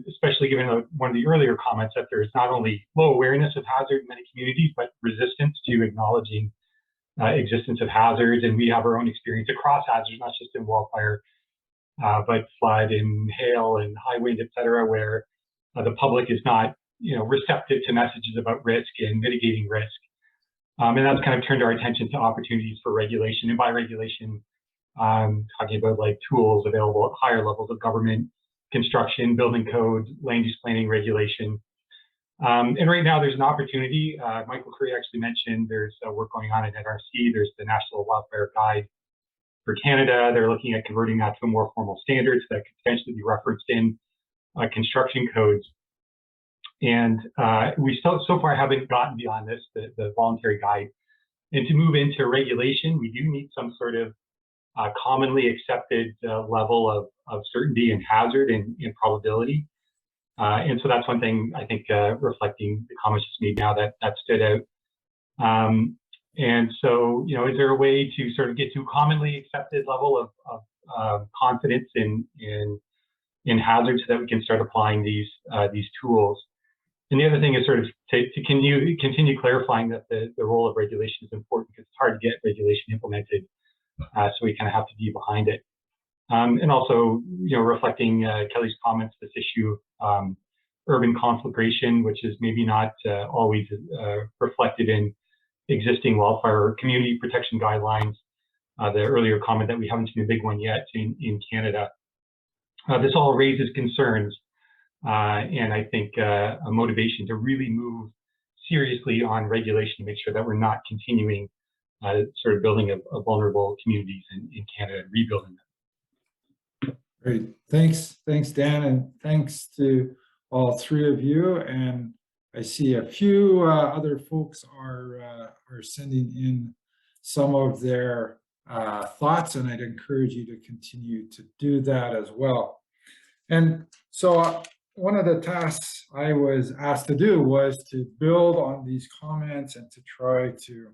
especially given one of the earlier comments that there is not only low awareness of hazard in many communities, but resistance to acknowledging existence of hazards. And we have our own experience across hazards, not just in wildfire, but flood and hail and high wind, et cetera, where the public is not, you know, receptive to messages about risk and mitigating risk. And that's kind of turned our attention to opportunities for regulation. And by regulation, talking about like tools available at higher levels of government, construction, building code, land use planning regulation. And right now there's an opportunity. Mike Mcmurray actually mentioned there's work going on at NRC. There's the National Wildfire Guide for Canada. They're looking at converting that to a more formal standard that could potentially be referenced in construction codes. And we so far haven't gotten beyond this, the voluntary guide. And to move into regulation, we do need some sort of commonly accepted level of certainty and hazard and probability. And so that's one thing I think reflecting the comments just made now that stood out. And so, you know, is there a way to sort of get to a commonly accepted level of confidence in hazards so that we can start applying these tools? And the other thing is sort of to continue clarifying that the role of regulation is important, because it's hard to get regulation implemented. So we kind of have to be behind it. And also, you know, reflecting Kelly's comments, this issue of urban conflagration, which is maybe not always reflected in existing wildfire community protection guidelines. The earlier comment that we haven't seen a big one yet in Canada. This all raises concerns, and I think a motivation to really move seriously on regulation to make sure that we're not continuing sort of building of vulnerable communities in Canada and rebuilding them. Great, thanks Dan, and thanks to all three of you. And I see a few other folks are sending in some of their thoughts, and I'd encourage you to continue to do that as well. And so one of the tasks I was asked to do was to build on these comments and to try to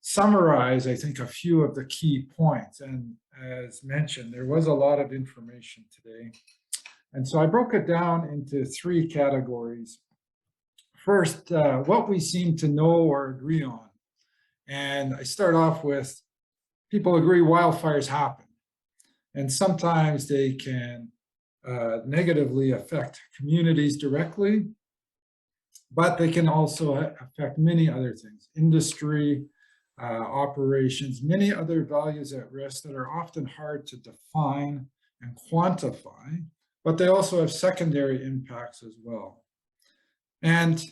summarize, I think, a few of the key points. And as mentioned, there was a lot of information today. And so I broke it down into three categories. First, what we seem to know or agree on. And I start off with, people agree wildfires happen. And sometimes they can negatively affect communities directly, but they can also affect many other things, industry, operations, many other values at risk that are often hard to define and quantify, but they also have secondary impacts as well. And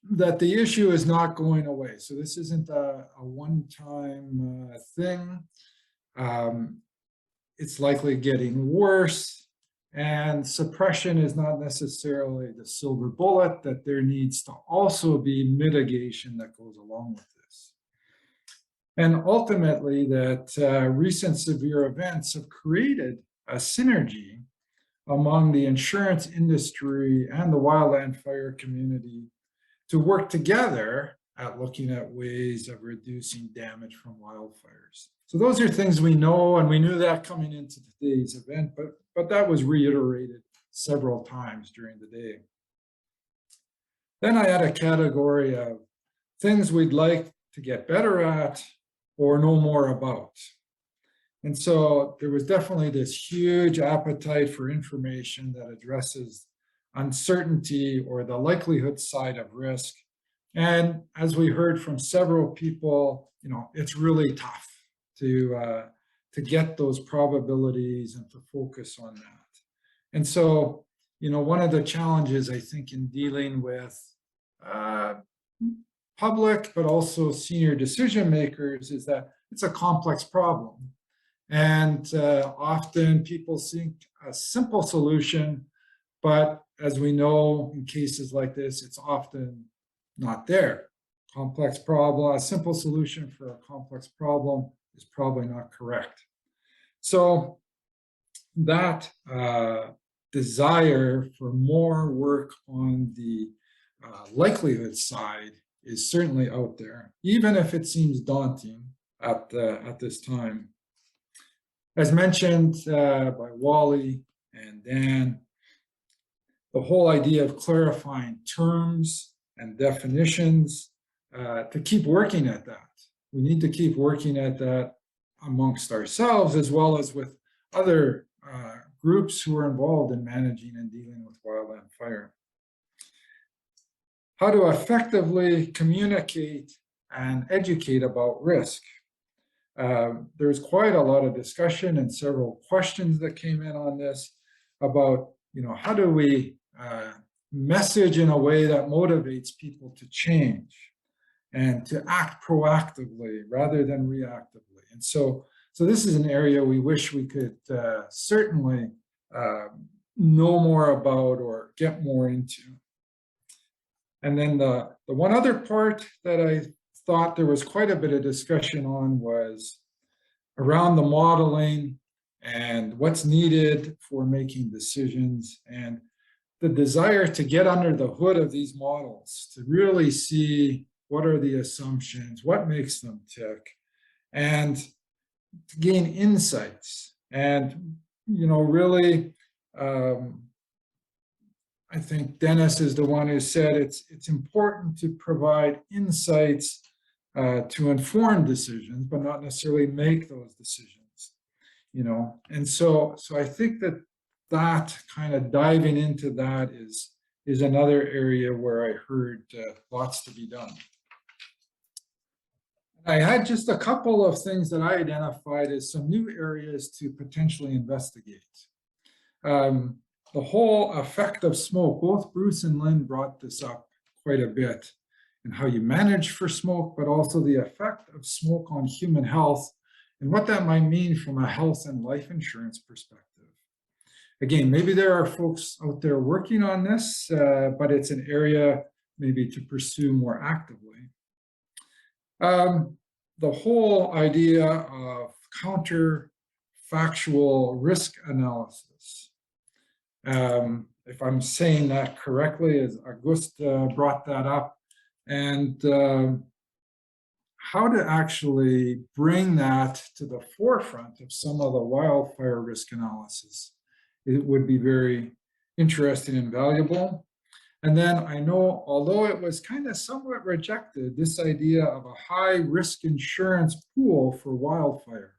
that the issue is not going away. So this isn't a one-time thing. It's likely getting worse. And suppression is not necessarily the silver bullet, that there needs to also be mitigation that goes along with this. And ultimately, that recent severe events have created a synergy among the insurance industry and the wildland fire community to work together at looking at ways of reducing damage from wildfires. So those are things we know, and we knew that coming into today's event, but that was reiterated several times during the day. Then I had a category of things we'd like to get better at or know more about. And so there was definitely this huge appetite for information that addresses uncertainty or the likelihood side of risk. And as we heard from several people, you know, it's really tough to get those probabilities and to focus on that. And so, you know, one of the challenges I think in dealing with public, but also senior decision makers is that it's a complex problem. And often people seek a simple solution, but as we know in cases like this, it's often not there. Complex problem, a simple solution for a complex problem is probably not correct. So that desire for more work on the likelihood side is certainly out there, even if it seems daunting at this time. As mentioned by Wally and Dan, the whole idea of clarifying terms and definitions, to keep working at that. We need to keep working at that amongst ourselves as well as with other groups who are involved in managing and dealing with wildland fire. How to effectively communicate and educate about risk. There's quite a lot of discussion and several questions that came in on this about, you know, how do we message in a way that motivates people to change and to act proactively rather than reactively. And so this is an area we wish we could certainly know more about or get more into. And then the one other part that I thought there was quite a bit of discussion on was around the modeling and what's needed for making decisions and the desire to get under the hood of these models, to really see what are the assumptions, what makes them tick, and to gain insights. And, you know, really, I think Dennis is the one who said it's important to provide insights to inform decisions, but not necessarily make those decisions, you know. And so I think that kind of diving into that is another area where I heard lots to be done. I had just a couple of things that I identified as some new areas to potentially investigate. The whole effect of smoke, both Bruce and Lynn brought this up quite a bit, and how you manage for smoke, but also the effect of smoke on human health and what that might mean from a health and life insurance perspective. Again, maybe there are folks out there working on this, but it's an area maybe to pursue more actively. The whole idea of counterfactual risk analysis. If I'm saying that correctly, as Auguste brought that up, and how to actually bring that to the forefront of some of the wildfire risk analysis. It would be very interesting and valuable. And then I know, although it was kind of somewhat rejected, this idea of a high risk insurance pool for wildfire.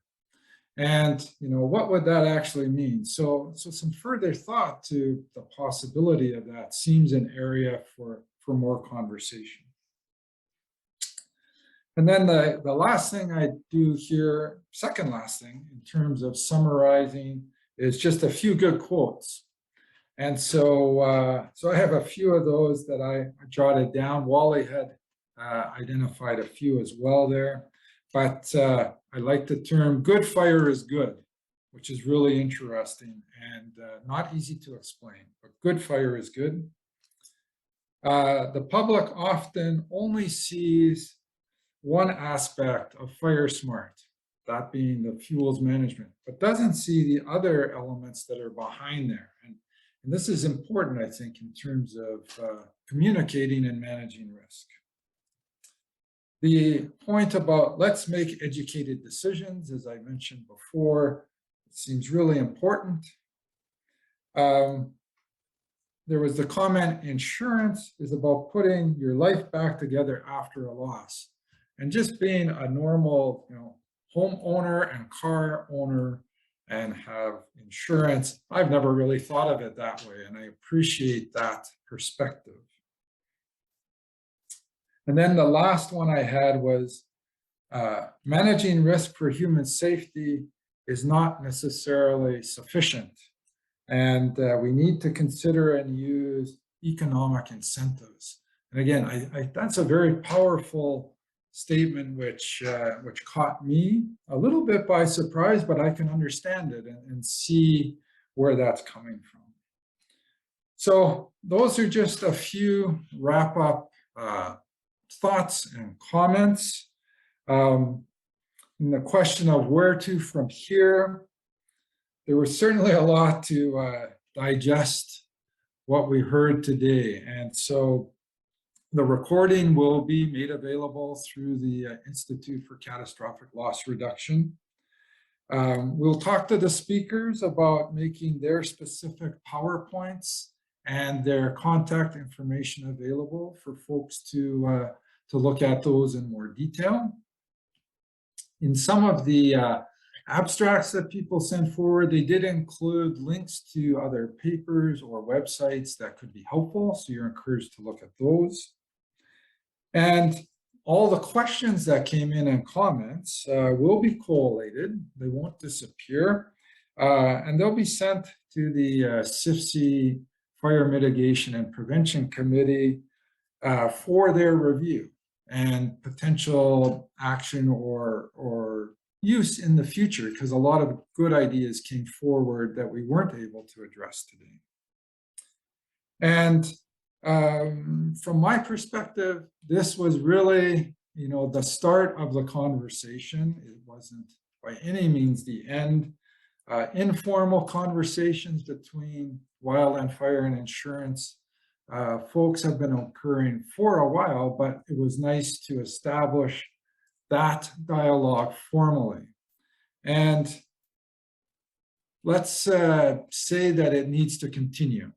And, you know, what would that actually mean? So some further thought to the possibility of that seems an area for more conversation. And then the last thing I do here, second last thing, in terms of summarizing, is just a few good quotes. And so I have a few of those that I jotted down. Wally had identified a few as well there. But I like the term good fire is good, which is really interesting and not easy to explain, but good fire is good. The public often only sees one aspect of fire smart, that being the fuels management, but doesn't see the other elements that are behind there. And this is important, I think, in terms of communicating and managing risk. The point about let's make educated decisions, as I mentioned before, it seems really important. There was the comment, insurance is about putting your life back together after a loss. And just being a normal, homeowner and car owner and have insurance. I've never really thought of it that way, and I appreciate that perspective. And then the last one I had was managing risk for human safety is not necessarily sufficient. And we need to consider and use economic incentives. And again, that's a very powerful statement which caught me a little bit by surprise, but I can understand it and see where that's coming from. So those are just a few wrap-up thoughts and comments. And the question of where to from here, there was certainly a lot to digest what we heard today. And so the recording will be made available through the Institute for Catastrophic Loss Reduction. We'll talk to the speakers about making their specific PowerPoints and their contact information available for folks to look at those in more detail. In some of the abstracts that people sent forward, they did include links to other papers or websites that could be helpful, so you're encouraged to look at those. And all the questions that came in and comments will be collated. They won't disappear. And they'll be sent to the CIFC Fire Mitigation and Prevention Committee for their review and potential action or use in the future, because a lot of good ideas came forward that we weren't able to address today. And from my perspective, this was really, the start of the conversation. It wasn't by any means the end. Informal conversations between wildland fire and insurance folks have been occurring for a while, but it was nice to establish that dialogue formally. And let's say that it needs to continue.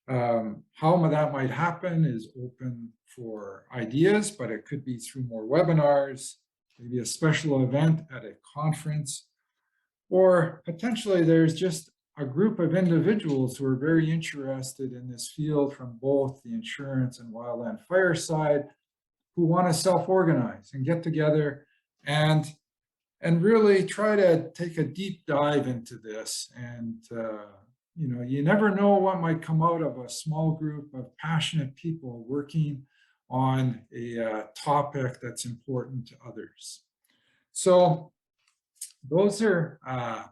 How that might happen is open for ideas, but it could be through more webinars, maybe a special event at a conference, or potentially there's just a group of individuals who are very interested in this field from both the insurance and wildland fire side who want to self-organize and get together and really try to take a deep dive into this. And you never know what might come out of a small group of passionate people working on a topic that's important to others. So those are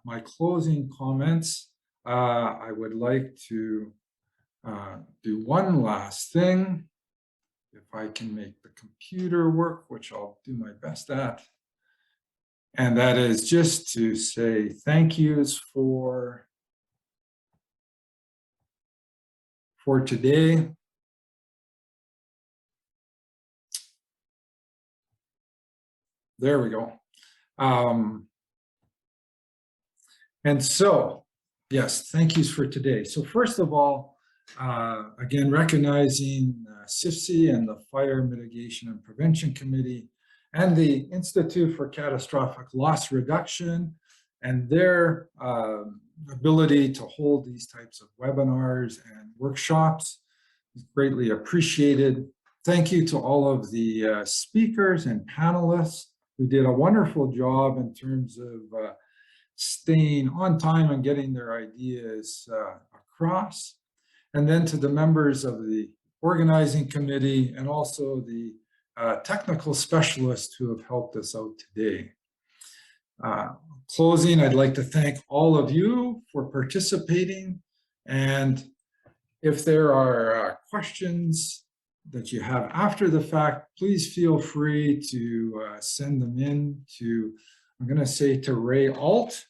my closing comments. I would like to do one last thing. If I can make the computer work, which I'll do my best at. And that is just to say thank yous for today. There we go. And so, yes, thank yous for today. So first of all, again, recognizing CIFC and the Fire Mitigation and Prevention Committee and the Institute for Catastrophic Loss Reduction and their ability to hold these types of webinars and workshops is greatly appreciated. Thank you to all of the speakers and panelists who did a wonderful job in terms of staying on time and getting their ideas across. And then to the members of the organizing committee and also the technical specialists who have helped us out today. Closing, I'd like to thank all of you for participating. And if there are questions that you have after the fact, please feel free to send them in to, I'm going to say to Ray Alt,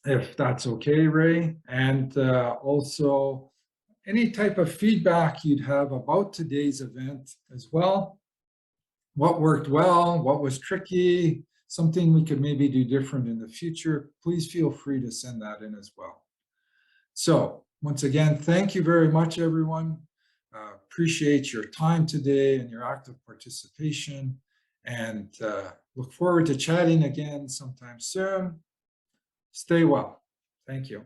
if that's okay, Ray. And also any type of feedback you'd have about today's event as well. What worked well, what was tricky, something we could maybe do different in the future, please feel free to send that in as well. So once again, thank you very much, everyone. Appreciate your time today and your active participation. and look forward to chatting again sometime soon. Stay well. Thank you.